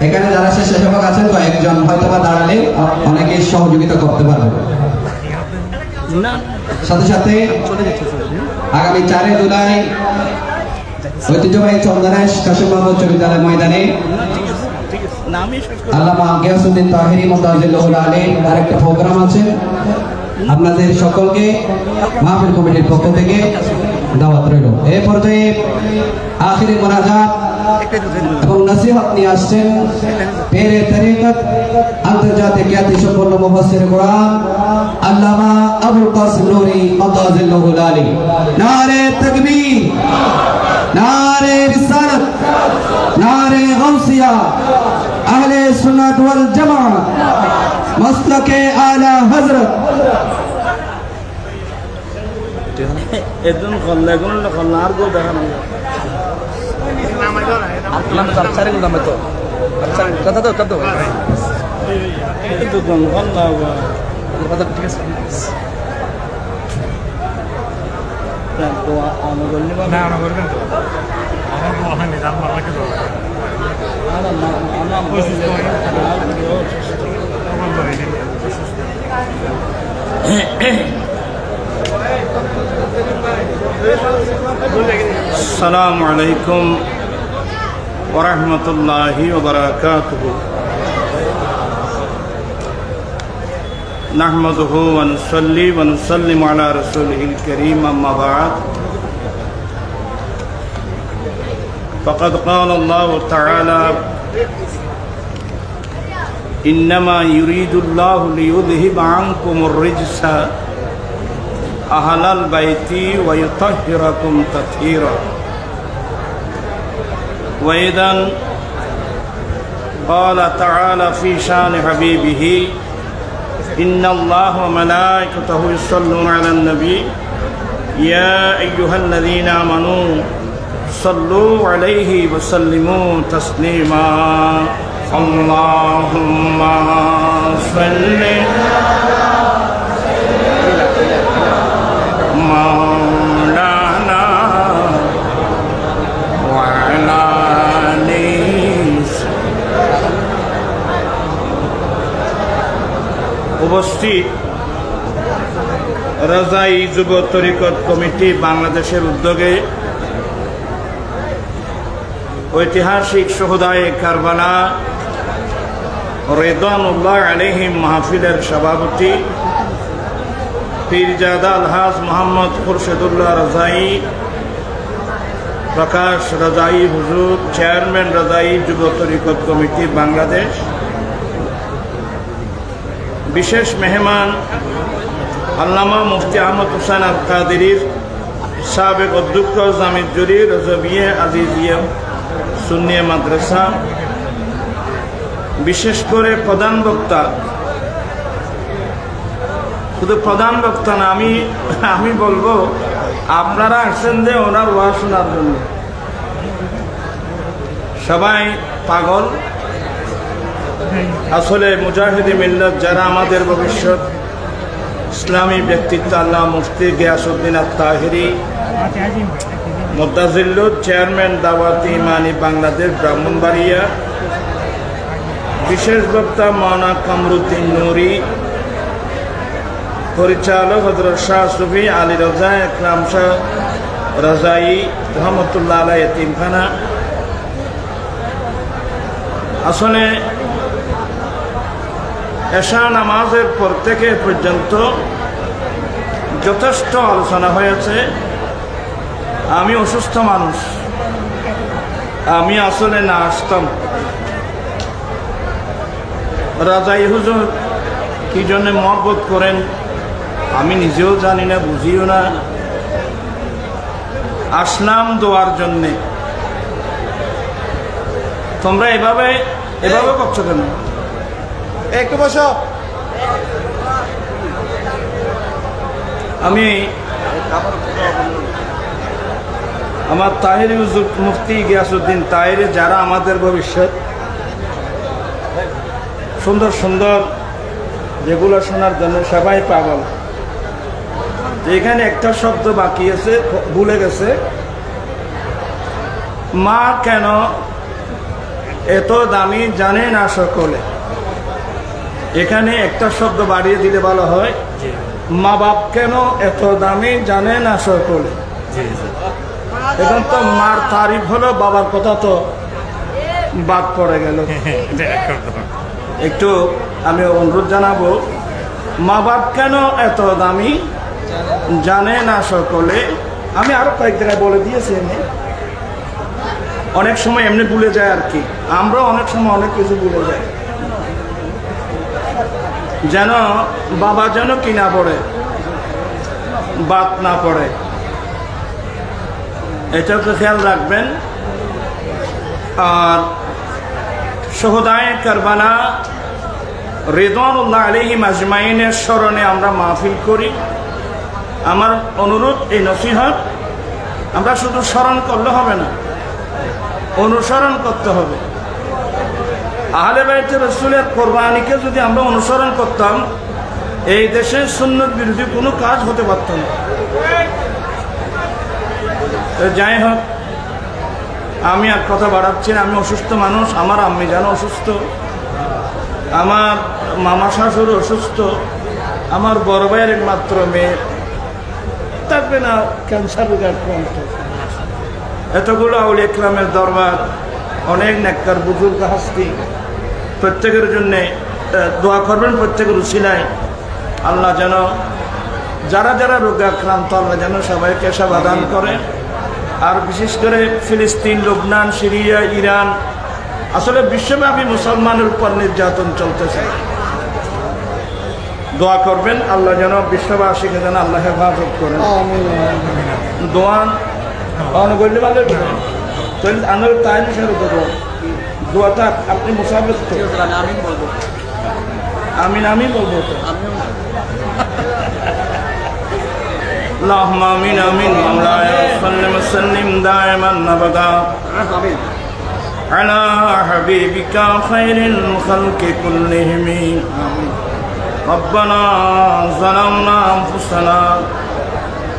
এখানে যারা স্বেচ্ছাসেবক আছেন তো একজন হয়তো বা দাঁড়ালে অনেকে সহযোগিতা করতে পারবে সাথে সাথে আগামী 4 জুলাই ঐতিহ্যবাহী চন্দনাশ কাশিম বাবু উচ্চ বিদ্যালয় ময়দানে আল্লামা গিয়াসউদ্দিন তাহিরি মাদ্দাজিল্লাহুল আলিম আরেকটা প্রোগ্রাম আছে আপনাদের সকলকে মাহফিল কমিটির পক্ষ থেকে দাওয়াত রইল এই পর্যায়ে আখিরি মুনাজাত এবং নসিহত নিয়ে আসছেন পীরে তরিকত আন্তর্জাতিক খ্যাতি সম্পন্ন মুফাসসির কোরআন আল্লামা আবুল কাসিম নূরী মাদ্দাজিল্লাহুল আলিম নারে তাকবীর নারে রিসালাত নারে গাউসিয়া আহলে সুন্নাত ওয়াল জামাত মাসলাকে আলা হযরত এদন খল্লা কোন খল্লা আর গো দেখা না নাম চারচারে গো নাম তো কথা তো কত এদন খল্লা কথা ঠিক আছে তো আমরা বলনি না আমরা করবেন তো আমরা তো ওখানে দাম মারলাকে তো আমরা السلام عليكم ورحمة الله وبركاته نحمده ونصلي ونسلم على رسوله الكريم أما بعد فقد قال الله تعالى إنما يريد الله ليذهب عنكم الرجس أهل البيت ويطهركم تطهيرا وإذا قال تعالى في شان حبيبه إن الله وملائكته يصلون على النبي يا أيها الذين آمنوا صلوا عليه وسلموا تسليما اللهم صل مولانا وعلى উপস্থিত রাজাই যুব তরিকত কমিটি বাংলাদেশের উদ্যোগে ঐতিহাসিক শহদায়ে কারবালা রিদওয়ানুল্লাহ আলাইহিম মাহফিলের সভাপতি পীরজাদা আলহাজ মোহাম্মদ খুরশেদুল্লাহ রাজাই, প্রকাশ রাজাই হুজুর, চেয়ারম্যান রাজাই যুব তরিকত কমিটি বাংলাদেশ, বিশেষ মেহমান আল্লামা মুফতি আহমদ হুসাইন আল কাদেরীর সাবেক অধ্যক্ষ জামিজুরি রজবিয়ে আজিজিয়া সুন্নিয়া মাদ্রাসা, বিশেষ করে প্রধান বক্তা, শুধু প্রধান বক্তা না, আমি বলবো আপনারা আসছেন যে ওনার ওয়াজ শোনার জন্য। সবাই পাগল। আসলে মুজাহিদি মিল্লাত যারা আমাদের ভবিষ্যৎ ইসলামী ব্যক্তিত্ব আল্লাহ মুফতি গিয়াসউদ্দিন আত-তাহেরি মুদ্দাজিল্লুর, চেয়ারম্যান দাওয়াত ইমানি বাংলাদেশ ব্রাহ্মণবাড়িয়া, বিশেষ বক্তা মাওলানা কামরুদ্দিন নুরি, পরিচালক হযরত শাহ সুফি আলী রাজা একরাম শাহ রাজাই রহমতুল্লাহ আলাইহি এতিমখানা। আসলে এশা নামাজের পর থেকে পর্যন্ত যথেষ্ট আলোচনা হয়েছে। আমি অসুস্থ মানুষ, আমি আসলে না আসতাম। রাজাই হুজুর কি জন্য মহব্বত করেন আমি নিজেও জানি না, বুঝিও না। আসলাম দোয়ার জন্যে। তোমরা এভাবে করছো কেন? একটু বসো। আমি আমার তাহেরি হুজুর মুফতি গিয়াসউদ্দিন তাহেরি, যারা আমাদের ভবিষ্যৎ, সুন্দর সুন্দর যেগুলো শোনার জন্য সবাই পাগল। এখানে একটা শব্দ বাকি আছে, ভুলে গেছে। মা কেন এত দামি জানে না সকলে। এখানে একটা শব্দ বাড়িয়ে দিলে ভালো হয়, মা বাপ কেন এত দামি জানে না সকলে। এখন তো মার তারিফ হলো, বাবার কথা তো বাদ পড়ে গেল। একটু আমি অনুরোধ জানাবো, মা বাপ কেন এত দামি জানে না সকলে। আমি আরো কয়েক জায়গায় বলে দিয়েছি, অনেক সময় এমনি ভুলে যায় আর কি। আমরা অনেক সময় অনেক কিছু ভুলে যাই। যেন বাবা যেন কি না পড়ে, বাদ না পড়ে, এটাও তো খেয়াল রাখবেন। আর শহদায়ে কারবালা রিদওয়ানুল্লাহ আলাইহিম আজমাইনের স্মরণে আমরা মাহফিল করি। আমার অনুরোধ, এই নসিহত আমরা শুধু স্মরণ করলে হবে না, অনুসরণ করতে হবে। আহলে বাইতে রাসূলের কোরবানিকে যদি আমরা অনুসরণ করতাম, এই দেশে সুন্নত বিরোধী কোনো কাজ হতে পারত না। যাই হোক, আমি আর কথা বাড়াচ্ছি না। আমি অসুস্থ মানুষ, আমার আম্মি জানো অসুস্থ, আমার মামা শাশুড় অসুস্থ, আমার বড় ভাইয়ের একমাত্র মেয়ে থাকবে না ক্যান্সার রোগে আক্রান্ত। এতগুলো আউলিয়া ইকরামের দরবার, অনেক নেককার বুজুর্গ হাস্তি, প্রত্যেকের জন্যে দোয়া করবেন। প্রত্যেকের উসিলায় আল্লাহ যেন যারা যারা রোগে আক্রান্ত, আল্লাহ যেন সবাইকে সমাধান করে। আর বিশেষ করে ফিলিস্তিন, লুবনান, সিরিয়া, ইরান, আসলে বিশ্বব্যাপী মুসলমানের উপর নির্যাতন চলতেছে। দোয়া করবেন আল্লাহ যেন বিশ্ববাসীকে যেন আল্লাহ হেফাজত করেন। দোয়া বললে ভালো, আমি তাই শুরু করবো। দোয়াটা আপনি মুসাফির আমি বলবো, আমি বলবো তো। اللهم آمين آمين مولاي صل وسلم دائما أبدا على حبيبك خير الخلق كلهم. ربنا ظلمنا أنفسنا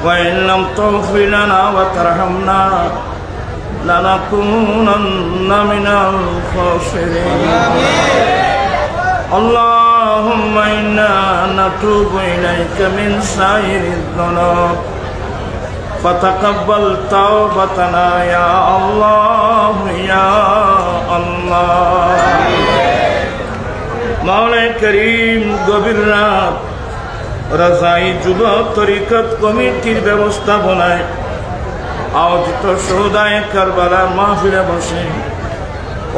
وإن لم تغفر لنا وترحمنا لنكونن من الخاسرين. اللهم إنا نتوب إليك من سائر الذنوب فتقبل توبتنا يا الله يا الله مولا করিম গভীর রাত রাজাই যুবক তরিকত কমিটির ব্যবস্থাপনায় আয়োজিত সৌদায় কারবালার মাহফিলে বসে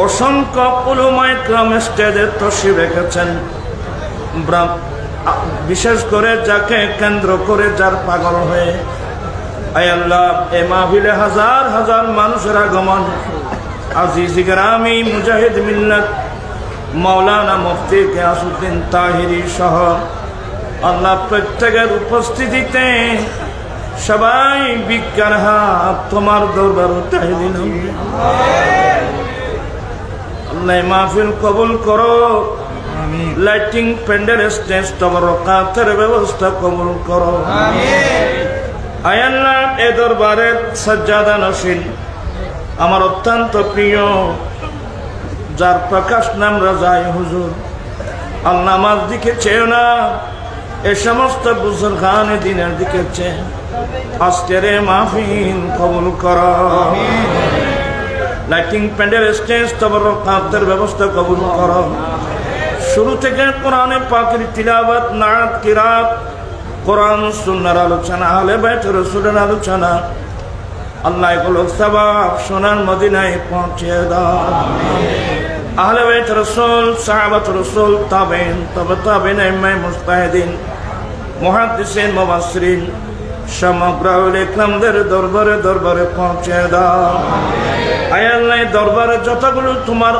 অসংখ্য উলামায়ে কেরাম স্টেজে তশরিফ রেখেছেন। বিশেষ করে যাকে কেন্দ্র করে যার পাগল হয়ে আয় আল্লাহ এ মাহফিলে হাজার হাজার মানুষের আগমন আজিজ গ্রামী মুজাহিদ মিল্লাত মাওলানা মুফতি গিয়াসউদ্দিন তাহিরি সহ আল্লাহ প্রত্যেকের উপস্থিতিতে সবাই বিজ্ঞান হাত তোমার দরবার উঠাই দিলাম। আল্লাহ মাহফিল কবুল করো, লাইটিং প্যান্ডেল স্টেজ তবরকাতের ব্যবস্থা কবুল করো। আয় আল্লাহ এ দরবারের সাজ্জাদা নশীন আমার অত্যন্ত প্রিয় যার প্রকাশ নাম রাজাই হুজুর, আল্লাহ আমার দিকে চেয়েও না, এ সমস্ত বুজুর্গান দিনের দিকে চেয়ে আজকের মাহফিল কবুল করো। লাইটিং প্যান্ডেল স্টেজ তবরকাতের ব্যবস্থা কবুল করো। শুরু থেকে কোরআনে পাকের তিলাওয়াত, নাত, কিরাত, কোরআন সুন্নাহর আলোচনা, আহলে বাইত রাসূলের আলোচনা, আল্লাহ এগুলো সওয়াব সোনার মদিনায় পৌঁছে দাও। আহলে বাইত রাসূল, সাহাবাত রাসূল, তাবেঈন, তাবেঈন, ইমাম মুজতাহিদিন, মুহাদ্দিসিন, মুফাসসিরিন সমগ্র আউলিয়া ইকরামদের দরবারে দরবারে পৌঁছে দাও। আয় আল্লাহ দরবারে যতগুলো তোমার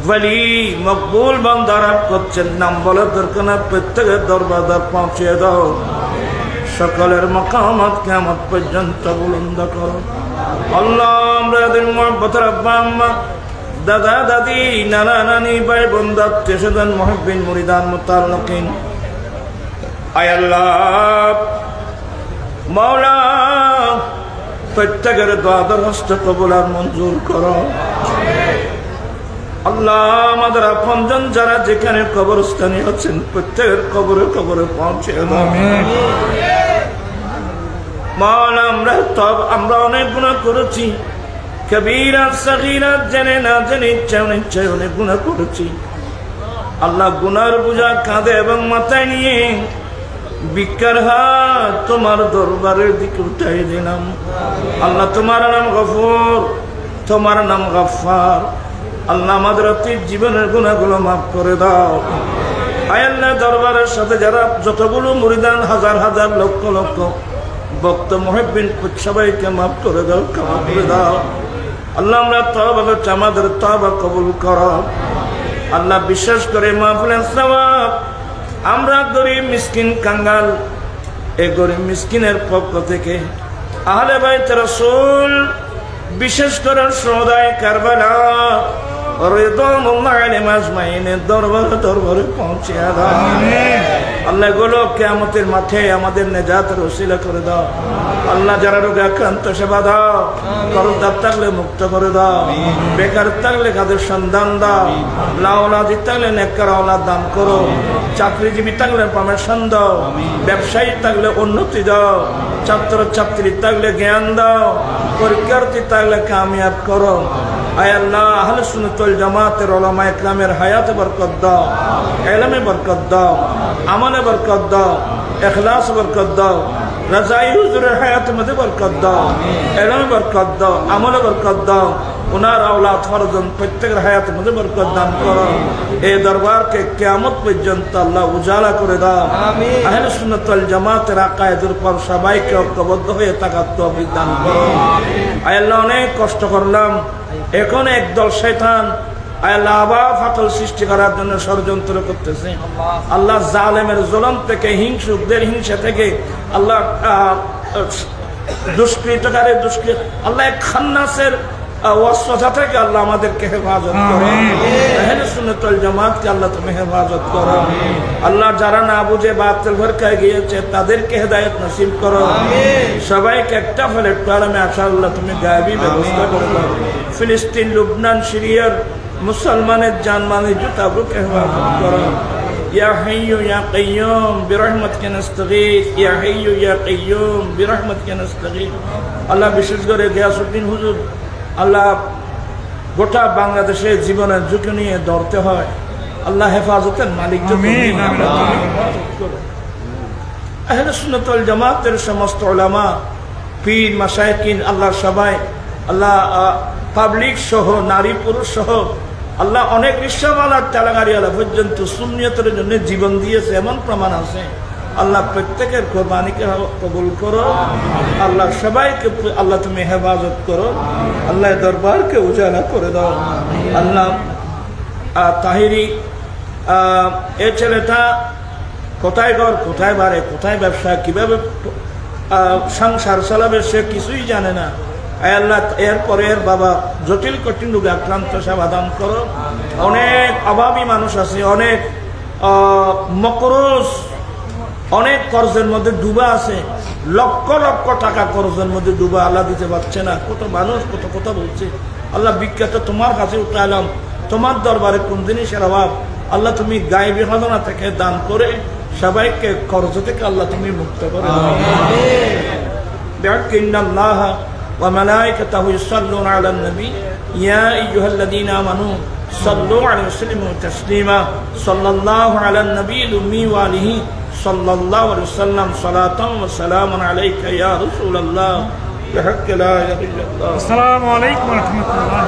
ওয়ালি মকবুল বান্দারা করছেন নাম বলার দরকার না, প্রত্যেকের দরবার পৌঁছে দাও। সকলের মাকামাত কিয়ামত পর্যন্ত বুলন্দ করো। আল্লাহ আমরা এদের মুহাব্বতের আব্বা আম্মা, দাদা দাদি, নানা নানি, ভাই বোন, আত্মীয় স্বজন, মুহিব্বিন, মুরিদান, মুতাল্লিকিন, আয় আল্লাহ মাওলা প্রত্যেকের দোয়া দরখাস্ত কবুল আর মঞ্জুর করো। আল্লাহ আমাদের আপনজন যারা যেখানে কবরস্থানে আছেন প্রত্যেকের কবরে কবরে পৌঁছে দাও। মাওলা আমরা অনেক গুনাহ করেছি, কবিরা সগীরা, জেনে না জেনে, ইচ্ছা অনিচ্ছায় অনেক গুনাহ করেছি। আল্লাহ গুনার বোঝা কাঁধে এবং মাথায় নিয়ে বিকার হাত তোমার দরবারের দিকে উঠাই দিলাম। আল্লাহ তোমার নাম গফুর, তোমার নাম গফফার। আল্লাহ আমাদের অতীত জীবনের গুনাহগুলো মাফ করে দাও। আয় আল্লাহ দরবারের সাথে যারা যতগুলো মুরিদান, হাজার হাজার লক্ষ লক্ষ ভক্ত মুহিব্বিন সবাইকে মাফ করে দাও, ক্ষমা করে দাও। আল্লাহ আমরা তওবা করছি, আমাদের তওবা কবুল করো। আল্লাহ বিশেষ করে মাহফিলের সওয়াব আমরা গরিব মিসকিন কাঙ্গাল, এই গরিব মিসকিনের পক্ষ থেকে আহলে বাইত রাসূল বিশেষ করে শুহাদায়ে কারবালা রিদওয়ানুল্লাহি আলাইহিম আজমাইনের দরবারে দরবারে পৌঁছে দাও। আল্লাহ গুলো কিয়ামতের মাঠে আমাদের নেজাতের ওসিলা করে দাও। আল্লাহ যারা রোগে আক্রান্ত সেবা দাও, করদার থাকলে মুক্ত করে দাও, বেকার থাকলে কাদের সন্ধান দাও, লাউলাদি থাকলে নেককার আওলাদ দান করো, চাকরিজীবী থাকলে প্রমোশন দাও, ব্যবসায়ী থাকলে উন্নতি দাও, ছাত্র ছাত্রী থাকলে জ্ঞান দাও, পরীক্ষার্থী থাকলে কামিয়াব করো। আয় আল্লাহ আহলে সুন্নাত ওয়াল জামাতের উলামা ইকরামের হায়াতে বরকত দাও, ইলমে বরকত দাও, আমলে বরকত দাও, ইখলাস বরকত দাও, রাজাই হুজুরের হায়াতের মধ্যে বরকত দাও, ইলমে বরকত দাও, আমলে বরকত দাও, উনার আওলাদ ফরজন প্রত্যেকের হায়াতের মধ্যে বরকত দান করো। এই দরবারকে কিয়ামত পর্যন্ত আল্লাহ উজালা করে দাও। আহলে সুন্নাত ওয়াল জামাতের আকায়েদের উপর সবাইকে ঐক্যবদ্ধ হয়ে থাকার তৌফিক দান করো। আয় আল্লাহ অনেক কষ্ট করলাম, এখন একদল শয়তান আয় আল্লাহ আবার ফাটল সৃষ্টি করার জন্য ষড়যন্ত্র করতেছে। আল্লাহ জালেমের জুলম থেকে, হিংসুকদের হিংসা থেকে, আল্লাহ দুষ্কৃতকারী আল্লাহ খান্নাসের ওয়াসওয়াসা থেকে আল্লাহ আমাদেরকে হেফাজত করো। আহলে সুন্নাত ওয়াল জামাতকে আল্লাহ তুমি হেফাজত করো। আল্লাহ যারা না বুঝে বাতিল ভরকায় গিয়েছে তাদেরকে হেদায়েত নসিব করো। সবাইকে একটা প্ল্যাটফর্মে আসা আল্লাহ তুমি গায়েবী ব্যবস্থা করে দাও। ফিলিস্তিন, লুবনান, সিরিয়ার মুসলমানের জানমালের জুতাবুকে হেফাজত করো। يا حي يا قيوم برحمتك نستغيث يا حي يا قيوم برحمتك نستغيث আল্লাহ বিশেষ করে গিয়াসউদ্দিন হুজুর আল্লাহ গোটা বাংলাদেশে জীবনের ঝুঁকি নিয়ে ধরতে হয় আল্লাহ হেফাজতের মালিক আমিন আহলে সুন্নাত ওয়াল জামাতের সমস্ত উলামা পীর মাশায়েখিন আল্লাহ সবাই আল্লাহ পাবলিক সহ নারী পুরুষ সহ আল্লাহ অনেক রিকশাওয়ালার তেলাগাড়িওয়ালা পর্যন্ত সুন্নিয়তের জন্য জীবন দিয়েছে এমন প্রমাণ আছে আল্লাহ প্রত্যেকের কোরবানিকে কবুল করো আল্লাহ সবাইকে আল্লাহ তুমি হেফাজত করো আল্লাহ দরবারকে উজালা করে দাও আল্লাহ তাহিরি এই ছেলেটা কোথায় ঘর কোথায় বাড়ে কোথায় ব্যবসা কিভাবে সংসার চালাবে সে কিছুই জানে না আল্লাহ এরপরে এর বাবা জটিল কঠিন রোগে আক্রান্ত সমাধান করো অনেক অভাবী মানুষ আছে অনেক মকরুজ অনেক কর্জের মধ্যে ডুবা আছে লক্ষ লক্ষ টাকা কর্জের মধ্যে ডুবা আল্লাহ দিতে পারছে না কত মানুষ কত কথা বলছে আল্লাহ বিখ্যাত তোমার কাছে উঠে এলাম তোমার দরবারে কোন জিনিসের অভাব আল্লাহ তুমি গায়েবী খাজানা থেকে দান করে সবাইকে কর্জ থেকে আল্লাহ তুমি মুক্ত করে ইন্নাল্লাহ ওয়া মালাইকাতাহু ইউসাল্লুনা আলান নবী ইয়া আইয়ুহাল্লাযীনা আমানু সাল্লু আলাইহি ওয়া সাল্লিমু তাসলিমা সাল্লাল্লাহু আলান নবিয়্যিল উম্মি ওয়া আলিহি সাল্লাল্লাহু আলাইহি ওয়াসাল্লাম সালাতান ওয়া সালামান আলাইকা ইয়া রাসূলুল্লাহ বিহাক্ক লা ইলাহা ইল্লাল্লাহ আসসালামু আলাইকুম ওয়া রাহমাতুল্লাহ